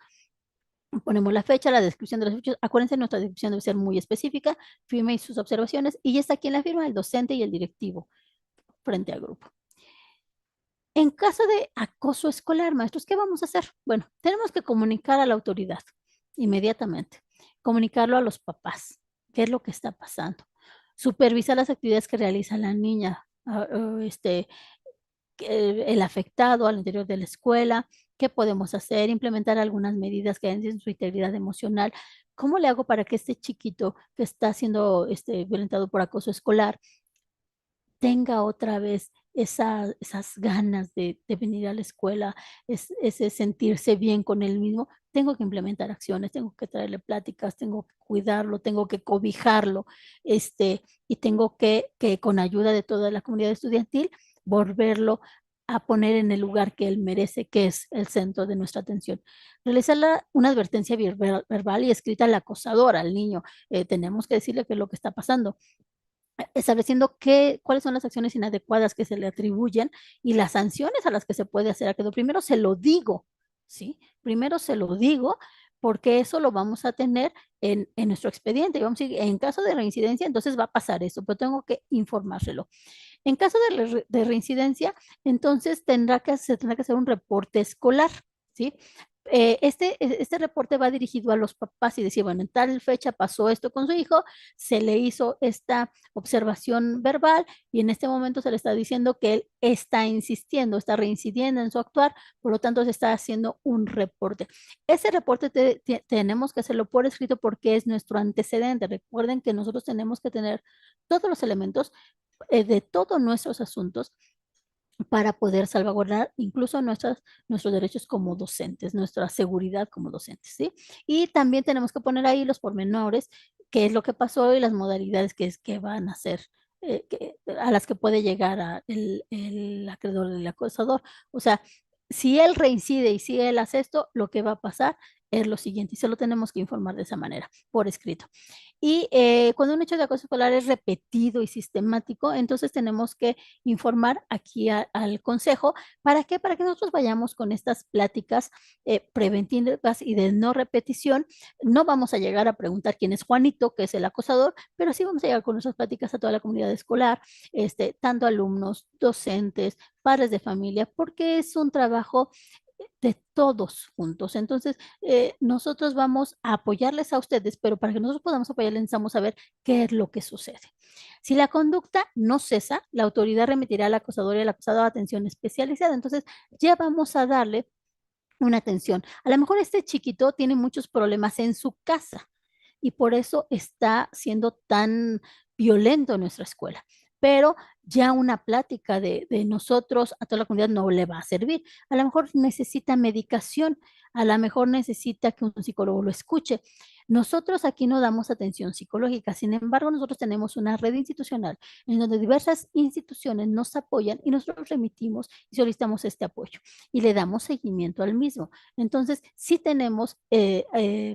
Ponemos la fecha, la descripción de los hechos. Acuérdense, nuestra descripción debe ser muy específica, firma y sus observaciones. Y ya está aquí en la firma el docente y el directivo frente al grupo. En caso de acoso escolar, maestros, ¿qué vamos a hacer? Bueno, tenemos que comunicar a la autoridad inmediatamente, comunicarlo a los papás, qué es lo que está pasando, supervisar las actividades que realiza la niña, el afectado al interior de la escuela, qué podemos hacer, implementar algunas medidas que garanticen su integridad emocional. ¿Cómo le hago para que este chiquito que está siendo violentado por acoso escolar tenga otra vez esas ganas de venir a la escuela, ese sentirse bien con él mismo? Tengo que implementar acciones, tengo que traerle pláticas, tengo que cuidarlo, tengo que cobijarlo, y tengo que con ayuda de toda la comunidad estudiantil, volverlo a poner en el lugar que él merece, que es el centro de nuestra atención. Realizar una advertencia verbal y escrita al acosador, al niño. Tenemos que decirle qué es lo que está pasando, estableciendo cuáles son las acciones inadecuadas que se le atribuyen y las sanciones a las que se puede hacer aquello. Primero se lo digo, ¿sí? Primero se lo digo porque eso lo vamos a tener en nuestro expediente. Y vamos a decir, en caso de reincidencia, entonces va a pasar esto, pero tengo que informárselo. En caso de reincidencia, entonces se tendrá que hacer un reporte escolar, ¿sí? Este reporte va dirigido a los papás y decir, bueno, en tal fecha pasó esto con su hijo, se le hizo esta observación verbal y en este momento se le está diciendo que él está insistiendo, está reincidiendo en su actuar, por lo tanto se está haciendo un reporte. Ese reporte tenemos que hacerlo por escrito porque es nuestro antecedente. Recuerden que nosotros tenemos que tener todos los elementos de todos nuestros asuntos para poder salvaguardar incluso nuestros derechos como docentes, nuestra seguridad como docentes, ¿sí? Y también tenemos que poner ahí los pormenores, qué es lo que pasó y las modalidades que van a ser, a las que puede llegar el acreedor del acosador. O sea, si él reincide y si él hace esto, lo que va a pasar es lo siguiente, y solo tenemos que informar de esa manera, por escrito. Y cuando un hecho de acoso escolar es repetido y sistemático, entonces tenemos que informar aquí al consejo. ¿Para qué? Para que nosotros vayamos con estas pláticas preventivas y de no repetición. No vamos a llegar a preguntar quién es Juanito, que es el acosador, pero sí vamos a llegar con nuestras pláticas a toda la comunidad escolar, tanto alumnos, docentes, padres de familia, porque es un trabajo de todos juntos. Entonces, nosotros vamos a apoyarles a ustedes, pero para que nosotros podamos apoyarles necesitamos saber qué es lo que sucede. Si la conducta no cesa, la autoridad remitirá al acosador y al acusado a atención especializada. Entonces, ya vamos a darle una atención. A lo mejor este chiquito tiene muchos problemas en su casa y por eso está siendo tan violento en nuestra escuela. Pero ya una plática de nosotros a toda la comunidad no le va a servir. A lo mejor necesita medicación, a lo mejor necesita que un psicólogo lo escuche. Nosotros aquí no damos atención psicológica, sin embargo, nosotros tenemos una red institucional en donde diversas instituciones nos apoyan y nosotros remitimos y solicitamos este apoyo y le damos seguimiento al mismo. Entonces, sí tenemos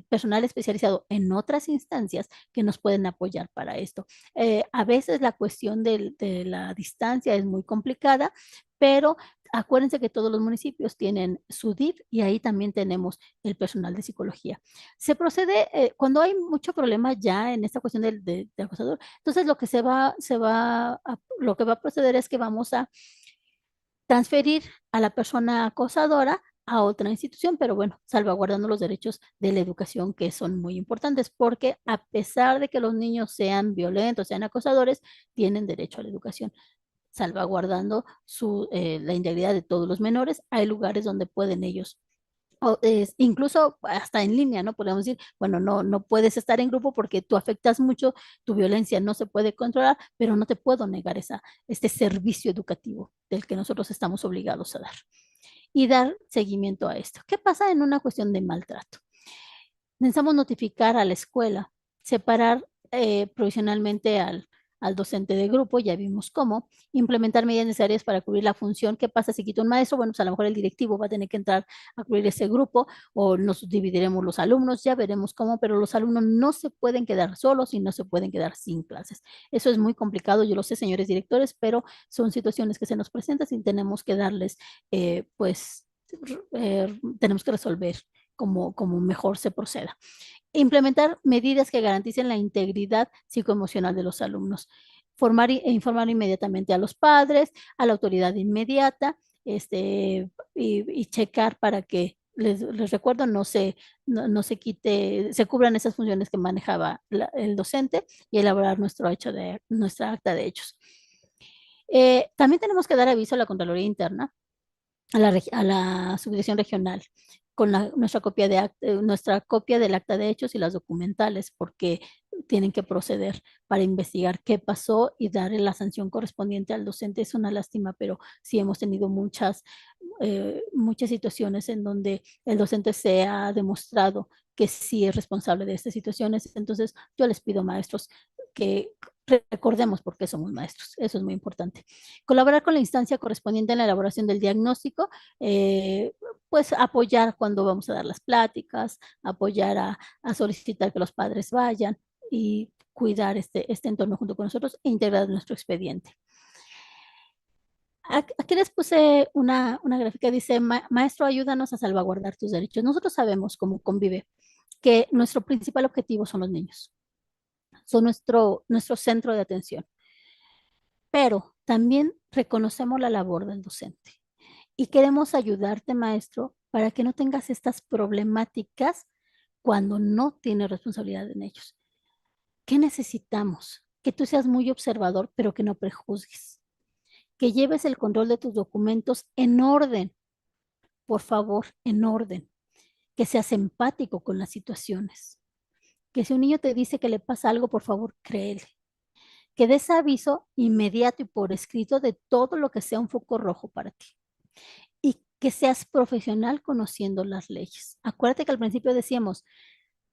personal especializado en otras instancias que nos pueden apoyar para esto. A veces la cuestión de la distancia es muy complicada, pero acuérdense que todos los municipios tienen su DIF y ahí también tenemos el personal de psicología. Se procede, cuando hay mucho problema ya en esta cuestión del acosador, entonces lo que va a proceder es que vamos a transferir a la persona acosadora a otra institución, pero bueno, salvaguardando los derechos de la educación que son muy importantes, porque a pesar de que los niños sean violentos, sean acosadores, tienen derecho a la educación, salvaguardando la integridad de todos los menores. Hay lugares donde pueden ellos incluso hasta en línea, ¿no? Podemos decir, bueno, no puedes estar en grupo porque tú afectas mucho, tu violencia no se puede controlar, pero no te puedo negar este servicio educativo del que nosotros estamos obligados a dar y dar seguimiento a esto. ¿Qué pasa en una cuestión de maltrato? Necesitamos notificar a la escuela, separar provisionalmente al docente de grupo, ya vimos cómo, implementar medidas necesarias para cubrir la función. ¿Qué pasa si quita un maestro? Bueno, pues a lo mejor el directivo va a tener que entrar a cubrir ese grupo o nos dividiremos los alumnos, ya veremos cómo, pero los alumnos no se pueden quedar solos y no se pueden quedar sin clases. Eso es muy complicado, yo lo sé, señores directores, pero son situaciones que se nos presentan y tenemos que darles, tenemos que resolver como mejor se proceda. Implementar medidas que garanticen la integridad psicoemocional de los alumnos. Formar e informar inmediatamente a los padres, a la autoridad inmediata, y checar para que, les recuerdo, no se quite, se cubran esas funciones que manejaba el docente y elaborar nuestra acta de hechos. También tenemos que dar aviso a la Contraloría Interna, a la subdirección regional con nuestra copia del acta de hechos y las documentales, porque tienen que proceder para investigar qué pasó y darle la sanción correspondiente al docente. Es una lástima, pero sí hemos tenido muchas situaciones en donde el docente se ha demostrado que sí es responsable de estas situaciones. Entonces, yo les pido, maestros, que recordemos por qué somos maestros. Eso es muy importante. Colaborar con la instancia correspondiente en la elaboración del diagnóstico, pues apoyar cuando vamos a dar las pláticas, apoyar a solicitar que los padres vayan y cuidar este entorno junto con nosotros e integrar nuestro expediente. Aquí les puse una gráfica, dice, maestro, ayúdanos a salvaguardar tus derechos. Nosotros sabemos cómo convive que nuestro principal objetivo son los niños, son nuestro centro de atención, pero también reconocemos la labor del docente y queremos ayudarte, maestro, para que no tengas estas problemáticas cuando no tienes responsabilidad en ellos. ¿Qué necesitamos? Que tú seas muy observador, pero que no prejuzgues. Que lleves el control de tus documentos en orden, por favor, en orden. Que seas empático con las situaciones. Que si un niño te dice que le pasa algo, por favor, créele. Que des aviso inmediato y por escrito de todo lo que sea un foco rojo para ti. Y que seas profesional conociendo las leyes. Acuérdate que al principio decíamos,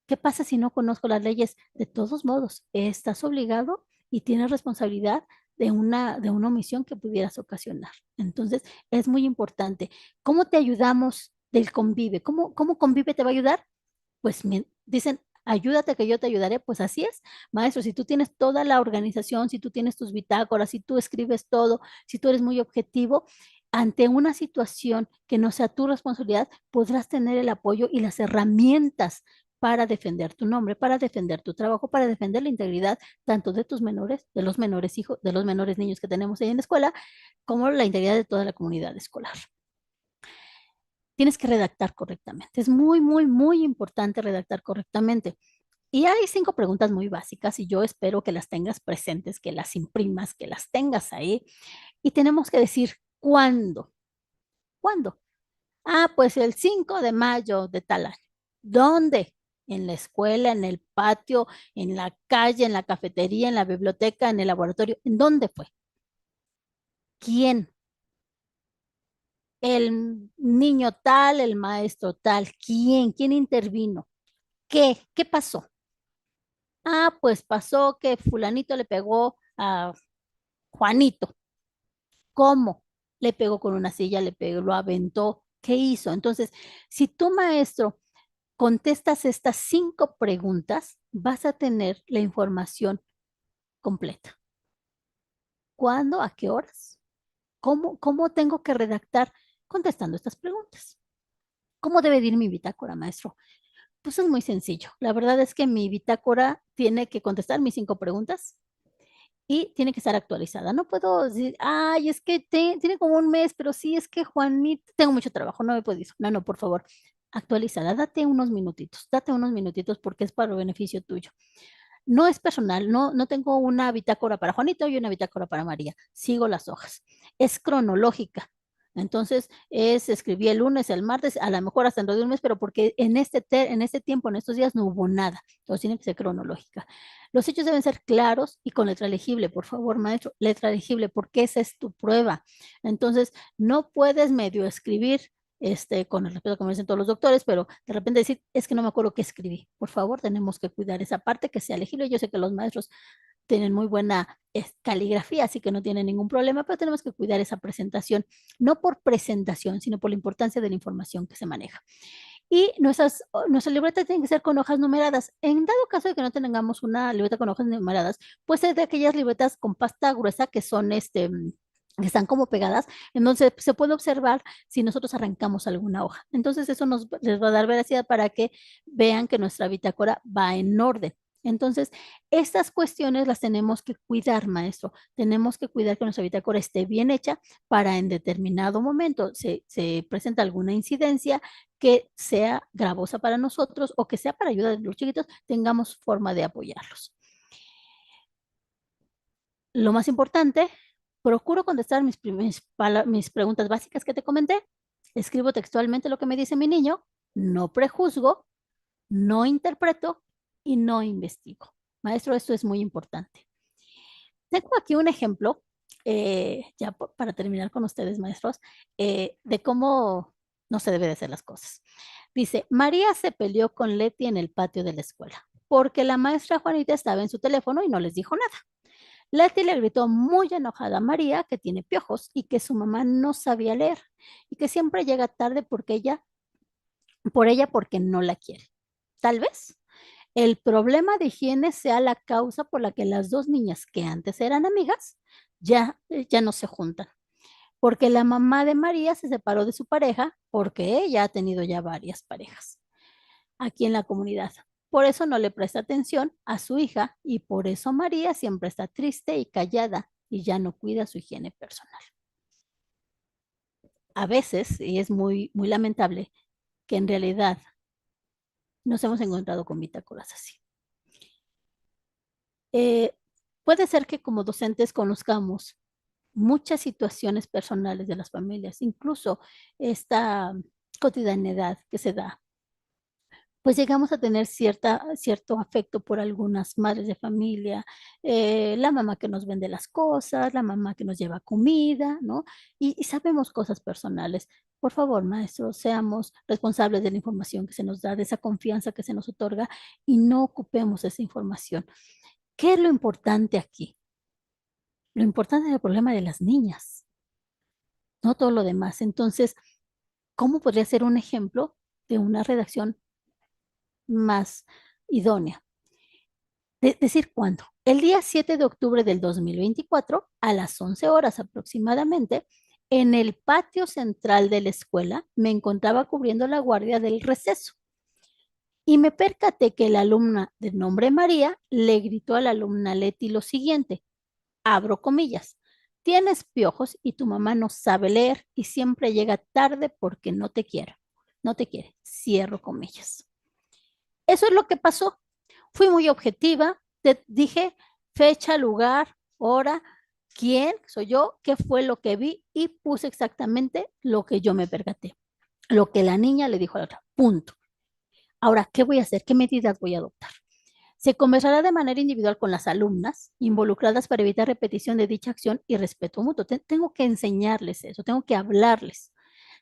¿qué pasa si no conozco las leyes? De todos modos, estás obligado y tienes responsabilidad de una omisión que pudieras ocasionar. Entonces, es muy importante. ¿Cómo te ayudamos del convive? ¿Cómo convive te va a ayudar? Pues dicen, ayúdate que yo te ayudaré. Pues así es, maestro, si tú tienes toda la organización, si tú tienes tus bitácoras, si tú escribes todo, si tú eres muy objetivo, ante una situación que no sea tu responsabilidad, podrás tener el apoyo y las herramientas para defender tu nombre, para defender tu trabajo, para defender la integridad tanto de tus menores, de los menores hijos, de los menores niños que tenemos ahí en la escuela, como la integridad de toda la comunidad escolar. Tienes que redactar correctamente. Es muy, muy, muy importante redactar correctamente. Y hay 5 preguntas muy básicas y yo espero que las tengas presentes, que las imprimas, que las tengas ahí. Y tenemos que decir cuándo. ¿Cuándo? Ah, pues el 5 de mayo de tal año. ¿Dónde? En la escuela, en el patio, en la calle, en la cafetería, en la biblioteca, en el laboratorio. ¿En dónde fue? ¿Quién? El niño tal, el maestro tal. ¿Quién? ¿Quién intervino? ¿Qué? ¿Qué pasó? Ah, pues pasó que fulanito le pegó a Juanito. ¿Cómo? Le pegó con una silla, le pegó, lo aventó. ¿Qué hizo? Entonces, si tu maestro contestas estas 5 preguntas, vas a tener la información completa. ¿Cuándo? ¿A qué horas? ¿Cómo tengo que redactar contestando estas preguntas? ¿Cómo debe ir mi bitácora, maestro? Pues es muy sencillo. La verdad es que mi bitácora tiene que contestar mis 5 preguntas y tiene que estar actualizada. No puedo decir, ay, es que tiene como un mes, pero sí, es que Juanita, tengo mucho trabajo, no me puedo ir. No, no, por favor, actualízala, date unos minutitos porque es para el beneficio tuyo. No es personal, no tengo una bitácora para Juanito y una bitácora para María. Sigo las hojas. Es cronológica. Entonces, escribí el lunes, el martes, a lo mejor hasta dentro de un mes, pero porque en este tiempo, en estos días, no hubo nada. Entonces, tiene que ser cronológica. Los hechos deben ser claros y con letra legible. Por favor, maestro, letra legible, porque esa es tu prueba. Entonces, no puedes medio escribir con el respeto que me dicen todos los doctores, pero de repente decir, es que no me acuerdo qué escribí. Por favor, tenemos que cuidar esa parte, que sea legible. Yo sé que los maestros tienen muy buena caligrafía, así que no tienen ningún problema, pero tenemos que cuidar esa presentación, no por presentación, sino por la importancia de la información que se maneja. Y nuestras libretas tienen que ser con hojas numeradas. En dado caso de que no tengamos una libreta con hojas numeradas, pues es de aquellas libretas con pasta gruesa que son que están como pegadas, entonces se puede observar si nosotros arrancamos alguna hoja. Entonces eso les va a dar veracidad para que vean que nuestra bitácora va en orden. Entonces, estas cuestiones las tenemos que cuidar, maestro. Tenemos que cuidar que nuestra bitácora esté bien hecha para en determinado momento se presenta alguna incidencia que sea gravosa para nosotros o que sea para ayudar a los chiquitos, tengamos forma de apoyarlos. Lo más importante, procuro contestar mis preguntas básicas que te comenté. Escribo textualmente lo que me dice mi niño, no prejuzgo, no interpreto y no investigo. Maestro, esto es muy importante. Tengo aquí un ejemplo, ya para terminar con ustedes, maestros, de cómo no se debe de hacer las cosas. Dice, María se peleó con Leti en el patio de la escuela porque la maestra Juanita estaba en su teléfono y no les dijo nada. Leti le gritó muy enojada a María que tiene piojos y que su mamá no sabía leer y que siempre llega tarde por ella porque no la quiere. Tal vez el problema de higiene sea la causa por la que las dos niñas que antes eran amigas ya no se juntan. Porque la mamá de María se separó de su pareja porque ella ha tenido ya varias parejas aquí en la comunidad. Por eso no le presta atención a su hija y por eso María siempre está triste y callada y ya no cuida su higiene personal. A veces, y es muy lamentable, que en realidad nos hemos encontrado con bitácoras así. Eh, Puede ser que como docentes conozcamos muchas situaciones personales de las familias, incluso esta cotidianidad que se da, pues llegamos a tener cierto afecto por algunas madres de familia, la mamá que nos vende las cosas, la mamá que nos lleva comida, ¿no? Y sabemos cosas personales. Por favor, maestros, seamos responsables de la información que se nos da, de esa confianza que se nos otorga y no ocupemos esa información. ¿Qué es lo importante aquí? Lo importante es el problema de las niñas, no todo lo demás. Entonces, ¿cómo podría ser un ejemplo de una redacción más idónea? Decir cuándo. El día 7 de octubre del 2024, a las 11 horas aproximadamente, en el patio central de la escuela, me encontraba cubriendo la guardia del receso y me percaté que la alumna de nombre María le gritó a la alumna Leti lo siguiente, abro comillas, tienes piojos y tu mamá no sabe leer y siempre llega tarde porque no te quiere, cierro comillas. Eso es lo que pasó. Fui muy objetiva, te dije fecha, lugar, hora, quién soy yo, qué fue lo que vi y puse exactamente lo que yo me percaté, lo que la niña le dijo a la otra, punto. Ahora, ¿qué voy a hacer? ¿Qué medidas voy a adoptar? Se conversará de manera individual con las alumnas involucradas para evitar repetición de dicha acción y respeto mutuo. Tengo que enseñarles eso, tengo que hablarles.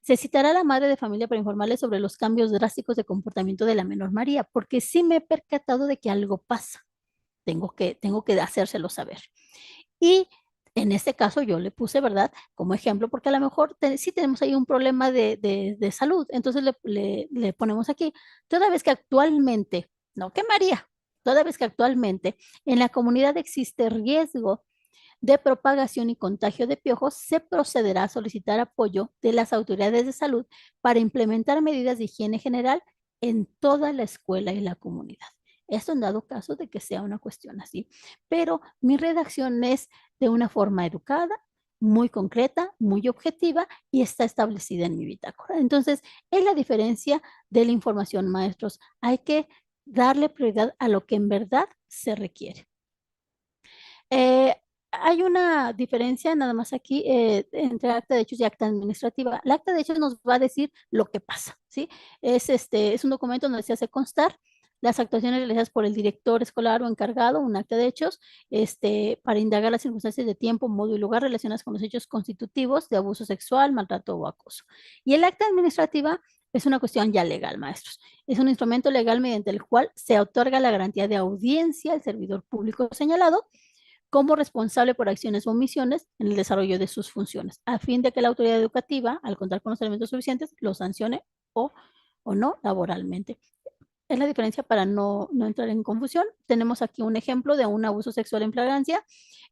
Se citará a la madre de familia para informarles sobre los cambios drásticos de comportamiento de la menor María, porque sí me he percatado de que algo pasa. Tengo que hacérselo saber. Y en este caso yo le puse, ¿verdad? Como ejemplo, porque a lo mejor sí tenemos ahí un problema de salud. Entonces le ponemos aquí, toda vez que actualmente, no que María, toda vez que actualmente en la comunidad existe riesgo de propagación y contagio de piojos, se procederá a solicitar apoyo de las autoridades de salud para implementar medidas de higiene general en toda la escuela y la comunidad. Esto en dado caso de que sea una cuestión así. Pero mi redacción es de una forma educada, muy concreta, muy objetiva y está establecida en mi bitácora. Entonces, es la diferencia de la información, maestros. Hay que darle prioridad a lo que en verdad se requiere. Eh, Hay una diferencia nada más aquí entre acta de hechos y acta administrativa. La acta de hechos nos va a decir lo que pasa, ¿sí? Es un documento donde se hace constar las actuaciones realizadas por el director escolar o encargado, un acta de hechos, para indagar las circunstancias de tiempo, modo y lugar relacionadas con los hechos constitutivos de abuso sexual, maltrato o acoso. Y el acta administrativa es una cuestión ya legal, maestros. Es un instrumento legal mediante el cual se otorga la garantía de audiencia al servidor público señalado como responsable por acciones o omisiones en el desarrollo de sus funciones, a fin de que la autoridad educativa, al contar con los elementos suficientes, lo sancione o, o no laboralmente. Es la diferencia para no entrar en confusión. Tenemos aquí un ejemplo de un abuso sexual en flagrancia.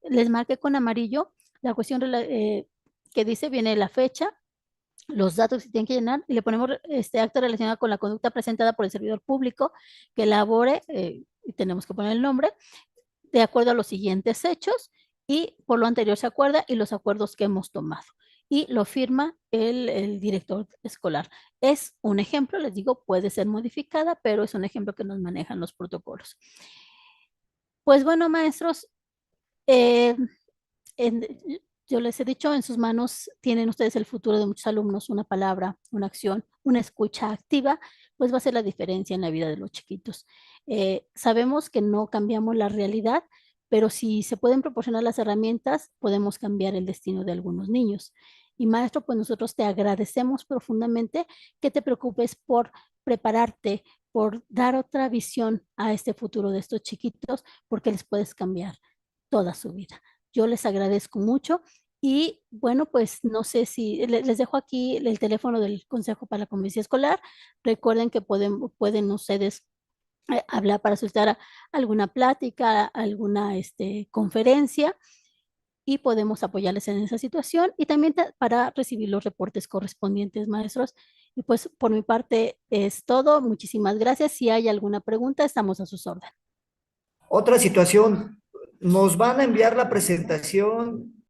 Les marqué con amarillo la cuestión que dice, viene la fecha, los datos que tienen que llenar y le ponemos este acto relacionado con la conducta presentada por el servidor público que elabore, y tenemos que poner el nombre, de acuerdo a los siguientes hechos y por lo anterior se acuerda y los acuerdos que hemos tomado. Y lo firma el director escolar. Es un ejemplo, les digo, puede ser modificada, pero es un ejemplo que nos manejan los protocolos. Pues bueno, maestros, eh, en, yo les he dicho, en sus manos tienen ustedes el futuro de muchos alumnos, una palabra, una acción, una escucha activa, pues va a ser la diferencia en la vida de los chiquitos. Sabemos que no cambiamos la realidad, pero si se pueden proporcionar las herramientas, podemos cambiar el destino de algunos niños. Y maestro, pues nosotros te agradecemos profundamente que te preocupes por prepararte, por dar otra visión a este futuro de estos chiquitos, porque les puedes cambiar toda su vida. Yo les agradezco mucho y bueno, pues no sé si les dejo aquí el teléfono del Consejo para la Convivencia Escolar. Recuerden que pueden ustedes hablar para solicitar alguna plática, alguna conferencia y podemos apoyarles en esa situación y también para recibir los reportes correspondientes, maestros. Y pues por mi parte es todo. Muchísimas gracias. Si hay alguna pregunta, estamos a sus órdenes. Otra situación, nos van a enviar la presentación